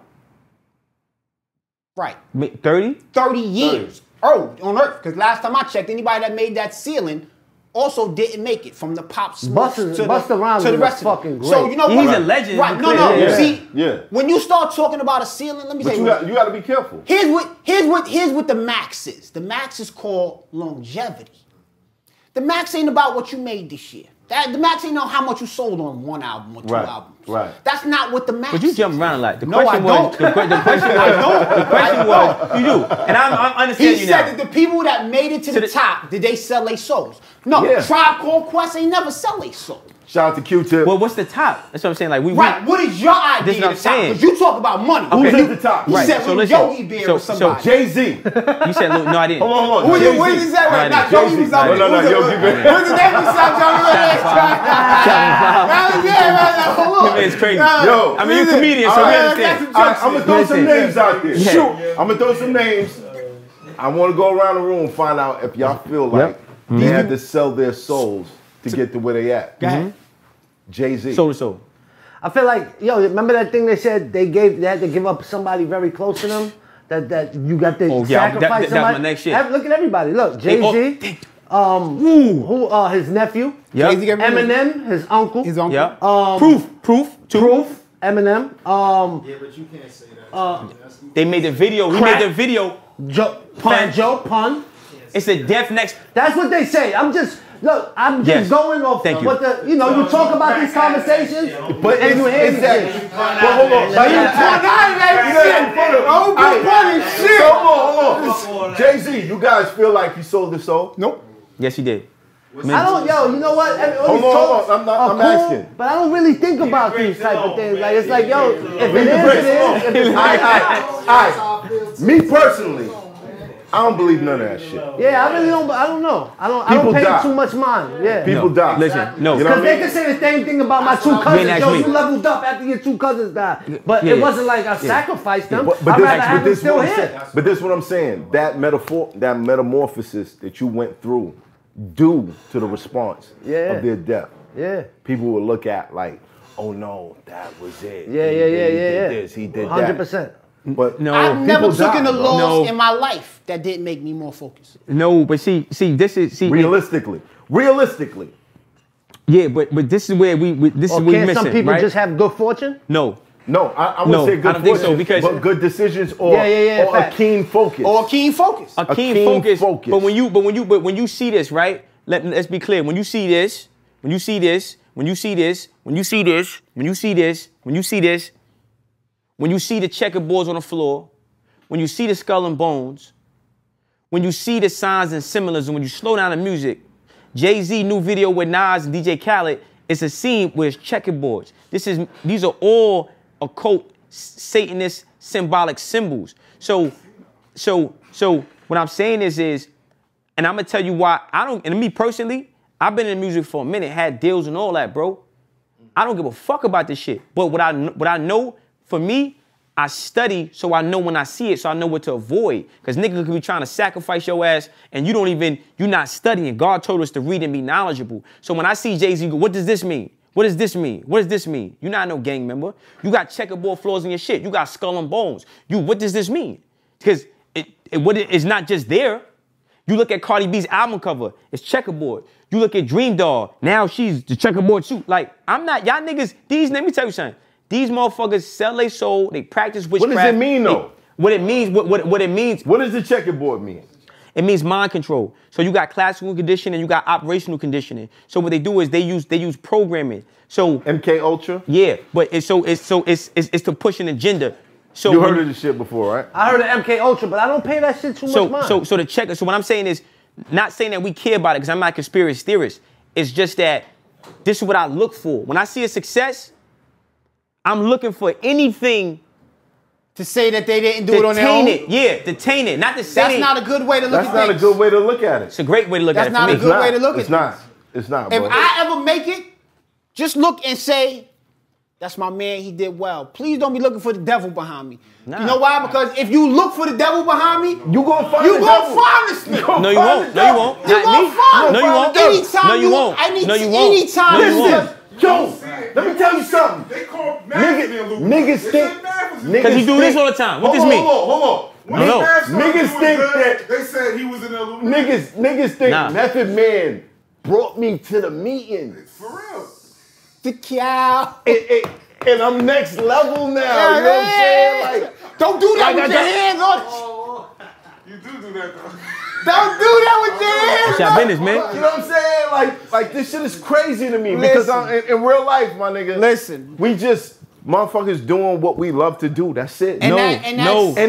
Right. 30? 30 years. Oh, on Earth. Because last time I checked, anybody that made that ceiling also didn't make it, from the Pop Smoke to Busta Rhymes the is rest of fucking them. great. So you know He's what? a legend. Right. No. Yeah. See, Yeah. when you start talking about a ceiling, let me But tell you got to be careful. Here's what the max is. The max is called longevity. The max ain't about what you made this year. The max ain't know how much you sold on 1 album or 2 albums. Right. That's not what the max But you is. jump around a lot. The No, question I don't. The question was, you do. And I understand He you said now. that the people that made it to the top, did they sell their souls? No, Yeah. Tribe Called Quest ain't never sell their soul. Shout out to Q-Tip. Well, what's the top? That's what I'm saying. Like Right, what is your idea This is what of I'm the top? saying. Because you talk about money. Who's Okay. at the top? You Right, said so when listen. Yogi Bear So- or somebody. Jay-Z. You said, no, I didn't. Hold on. What Jay-Z. did he say? Right, Right, not Jay-Z. Yogi was out No, there. Yogi Bear. What did that It's crazy. Yo, I mean, you're a comedian, so we understand. I'm going to throw some Listen. names out there. Yeah. Shoot. I'm going to throw some names. I want to go around the room and find out if y'all feel like they had to sell their souls to get to where they at. Go ahead. Jay-Z. Soul to soul. I feel like, remember that thing they said they had to give up somebody very close to them? That you got to sacrifice that's somebody? my next shit. Look at everybody. Look, Jay-Z, his nephew, Yep. Jay-Z got married. Eminem, his uncle. His uncle. Yep. Proof, Eminem. Yeah, but you can't say that. They made the video. He Crack. made the video. Pun. It's a death next. That's what they say. I'm just going off Thank you. what you talk about these conversations, But and you hear it's these that. things. Well, hold on. Hold on. Jay-Z, you guys feel like he sold his soul? Nope. Yes, he did. I don't, you know what? Hold on. I'm asking. But I don't really think about these type of things. Like, it's like, if it is, it is. If it's All right. Me personally, I don't believe none of that shit. Yeah, I really don't. I don't know. I don't People pay die. too much mind. Yeah. People die. Listen, no. You know what Because I they mean? can say the same thing about my 2 cousins. ask Yo, me. you leveled up after your 2 cousins died. But it wasn't like I sacrificed them. But I'd rather have them this still what I'm here. saying. But this is what I'm saying. That metamorphosis that you went through due to the response of their death. Yeah. People will look at like, oh no, that was it. Yeah. He did this, he did 100%. that. But No. I've never people taken die, a bro. loss No. in my life that didn't make me more focused. No, but see, this is Realistically. Yeah, but this is where this is Or where we can't missing, some people right? just have good fortune? No. No, I would No, say I good don't think so, fortune, because- but good decisions or, Yeah, or a facts. keen focus. Or a keen focus. A keen keen focus. But when you see this, right? Let's be clear. When you see this, when you see this, when you see this, when you see this, when you see this, when you see this, when you see the checkerboards on the floor, when you see the skull and bones, when you see the signs and symbolism, when you slow down the music, Jay-Z new video with Nas and DJ Khaled, it's a scene where it's checkerboards. These are all occult, Satanist, symbolic symbols. So what I'm saying is, and I'm gonna tell you why and me personally, I've been in music for a minute, had deals and all that, bro. I don't give a fuck about this shit. But what I know, for me, I study so I know when I see it, so I know what to avoid. Because niggas could be trying to sacrifice your ass and you're not studying. God told us to read and be knowledgeable. So when I see Jay-Z go, what does this mean? What does this mean? What does this mean? You're not no gang member. You got checkerboard floors in your shit. You got skull and bones. What does this mean? Because it's not just there. You look at Cardi B's album cover, it's checkerboard. You look at Dream Doll, now she's the checkerboard too. Like, y'all niggas, let me tell you something. These motherfuckers sell their soul, they practice witchcraft. What does it mean though? What it means. What does the checkerboard mean? It means mind control. So you got classical conditioning, you got operational conditioning. So what they do is they use programming. So MK Ultra? Yeah, but it's to push an agenda. So you heard of this shit before, right? I heard of MK Ultra, but I don't pay that shit too much mind. So the checker. So what I'm saying is, not saying that we care about it because I'm not a conspiracy theorist. It's just that this is what I look for. When I see a success, I'm looking for anything to say that they didn't do it on their own. Detain it. Not to say that's not a good way to look at That's not a good way to look at it. It's a great way to look at it. That's not a good way to look at it. It's not, If bro. I ever make it, just look and say, that's my man, he did well. Please don't be looking for the devil behind me. Nah. You know why? Because if you look for the devil behind me, you gonna find this nigga. No, you won't. No, you won't. You gonna find No, you won't. Anytime No, you won't. Anytime No, you won't. Yo, let me tell you something. They call math the illusion. Niggas think. Because he do this all the time. What does this mean? Hold on. When No. niggas think that they said he was in the illusion. Niggas think Nah. Method Man brought me to the meeting. For real. The cow. And I'm next level now. You know what I'm saying? Like, don't do that like with your hands on. You do that though. Don't do that with your hands. It's your business, man. you know what I'm saying? Like this shit is crazy to me because in real life, my nigga. Listen, we just motherfuckers doing what we love to do. That's it. And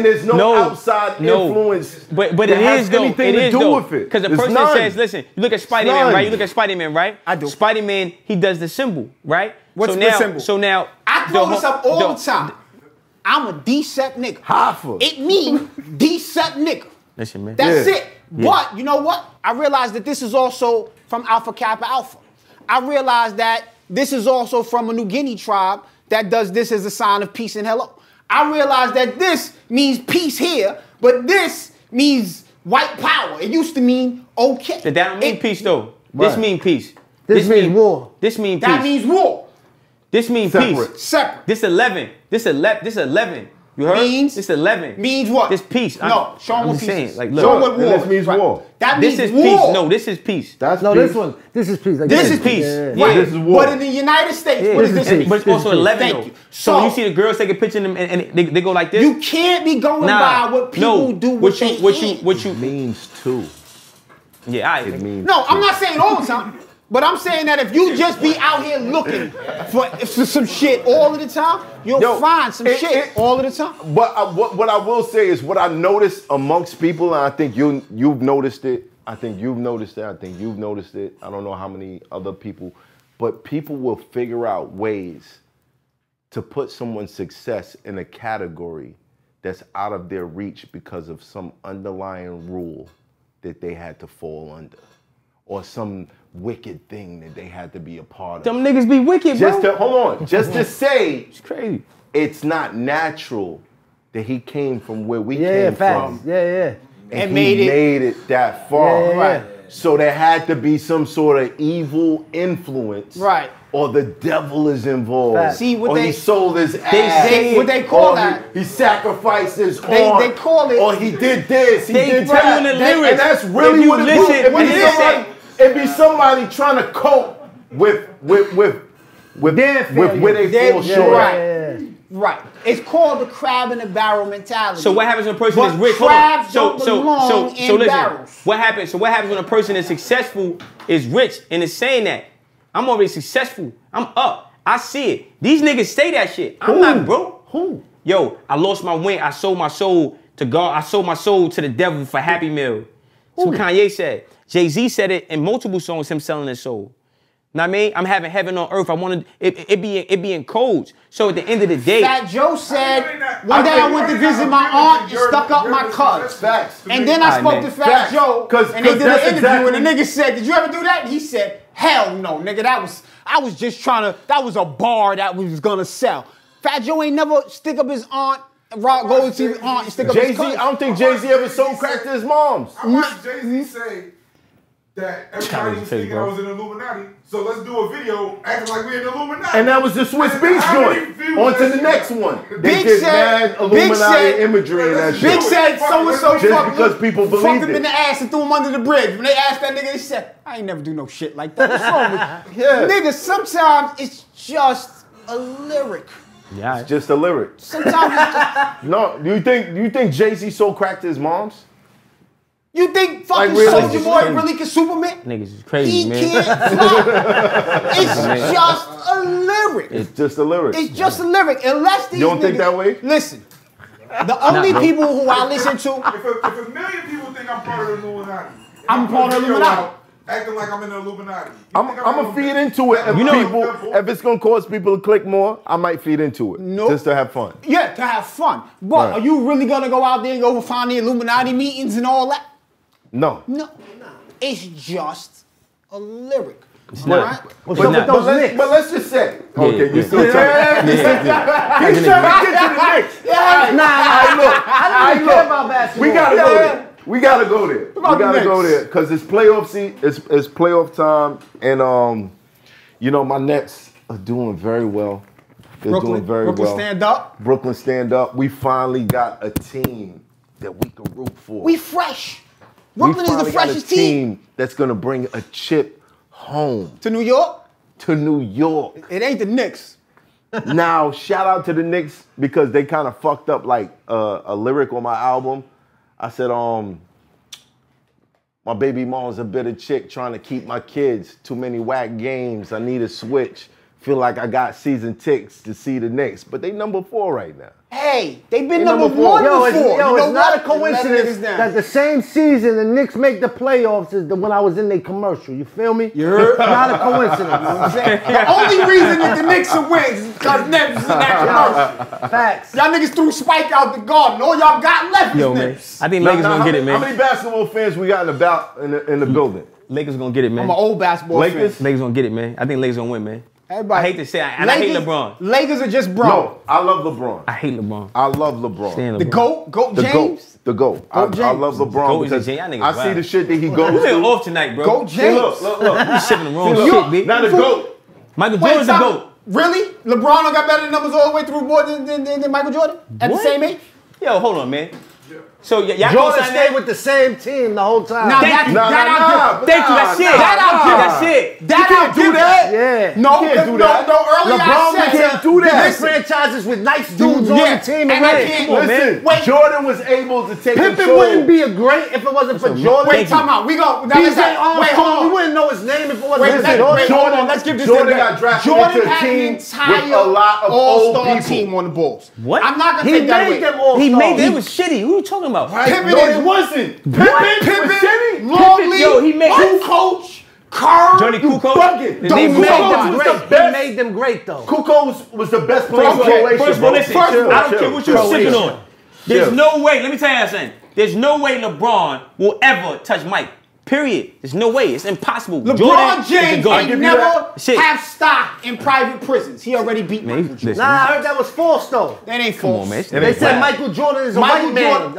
there's no outside influence. But that it has is though. anything It to is do though. with it. Because the There's person none. says, listen, you look at Spider-Man, none. right? You look at Spider-Man, right? I do. Spider-Man, he does the symbol, right? What's so the now, symbol? So now, I throw this up all the time. I'm a D-Sep nigga. Hoffa. It means D-Sep nigga. Listen, man. That's Yeah. it. But you know what? I realized that this is also from Alpha Kappa Alpha. I realized that this is also from a New Guinea tribe that does this as a sign of peace and hello. I realized that this means peace here, but this means white power. It used to mean okay. That don't mean peace though. This Right. mean peace. This means war. This mean peace. That means war. This means Separate. peace. Separate. This 11. This 11. You heard? Means? This 11. Means what? This peace. No, show 'em I'm what just peace saying, is. like, Show look. 'em what And war this means Right. war. That This means is war. peace. No, this is peace. That's No, peace. this is peace. Like, This yeah. is peace. Yeah. Yeah. Right. This is war. But in the United States, Yeah, what is this this? is mean? But it's also 11 Thank though. you. So when you So- see the girls take a picture and they go like this. You can't be going by what people do with their hands. What you means too. Yeah, I It means No, I'm two. not saying all the time. But I'm saying that if you just be out here looking for some shit all of the time, you'll find some shit all of the time. But what I will say is what I noticed amongst people, and I think you've noticed it. I think you've noticed it. I think you've noticed it. I don't know how many other people, but people will figure out ways to put someone's success in a category that's out of their reach because of some underlying rule that they had to fall under, or some wicked thing that they had to be a part of. Them niggas be wicked, bro. Just to say, It's crazy. it's not natural that he came from where we Yeah, came facts. from. Yeah. And made he it- made it that far. Yeah, yeah. So there had to be some sort of evil influence Right. or the devil is involved. See what or they he sold his ass. what they call or that. He sacrificed his They call it. Or he did this. He They did tell that. you the lyrics. And that's really If you what it listen, is. and they say- It'd be somebody trying to cope with where they fall short. Right. It's called the crab in the barrel mentality. So what happens when a person But is rich? Hold on. crabs don't belong in listen. barrels. What happens? So what happens when a person is successful, is rich, and is saying that I'm already successful, I'm up, I see it. These niggas say that shit. I'm not broke. Who? Yo, I lost my wing. I sold my soul to God. I sold my soul to the devil for Happy Meal. That's what Kanye said. Jay-Z said it in multiple songs. Him selling his soul. Know what I mean? I'm having heaven on earth. I wanted it be in codes. So at the end of the day, Fat Joe said, one day I went to visit my aunt and stuck up my cuz. Facts. And then I spoke to Fat Joe, and they did an interview, and the nigga said, did you ever do that? And he said, hell no, nigga, I was just trying to, that was a bar that we was gonna sell. Fat Joe ain't never stick up his aunt, go to his aunt and stick up his Jay-Z, cuz. I don't think Jay-Z ever sold crack to his moms. I watched Jay-Z say that everybody was thinking I was in the Illuminati, so let's do a video acting like we're in the Illuminati. And that was the Swiss Beats joint. On to the next one. They Big did said- mad Illuminati said- imagery and that shit. Big said so-and-so Just fucked because him, people fucked believed him in it. the ass and threw him under the bridge. When they asked that nigga, he said, I ain't never do no shit like that. What's wrong with you? Yeah. Nigga, sometimes it's just a lyric. yeah, It's just a lyric. Sometimes it's just... No, do you think Jay-Z sold crack to his moms? You think fucking Like, really? Soulja Boy really can Superman? niggas is crazy, He man. can't fly. It's just a lyric. It's just a lyric. It's just a lyric. Unless these You don't think niggas- that way? Listen, the only bro. people who I listen to, If a million people think I'm part of the Illuminati, I'm part of the Illuminati. Acting like I'm in the Illuminati. I'm gonna feed into it. If it's gonna cause people to click more, I might feed into it. Nope. Just to have fun. yeah, to have fun. But Right. are you really gonna go out there and go find the Illuminati meetings and all that? No. No, it's just a lyric. not. Alright? What's up with those Knicks? But let's just say. Okay, yeah. you still Yeah, talking. He's trying to get to the Knicks. I don't care about basketball. We gotta go there. We gotta go there. We about the gotta go Knicks? there because it's playoff season. It's playoff time, and you know my Nets are doing very well. They're doing very Brooklyn well. stand up. Brooklyn stand up. We finally got a team that we can root for. We fresh. We Brooklyn is the finally got a freshest team. that's gonna bring a chip home To New York, to New York. it ain't the Knicks. Now, shout out to the Knicks because they kind of fucked up like a lyric on my album. I said, my baby mom's a bitter chick trying to keep my kids. Too many whack games. I need a switch. Feel like I got season tickets to see the Knicks, but they number 4 right now. Hey, they've been They number number 1 four. before. You know it's not a what? Let coincidence niggas down. that the same season the Knicks make the playoffs is when I was in their commercial. You feel me? You heard? Not a coincidence. You know what I'm saying? The only reason that the Knicks will win is because Nems is in that commercial. Facts. Y'all niggas threw Spike out the garden. All y'all got left is Yo, man. Nems. I think Now, Lakers gonna get it, How man. many basketball fans we got in the building? Lakers gonna get it, man. I'm an old basketball Lakers? fan. Lakers gonna get it, man. I think Lakers gonna win, man. Everybody. I hate to say it, and I hate Lakers- LeBron. Lakers are just bro. No, I love LeBron. I hate LeBron. I love LeBron. Stand The LeBron. GOAT The James. GOAT. I James. love LeBron GOAT is a because J. Y'all niggas I see wild. the shit that he Who's goes been through. off tonight, bro? GOAT See, James. look. You sipping the wrong See, shit, look. bitch. Now the GOAT. Michael Wait, Jordan's the stop. GOAT. Really? LeBron don't got better numbers all the way through more than Michael Jordan? At the What? same age? Yo, hold on, man. So y'all Jordan co-sign stayed that? with the same team the whole time. Now Thank that you. Nah, that nah, I give. nah. Thank you, that's it. That I give. That's it. That can't do that. Yeah. No, You can't do no, that. no. Earlier LeBron I said can't do that. There's franchises with nice dudes on yeah, the team and and I win. can't- Come on, man. Listen, Wait. Jordan was able to take Pippen control. wouldn't be a great if it wasn't for Jordan. Wait, time out. We go. Now let's BJ wait, hold Armstrong, we on. wouldn't know his name if it wasn't Wait, for let's- Jordan. wait, hold on. Let's give this Jordan thing back. got drafted Jordan into a had team an entire with a lot of old all-star people. team on the Bulls. What? I'm not gonna He take that away. made them all He made stars. it was shitty. Who are you talking about? Pippen No, is- it wasn't. Pippen was shitty. Longley, Yo, he made- Who coach? Carl. Johnny Kukoc. bugging. The He name made Kukoc. Kukoc them was great. the He best. made them great though. Kukoc was the best player in First Croatia, First of bro. all, listen. First of all, I don't care what you're chill. sipping on. There's Chill. no way. Let me tell you something. There's no way LeBron will ever touch Mike. Period. There's no way. It's impossible. LeBron Jordan James ain't never have stock in private prisons. He already beat Michael Jordan. Nah, I heard that was false though. That ain't false. On, man. They said Michael Jordan is a white man.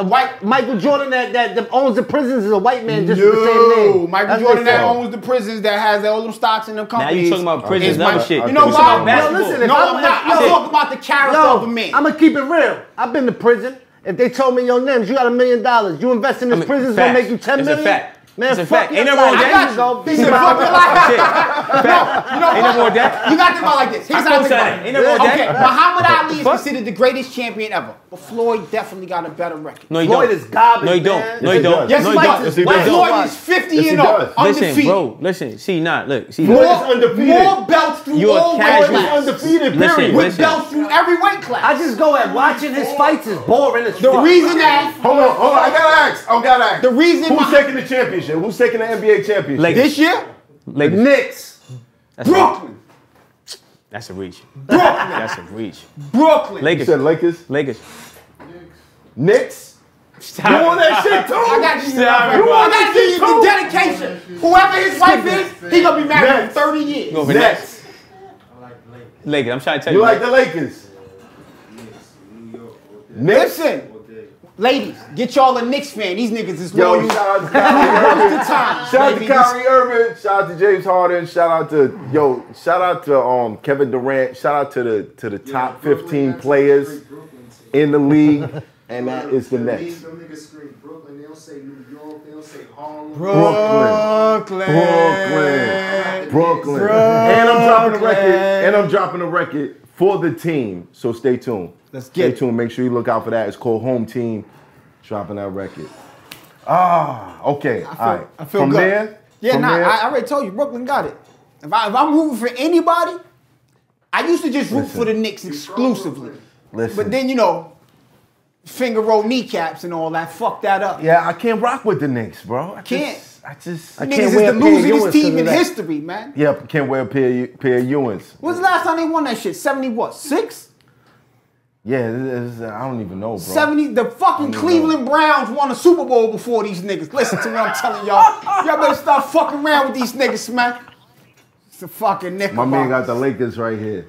Michael Jordan that owns the prisons is a white man just with the same name. Michael Jordan that owns the prisons that has all them stocks in them companies. Now you talking about prisons and other shit. You know why? No, listen, no, I'm not. I'm talking about the character of a man. I'm gonna keep it real. I've been to prison. If they told me, yo, Nems, you got $1 million, you invest in this prison, it's gonna make you $10 million. It's a fact. Man, it's a fact. Ain't nothing wrong with that. He said, fuck your life. You know Ain't nothing wrong with that. You got to think about it like this. Here's how I think about it. Ain't nothing wrong with that. Okay, Muhammad Ali is considered the greatest champion ever. But Floyd definitely got a better record. No, he Floyd don't. is garbage, No, he don't. man. No, he don't. Yes, no, he does. Yes, he does. Floyd is 50 and up, undefeated. Listen, bro. Listen. See, look. See, More undefeated. belts through You all a weight casual. classes. Undefeated, Listen, period. With listen. belts through every weight class. I just go at watching his fights is boring as The fuck. reason that Hold on. I gotta ask. the reason Who's taking the championship? Who's taking the NBA championship? Lakers. this year, Lakers. Knicks. Brooklyn. That's a reach. Brooklyn. That's a reach. Brooklyn. You Lakers. said Lakers? Lakers. Knicks? You want that shit too? I got you. Stop it, I bro. got you the dedication. Whoever his wife is, he gonna be married for 30 years. Go for Nets. Lakers. I'm trying to tell You you. like the Lakers? Knicks? Listen, ladies, get y'all a Knicks fan. These niggas is Yo, loyal. shout out to Kyrie Irving. Most of the time, Shout out to baby. Kyrie Irving. Shout out to James Harden. Shout out to Kevin Durant. Shout out to the top 15 players in the league, and that is the Nets. Them niggas scream Brooklyn. They don't say New York. They don't say Harlem. Brooklyn. And I'm dropping a record for the team. So stay tuned. Let's Stay get it. tuned. Make sure you look out for that. It's called Home Team. Dropping that record. Okay. All right. I feel From good. there. Yeah, from nah, there- I already told you, Brooklyn got it. If I'm rooting for anybody, I used to just root for the Knicks exclusively. Listen. But then, you know, finger roll kneecaps and all that, fuck that up. Yeah, I can't rock with the Knicks, bro. I Can't. just can't Niggas is wear the a pair of losingest Ewins team to in the neck. history, man. Yeah, can't wear a pair of Ewins. When's the last time they won that shit? 70 what? 6? Yeah, I don't even know, bro. 70, the fucking Cleveland Browns won a Super Bowl before these niggas. Listen to what I'm telling y'all. Y'all better stop fucking around with these niggas, man. It's a fucking nigga. My man got the Lakers right here.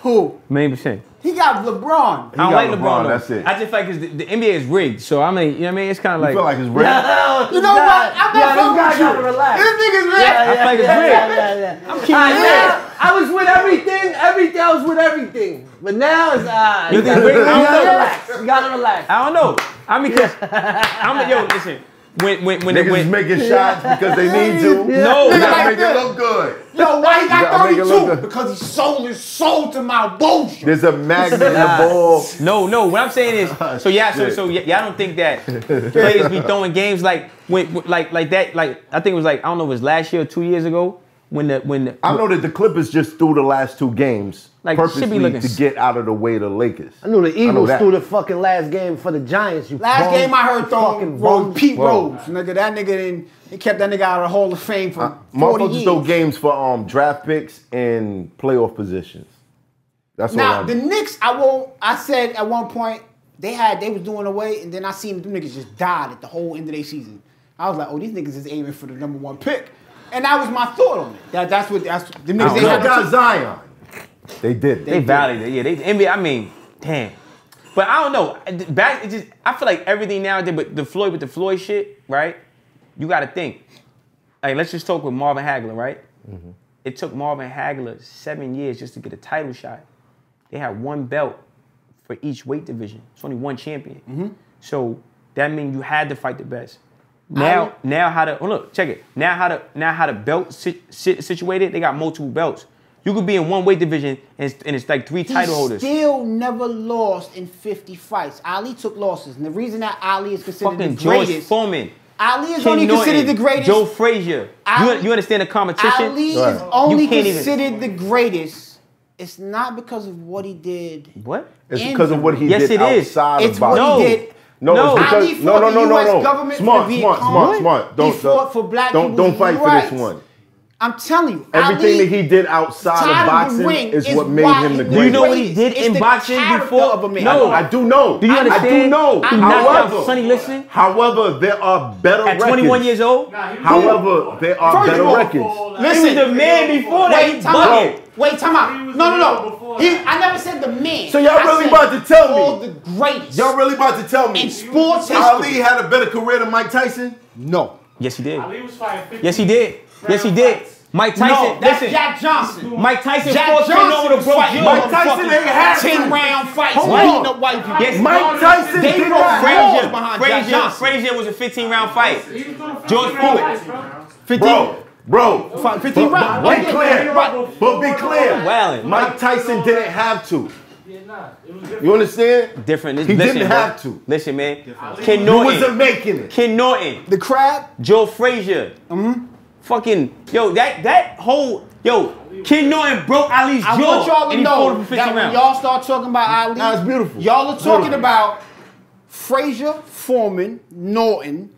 Who? $1,000,000. He got LeBron. I don't like got LeBron. Though. that's it. I just like because the NBA is rigged. So I mean, you know what I mean? It's kind of like. You feel like it's red? You know what? I'm not fucking with you. gotta relax. This nigga's red. I feel like it's rigged. I'm keeping it real. I was with everything. I was with everything. But now it's You think it's rigged? I don't know. relax. You gotta relax. I don't know. I mean, because yo, listen. When Niggas is making shots because they need to. No, You no, gotta make it look good. Yo, why he You got gotta make it look 32? good. Because he sold his soul to my bullshit. There's a magnet in the ball. No. What I'm saying is, so y'all don't think that players be throwing games like like that? Like I think it was like I don't know, it was last year or 2 years ago when the I know that the Clippers just threw the last two games Like, should be purposely looking to get out of the way of the Lakers. I knew the Eagles that. threw the fucking last game for the Giants. You Last bum, game I heard throwing fucking was bum. Pete Rose. Nigga, that nigga didn't. He kept that nigga out of the Hall of Fame for 40 Motherfuckers years. throw games for draft picks and playoff positions. That's Now all the Knicks, I said at one point they was doing away, and then I seen them niggas just died at the whole end of their season. I was like, oh, these niggas is aiming for the #1 pick, and that was my thought on it. That's the niggas. They They had got to, Zion. They did. They validated it. Yeah, they NBA. I mean, damn. But I don't know. I feel like everything nowadays, but the Floyd shit, right? You got to think. Like, let's just talk with Marvin Hagler, right? Mm-hmm. It took Marvin Hagler 7 years just to get a title shot. They had one belt for each weight division. It's only one champion. Mm-hmm. So that means you had to fight the best. Now how to look, check it. Now how the belt situated? They got multiple belts. You could be in one weight division and it's like 3 title holders. He still never lost in 50 fights. Ali took losses, and the reason that Ali is considered Fucking the George greatest. Foreman. Ali is Ken only Norton, considered the greatest. Joe Frazier. You understand the competition? Ali Right. is only You can't even- considered the greatest. It's not because of what he did. What? It's because of what he Yes, did it is. outside It's of what boxing. he did. No, No. it's Ali because fought the US government for the Smart. Vietcong. Don't He fought for black don't people's fight for rights. this one. I'm telling you, Everything Ali, that he did outside of boxing is what made him the greatest. Do you know what he did in boxing before? No, I do know. Do you understand? I do know. He knocked out Sonny Liston. However, there are better records. At 21 years old? However, there are better records. Listen, he was the man before that. Wait, time out. No. I never said the man. So y'all really about to tell me? The greatest. Y'all really about to tell me? In sports history. Ali had a better career than Mike Tyson? No. Yes, he did. Ali was fighting 50 Yes, he did. Yes, he did. Mike Tyson, No, that's listen. Jack Johnson. Mike Tyson Jack fought Johnson over the was broke fighting Joe. Mike Tyson ain't had 10-round fights, Hold beating on. up white people. Yes, Mike Tyson They did wrote not Frazier have. behind Jack Johnson. Frazier was a 15-round fight. George Foreman. Foreman. Bro, 15 rounds. be clear. But be clear. Wildin'. Mike Tyson didn't have to. You understand? Different. He didn't have to. Listen, man. Ken He Norton. wasn't making it. Ken Norton. The crab. Joe Frazier. Fucking, that whole, Ken Norton broke Ali's jaw. I want y'all to and he fought him know for 15 that when rounds. y'all start talking about Ali, Nah, it's beautiful. Y'all are talking Beautiful. about Frazier, Foreman, Norton,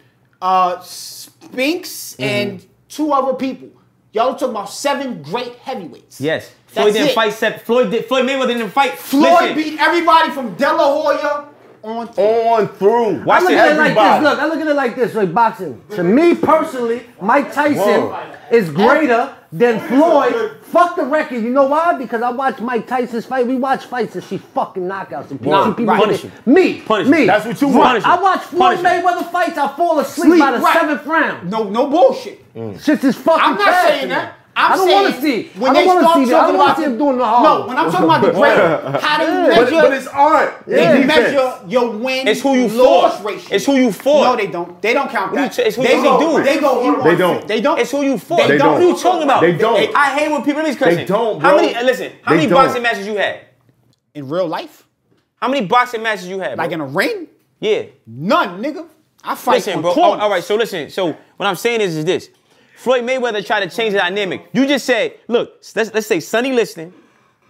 Spinks, and 2 other people. Y'all are talking about 7 great heavyweights. Yes. That's Floyd didn't it. fight Floyd Mayweather didn't fight. Floyd Listen, beat everybody from De La Hoya on through. On through. I Watch look it. at it like this. Everybody. Look, I look at it like this. Like boxing. To me personally, Mike Tyson is greater than Floyd. Fuck the record. You know why? Because I watch Mike Tyson's fight. We watch fights and she fucking knockouts and Nah, people punish get- him. Me. Punish me. him. That's what you Right. want. I watch Floyd Punish him. Mayweather fights. I fall asleep by the right. 7th round. No bullshit. Shit's is fucking I'm not trash saying to me. that. I don't want to see. I don't want to see that. I don't want to see him doing the hard. No, when I'm talking about the great, how do you measure? But it's art. They Defense. measure your win it's who you loss fought. ratio. It's who you fought. No, they don't. They don't count that. It's who they you go. do. They go. He won They don't. 50. They don't. It's who you fought. They What are you don't. talking about? They don't. I hate when people, let me question. They don't, How bro. many, listen, how They many don't. boxing matches you had? In real life, How many boxing matches you had, bro? like in a ring, Yeah. none, nigga. I fight Listen, on bro. corners. All right, so listen. So what I'm saying is this. Floyd Mayweather tried to change the dynamic. You just said, look, let's say Sonny Liston,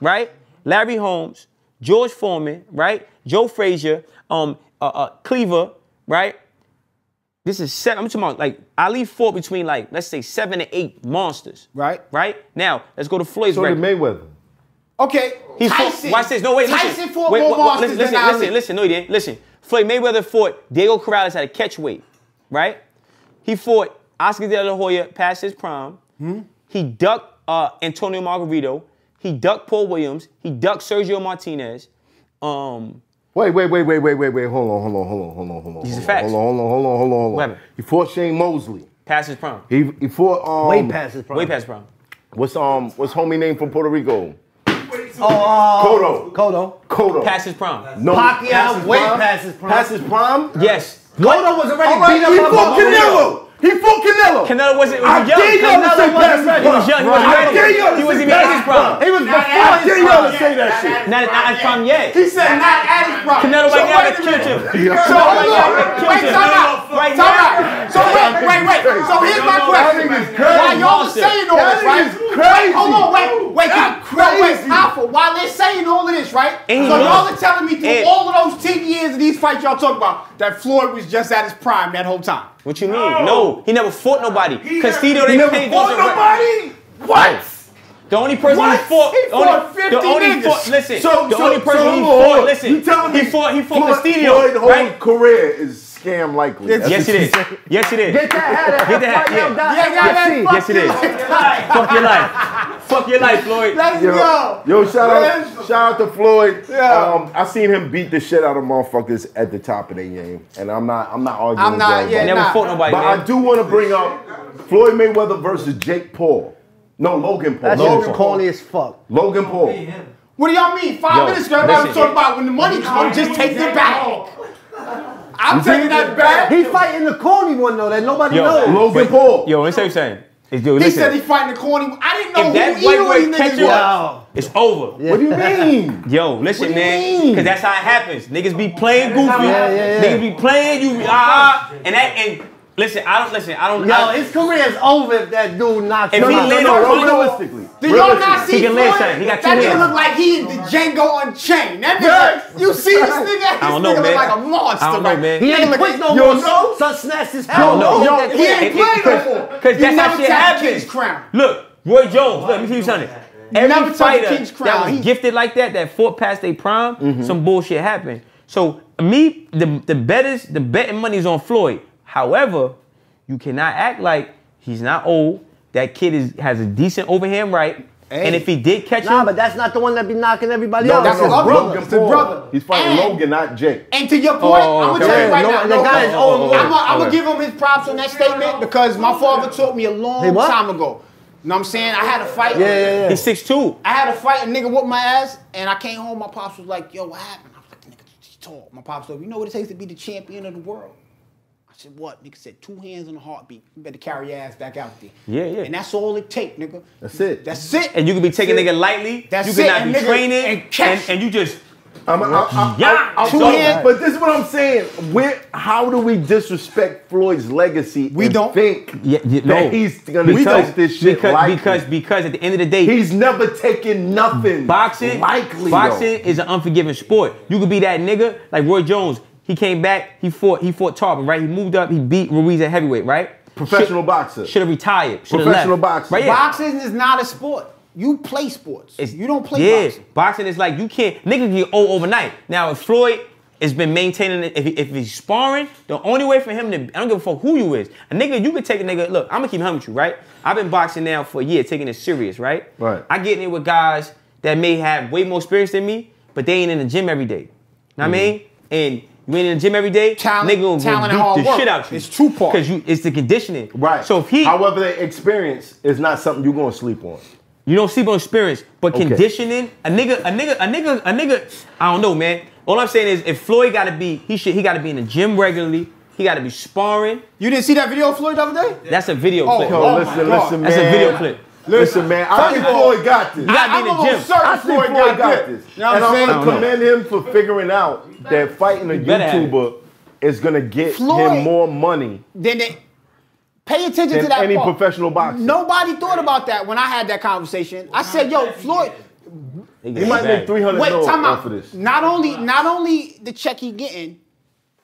right? Larry Holmes, George Foreman, right? Joe Frazier, Cleaver, right? This is 7. I'm talking about like Ali fought between like, let's say 7 to 8 monsters. Right. Right? Now, let's go to Floyd's So did record. Mayweather. Okay, He fought, Tyson. watch this. No, wait, listen. Tyson fought wait, more monsters listen, than Ali. listen. No, he didn't. Listen. Floyd Mayweather fought Diego Corrales at a catch weight, right? He fought Oscar De La Hoya past his prime. He ducked Antonio Margarito. He ducked Paul Williams. He ducked Sergio Martinez. Wait. Hold on. These are facts. Hold on. What happened? He fought Shane Mosley. Past his prime. He fought Way past his prime. Way past prime. what's homie name from Puerto Rico? Cotto. Cotto. Past his prime. No. Pacquiao way past his prime. Past his prime? Yes. Cotto was already All right, beat up he by fought Margarito. Canelo. He fought Canelo. Canelo wasn't I young. dare y'all to say Canelo past his wasn't ready. He was young. He wasn't prime. I ready. dare y'all to He say wasn't even in past his his prime. prime. He was before I his dare y'all to prime. say that shit. Not at his prime yet. He said not at his prime. Canelo right now wait would a kill minute. him. So hold on. Wait, time out. Right Time now. out. So wait. So here's my question. While y'all are saying all this, right? Wait, hold on. Wait. Alpha, while they're saying all of this, right? And So y'all are telling me through And- all of those 10 years of these fights y'all talk about that Floyd was just at his prime that whole time. What you mean? No, he never fought nobody. Castillo, they He never paid fought those- nobody? What? The only person What? he fought, He fought 50 niggas. Listen, So- the so- only person so he hold fought, on. listen, You telling me he fought Floyd Castillo, whole right? career is scam likely. That's Yes, what it you is. say. Yes, it is. Get that hat. Get that hat, yeah. Yes, it is. Fuck your life. Fuck your life, Floyd. Let's go. Yo, shout out to Floyd. I seen him beat the shit out of motherfuckers at the top of their game, and I'm not arguing. I'm not, with yeah, that, Never nah. fought nobody, but man. I do want to bring up Floyd Mayweather versus Jake Paul. No, Logan Paul. That Logan shit's Paul. corny as fuck. Logan Paul. What do y'all mean? 5 Yo, minutes ago, everybody was listen. talking about when the money comes, just take it back. I'm taking that back. He fighting the corny one though that nobody Yo. knows. Logan Paul. Yo, let's say what I'm saying. Yo, He listen. said he fighting the corny. I didn't know If that who either of white these boy catch niggas you, was. it's over. What do you mean? Yo, listen, What do you man, mean? because that's how it happens. Niggas be playing goofy. Yeah. Niggas be playing you, and Listen, I don't. Yo, his career is over if that dude knocks If him he out. lands realistically. Do y'all not see He can Floyd? live, son. He got two That nigga hands. look like he in the Django Unchained. That nigga, you see this nigga? This I don't know, nigga man. look like a monster. I don't know, right? man. He ain't Look quick like- no Yo, more. no. Son snatched his I don't hat. know. Yo, he ain't playing no more. Because You that's never how shit tap happens. King's crown. Look, Roy Jones. Look, let me tell you something. never Every touch fighter King's that crown. was gifted like that fought past their prime, some bullshit happened. So me, the betting money's on Floyd. However, you cannot act like he's not old. That kid has a decent overhand right. Hey. And if he did catch Nah, him, but that's not the one that be knocking everybody No, out. That's no, his brother. Logan It's his Paul. brother. He's fighting And- Logan, not Jake. And to your point, Oh, I'm gonna okay. tell you right No, now. the guy is I'm old. gonna give him his props on that statement because my father taught me a long Hey, what? time ago. You know what I'm saying? I had a fight. Yeah. he's 6'2". I had a fight, a nigga whooped my ass, and I came home. My pops was like, "Yo, what happened?" I was like, "Nigga, he's tall." My pops said, "You know what it takes to be the champion of the world?" I said, "What?" Nigga said, 2 hands on a heartbeat. You better carry your ass back out there. Yeah. And that's all it take, nigga. That's it. That's it. And you can be taking That's it. nigga lightly. That's you it. cannot And be nigga- training and catch. and you just I'm Two hands. but this is what I'm saying. How do we disrespect Floyd's legacy? We and don't. think no. that he's gonna take this shit lightly. because at the end of the day, He's never taken nothing boxing is an unforgiving sport. You could be that nigga like Roy Jones. He came back. He fought Tarpon, right? He moved up. He beat Ruiz at heavyweight, right? Professional boxer. Should have retired. Shoulda Professional left. boxer. Right? Yeah. Boxing is not a sport. You play sports. You don't play Yeah, boxing. boxing is like you can't. Nigga get old overnight. Now if Floyd has been maintaining it, if he's sparring, the only way for him to, I don't give a fuck who you is. A nigga, you could take a nigga. Look, I'm gonna keep humming with you, right? I've been boxing now for a year, taking it serious, right? Right. I get in it with guys that may have way more experience than me, but they ain't in the gym every day. Know what I mean? And you ain't in the gym every day, Talent- nigga talent and will hard beat the work. shit out you. It's two parts. Because it's the conditioning. Right. So if he, however, the experience is not something you're gonna sleep on. you don't sleep on experience, but Okay. conditioning, a nigga, I don't know, man. All I'm saying is if Floyd gotta be, he gotta be in the gym regularly, he gotta be sparring. You didn't see that video of Floyd the other day? That's a video Oh, clip. Yo, my listen, God. listen, man. That's a video clip. Listen, man. I think Floyd got this. You gotta be in the almost gym. certain I think Floyd Floyd got this. this. You know what And I'm I'm saying? gonna commend him for figuring out that fighting a better have it. YouTuber is gonna get Floyd- him more money Then they pay attention to than that any part. professional boxer. Nobody thought about that when I had that conversation. I said, "Yo, Floyd, He might make $300 wait, time off out. of this. Not only the check he getting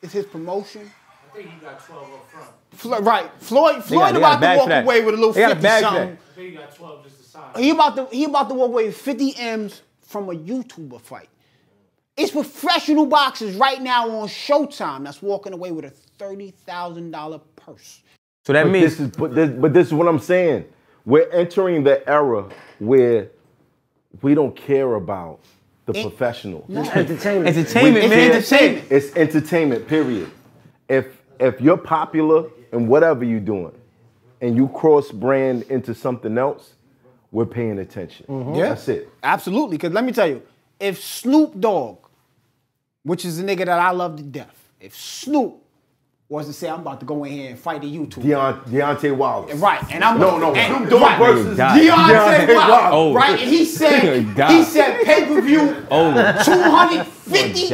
is his promotion." I think you got 12 up front. Right, Floyd they got a about to bag walk for that. away with a little They got a 50 bag for something. I think you got 12 just to sign. He about to walk away with 50 M's from a YouTuber fight. It's professional boxers right now on Showtime that's walking away with a $30,000 purse. So that means But this is what I'm saying. We're entering the era where we don't care about the professional. Entertainment. entertainment, It's man. entertainment. It's entertainment, period. If you're popular in whatever you're doing and you cross brand into something else, we're paying attention. Yeah. That's it. Absolutely, because let me tell you, if Snoop Dogg, which is a nigga that I love to death, if Snoop was to say, "I'm about to go in here and fight a YouTuber," Deontay Wilder. right, and I'm No, and- Snoop Dogg right, versus Deontay Wilder, Oh. right? And he said God. pay-per-view Oh. $250.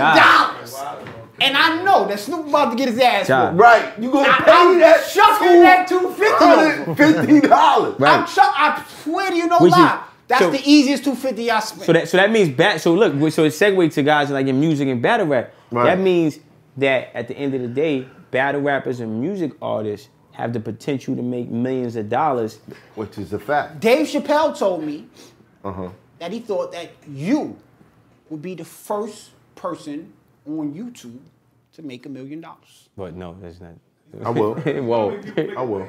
And I know that Snoop about to get his ass God. whooped. Right. You gonna I'm pay that shucking that $250. $250. Right. I swear to you, no Which is- lie. That's so- the easiest $250 I spent. So that means so look, so it segues to guys like in music and battle rap. Right. That means that at the end of the day, battle rappers and music artists have the potential to make millions of dollars. Which is a fact. Dave Chappelle told me Uh-huh. that he thought that you would be the first person on YouTube to make $1 million. But no, that's not. I will. Whoa. I will.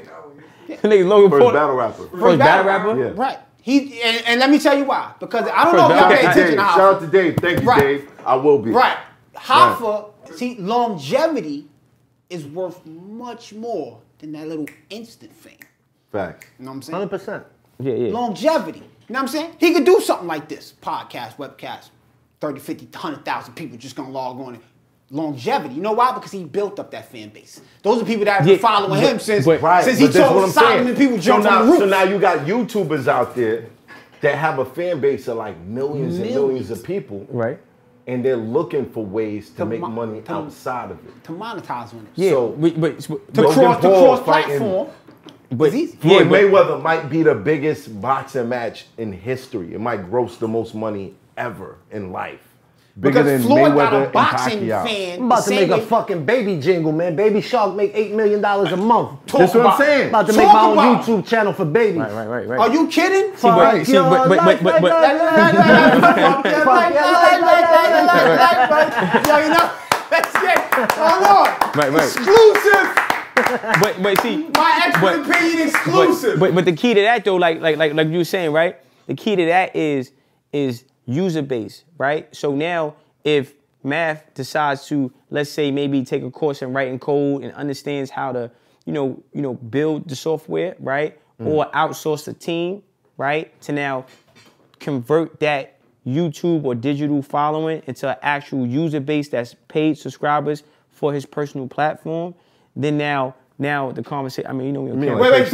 Niggas Logan First Paul. battle rapper. First battle rapper? Yeah. Right. He and let me tell you why. Because I don't First know if y'all battle- pay Shout out to attention Dave. to Shout Hoffa. out to Dave. Thank you, Right. Dave. I will be. Right. Hoffa, see, longevity is worth much more than that little instant fame. Facts. You know what I'm saying? 100%. Yeah, yeah. Longevity. You know what I'm saying? He could do something like this. Podcast, webcast. 30, 50, 100,000 people just gonna log on. Longevity. You know why? Because he built up that fan base. Those are people that have been Yeah, following him since Right. he But that's what told I'm Solomon saying. people jump so now, on the roof. So now you got YouTubers out there that have a fan base of like millions and millions of people. Right. and they're looking for ways to make money outside of it. To monetize on it. Yeah, So, but To cross platform. but Floyd Mayweather might be the biggest boxing match in history. It might gross the most money ever in life. Bigger Because than Floyd got Mayweather a and boxing Pacquiao. fan. I'm about to make a fucking baby jingle, man. Baby Shark make $8 million a month. That's what I'm saying. About to make my own YouTube channel for babies. Right. Are you kidding? But Yo, you know, let's get, hold on. Right. Exclusive. But see, My expert opinion exclusive. But the key to that though, like you were saying, right? The key to that is user base, right? So now if Math decides to, let's say, maybe take a course in writing code and understands how to, build the software, right? Or outsource the team, right? To now convert that YouTube or digital following into an actual user base that's paid subscribers for his personal platform. Then now the conversation. I mean, wait, no. Let him finish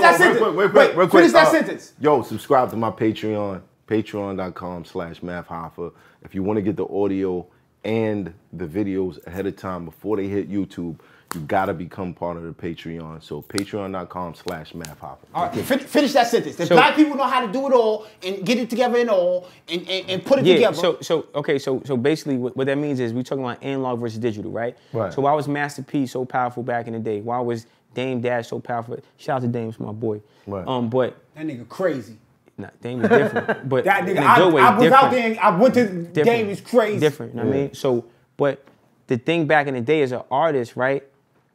that sentence. Wait, finish that sentence. Yo, subscribe to my Patreon, patreon.com/MathHoffa. If you want to get the audio and the videos ahead of time before they hit YouTube, you gotta become part of the Patreon. So patreon.com/MathHoffa. All right, finish that sentence. The black people know how to do it all and get it together and all and put it together. So basically what that means is we're talking about analog versus digital, right? Right. So why was Master P so powerful back in the day? Why was Dame Dash so powerful? Shout out to Dame's my boy. Right. But that nigga crazy. Nah, Dame is different. But that nigga, in a good way, I was different. out there and I went to Dame is crazy. Different, you know what I mean? So, but the thing back in the day as an artist, right,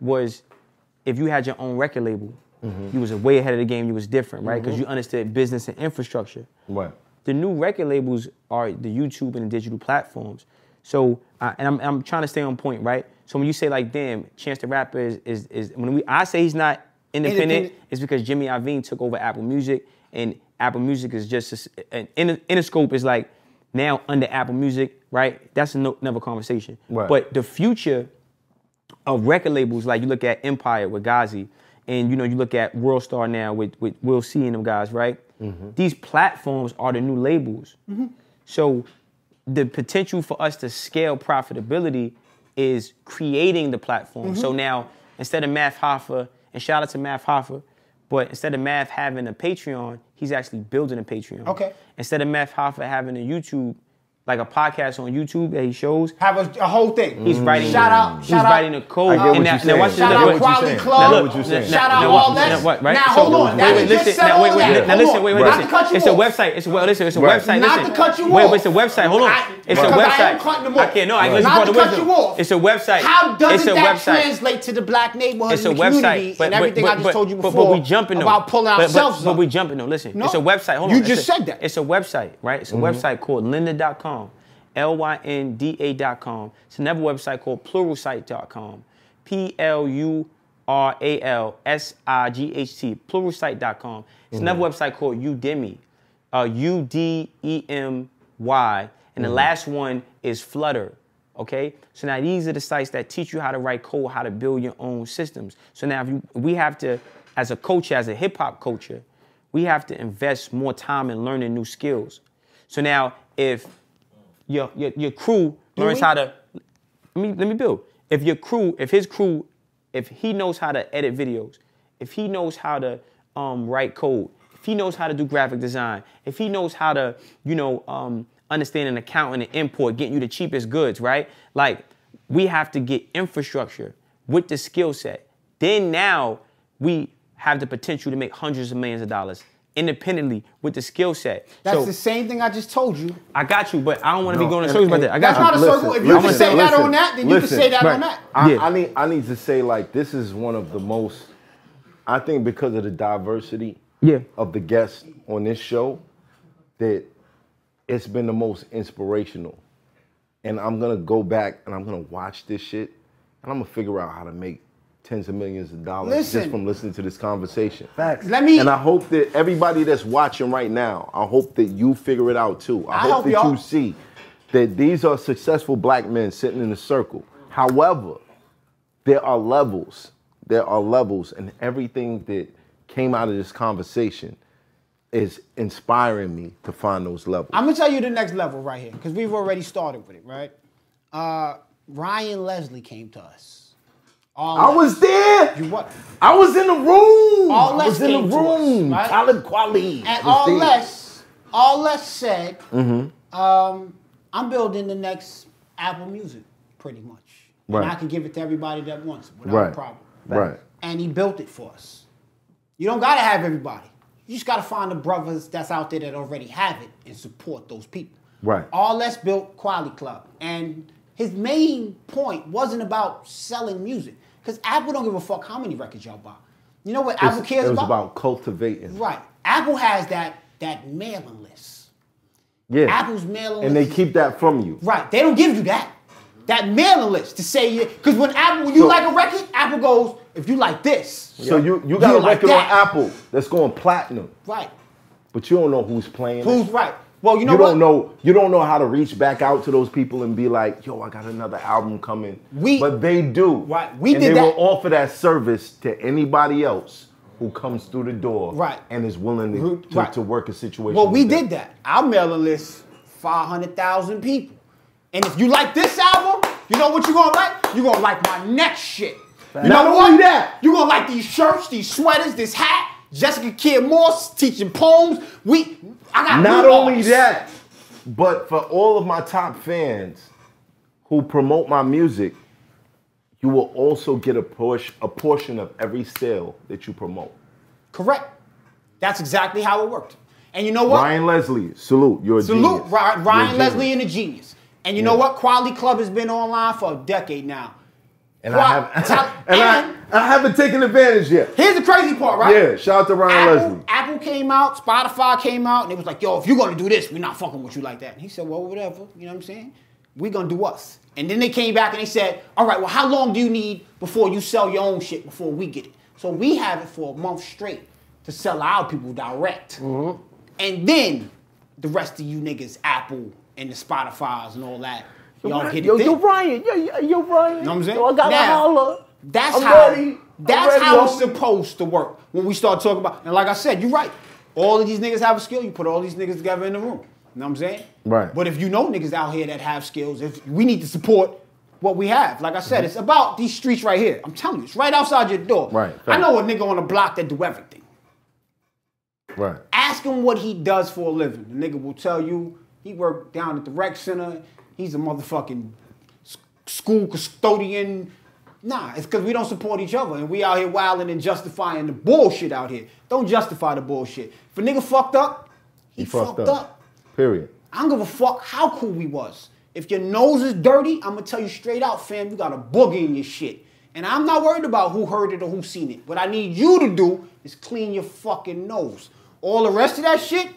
was if you had your own record label, you was way ahead of the game, you was different, right? Because you understood business and infrastructure. Right. The new record labels are the YouTube and the digital platforms. So, and I'm trying to stay on point, right? So when you say like, damn, Chance the Rapper is when I say he's not independent, it's because Jimmy Iovine took over Apple Music, and Apple Music is just, Interscope is like now under Apple Music, right? That's another conversation. Right. But the future of record labels, like you look at Empire with Ghazi, and you look at World Star now with Will C and them guys, right? These platforms are the new labels. So the potential for us to scale profitability is creating the platform. So now instead of Math Hoffa, and shout out to Math Hoffa, but instead of Math having a Patreon, he's actually building a Patreon. Okay. Instead of Math Hoffa having a YouTube, like a podcast on YouTube that he shows. Have a whole thing. He's writing. Shout out. He's writing a code. I get what you're saying. Shout out Quality Club. Shout out all that. Right? Now hold on. Now listen. Now listen. Not to cut you It's a off. website. It's a website. Not to cut you off. Wait, it's a website. Hold on. It's a Because I website. am cutting them I off. can't. No, I listen Not to to cut you off. It's a website. How does that website. translate to the black neighborhood It's a and the community website, and everything I just told you before but we jumping about pulling ourselves But up? we jumping though. Listen, No. it's a website. Hold on. You just said that. It's a website, right? It's a website called lynda.com, lynda.com. It's another website called pluralsight.com, pluralsight, pluralsight.com. It's another website called Udemy, Udemy, and the last one is Flutter. Okay, so now these are the sites that teach you how to write code, how to build your own systems. So now we have to, as a culture, as a hip hop culture, we have to invest more time in learning new skills. So now if your crew learns how to, let me build. If he knows how to edit videos, if he knows how to write code, if he knows how to do graphic design, if he knows how to, understand an accountant and import, getting you the cheapest goods, right? Like, we have to get infrastructure with the skill set. Then now we have the potential to make hundreds of millions of dollars independently with the skill set. That's the same thing I just told you. I got you, but I don't want to be going in circles about that. I got That's you. not a circle. If you can say that on that, then you can say that on that. I need to say, like, this is one of the most, I think because of the diversity of the guests on this show, that it's been the most inspirational. And I'm gonna go back and I'm gonna watch this shit and I'm gonna figure out how to make tens of millions of dollars just from listening to this conversation. Facts. And I hope that everybody that's watching right now, I hope that you figure it out too. I hope that you see that these are successful black men sitting in a circle. However, there are levels. There are levels, and everything that came out of this conversation is inspiring me to find those levels. I'm gonna tell you the next level right here, because we've already started with it, right? Ryan Leslie came to us. I was there. You what? I was in the room. All I less was in the came to room. us, right? Talib Kweli. And was all less said, Mm-hmm. I'm building the next Apple Music, pretty much. Right. And I can give it to everybody that wants it without Right. a problem. Right. And he built it for us. You don't gotta have everybody. You just gotta find the brothers that's out there that already have it and support those people. Right. All Less built Quality Club. And his main point wasn't about selling music. Because Apple don't give a fuck how many records y'all buy. You know what Apple cares It was about? about cultivating. Right. Apple has that mailing list. Yeah. Apple's mailing And list. they keep that from you. Right. They don't give you that. That mailing list to say, because when you like a record, Apple goes, if you like this. So you got a like record that. on Apple that's going platinum. Right. But you don't know who's playing Who's it. right. Well, you know what? You don't know how to reach back out to those people and be like, yo, I got another album coming. But they do. Right. And they will offer that service to anybody else who comes through the door. Right. And is willing to work a situation. Well, we with them. did that. Our mailing list, 500,000 people. And if you like this album, you know what you're going to like? You're going to like my next shit. You Not know only what? that. You're going to like these shirts, these sweaters, this hat. Jessica Kidd Morse teaching poems. I got Not new only artists. that, but for all of my top fans who promote my music, you will also get a portion of every sale that you promote. Correct. That's exactly how it worked. And you know what? Ryan Leslie, salute. You're a genius. Salute Ryan You're a Leslie and a genius. And you know what? Quality Club has been online for a decade now. And I haven't taken advantage yet. Here's the crazy part, right? Yeah, shout out to Ryan Leslie. Apple came out, Spotify came out, and it was like, yo, if you're gonna do this, we're not fucking with you like that. And he said, well, whatever, you know what I'm saying? We're gonna do us. And then they came back and they said, all right, well, how long do you need before you sell your own shit before we get it? So we have it for a month straight to sell our people direct. Mm-hmm. And then the rest of you niggas, Apple and the Spotifys and all that, y'all get it. Yo, Ryan. Yo, Ryan. You know what I'm saying? Yo, I got Now, a holler. That's I'm how. ready. That's I'm ready, how it's homie. supposed to work. When we start talking about, and like I said, you're right. All of these niggas have a skill. You put all these niggas together in the room. You know what I'm saying? Right. But if you know niggas out here that have skills, if we need to support what we have. Like I said, it's about these streets right here. I'm telling you, it's right outside your door. Right. I know a nigga on the block that do everything. Right. Ask him what he does for a living. The nigga will tell you he worked down at the rec center. He's a motherfucking school custodian. Nah, it's because we don't support each other and we out here wilding and justifying the bullshit out here. Don't justify the bullshit. If a nigga fucked up, he fucked up. Period. I don't give a fuck how cool we was. If your nose is dirty, I'm gonna tell you straight out, fam, you got a boogie in your shit. And I'm not worried about who heard it or who seen it. What I need you to do is clean your fucking nose. All the rest of that shit,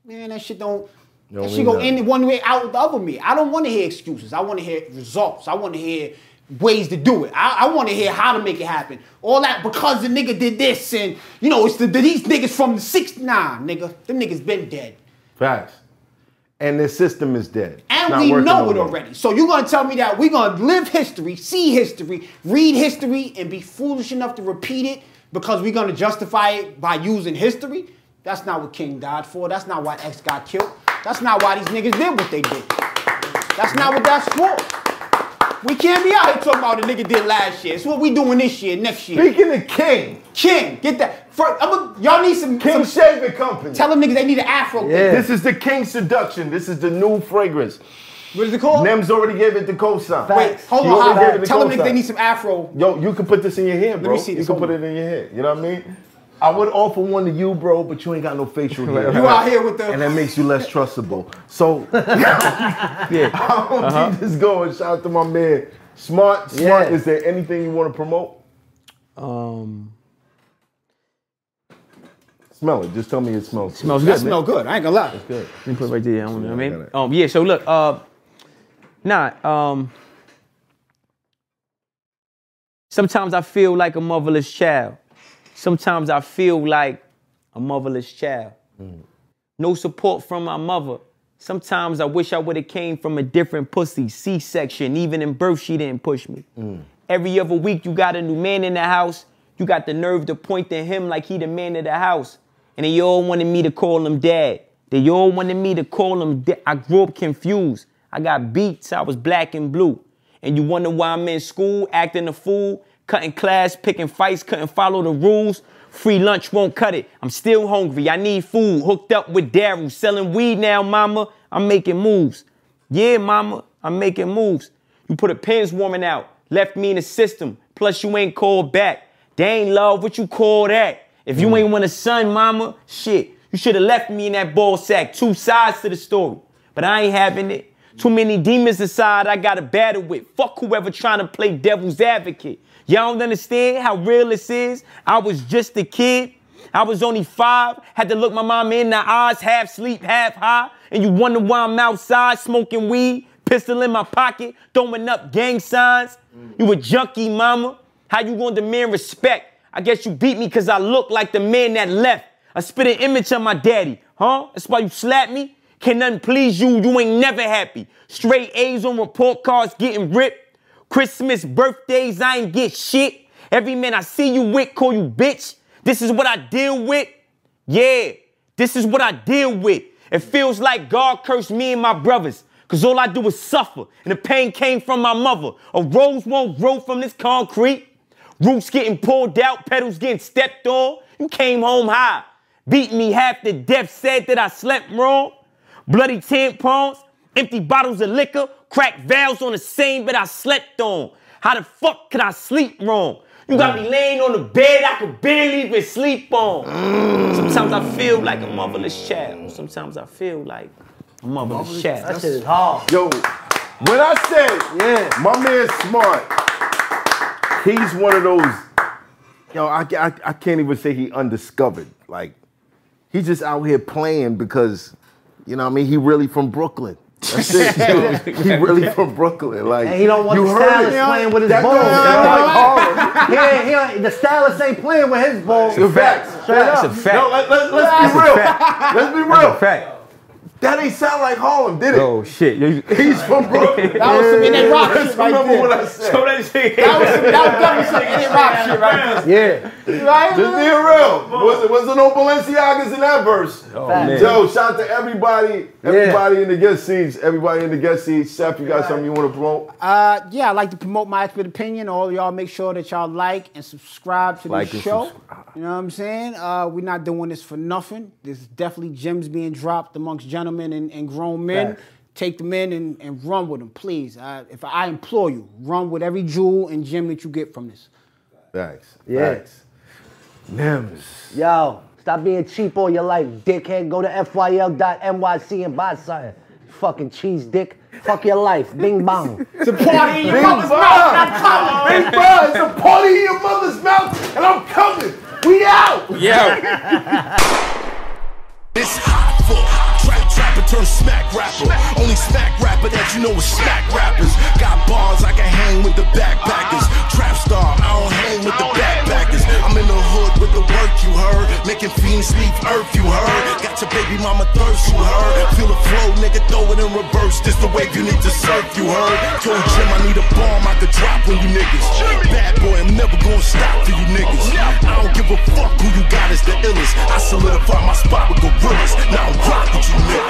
man, that shit don't. That shit go in one way, out the other way. I don't want to hear excuses. I want to hear results. I want to hear ways to do it. I want to hear how to make it happen. All that because the nigga did this and, you know, it's these niggas from the 60s. Nah, nigga, them niggas been dead. Facts. And the system is dead. And we know it already. So you're going to tell me that we're going to live history, see history, read history, and be foolish enough to repeat it because we're going to justify it by using history? That's not what King died for. That's not why X got killed. That's not why these niggas did what they did. That's not what that's for. We can't be out here talking about what the nigga did last year. It's what we doing this year, next year. Speaking of King. King, get that. Y'all need some... King Shaving Company. Tell them niggas they need an afro. Yeah. This is the King Seduction. This is the new fragrance. What is it called? Nems already gave it the cosign. Wait, hold on. Tell them niggas they need some afro. Yo, you can put this in your hair, bro. Let me see this. You can put it in your hair. You know what I mean? I would offer one to you, bro, but you ain't got no facial hair. You out here with the... And that makes you less trustable. So, I don't keep this going. Shout out to my man. Smart. Is there anything you want to promote? Smell it. Just tell me it smells good. Smells good. That smell good. I ain't gonna lie. It's good. Let me put it right there. You know what I mean? Yeah, so look, sometimes I feel like a motherless child. Sometimes I feel like a motherless child. No support from my mother. Sometimes I wish I would have came from a different pussy, C-section. Even in birth, she didn't push me. Every other week, you got a new man in the house. You got the nerve to point to him like he the man of the house. and they all wanted me to call him dad. They all wanted me to call him dad. I grew up confused. I got beats, I was black and blue. And you wonder why I'm in school, acting a fool, cutting class, picking fights, couldn't follow the rules. Free lunch won't cut it. I'm still hungry, I need food. Hooked up with Daryl, selling weed now, mama. I'm making moves. Yeah, mama, I'm making moves. You put a pins warming out, left me in the system. Plus you ain't called back. They ain't love, what you call that? If you ain't want a son, mama, shit. You should have left me in that ball sack. Two sides to the story. But I ain't having it. Too many demons inside I gotta battle with. Fuck whoever trying to play devil's advocate. Y'all don't understand how real this is? I was just a kid. I was only 5. Had to look my mama in the eyes, half sleep, half high. And you wonder why I'm outside smoking weed, pistol in my pocket, throwing up gang signs. You a junkie, mama. How you gonna demand respect? I guess you beat me cause I look like the man that left. I spit an image of my daddy, huh? That's why you slap me? Can nothing please you, you ain't never happy. Straight A's on report cards getting ripped. Christmas, birthdays, I ain't get shit. Every man I see you with call you bitch. This is what I deal with. Yeah, this is what I deal with. It feels like God cursed me and my brothers. Cause all I do is suffer. And the pain came from my mother. A rose won't grow from this concrete. Roots getting pulled out, petals getting stepped on. You came home high. Beat me half to death, said that I slept wrong. Bloody tampons, empty bottles of liquor, cracked valves on the same bed I slept on. How the fuck could I sleep wrong? You got me laying on the bed I could barely even sleep on. Sometimes I feel like a motherless child. Sometimes I feel like a motherless child. That shit is hard. Yo, when I say my man Smart, he's one of those, yo, I can't even say he undiscovered. Like, he's just out here playing because, you know what I mean, he really from Brooklyn. That's it. He really from Brooklyn. Like, and he don't want the stylist playing with his balls. The stylist ain't playing with his balls. It's a fact. That's a fact. No, let's be real. Let's be real. That's a fact. That ain't sound like Harlem, did it? Oh shit. He's from Brooklyn. That was some in that rock shit right Remember there. what I said. So that shit. That was definitely some in that rock shit right there. Yeah. Right? Just being real. Was there no Balenciagas in that verse? Oh, man. Joe, shout out to everybody in the guest seats. Everybody in the guest seats. Seth, you got something you want to promote? Yeah, I'd like to promote my expert opinion. All y'all make sure that y'all like and subscribe to the show. You know what I'm saying? We're not doing this for nothing. There's definitely gems being dropped amongst gentlemen and grown men. Facts. Take them in and run with them, please. If I implore you, run with every jewel and gem that you get from this. Thanks. Yeah. Thanks. Nems. Yo, stop being cheap all your life, dickhead. Go to fyl.nyc and buy something. Fucking cheese dick. Fuck your life. Bing bong. It's a party in your Big mother's mouth, and I'm coming. Big Buzz, it's a party in your mother's mouth, and I'm coming. We out. Yeah. It's Hoffa. Trapper turn smack rapper. Only smack rapper that you know is smack rappers. Got bars, I can hang with the backpackers. Trap star, I don't hang with the backpackers. I'm in the hood with the work, you heard. Making fiends leave earth, you heard. Got your baby mama thirst, you heard. Feel the flow, nigga, throw it in reverse. This the wave you need to surf, you heard. Told Jim I need a bomb I could drop on you niggas. Bad boy, I'm never gonna stop for you niggas. I don't give a fuck who you got is the illest. I solidify my spot with gorillas. Now I'm rock with you niggas.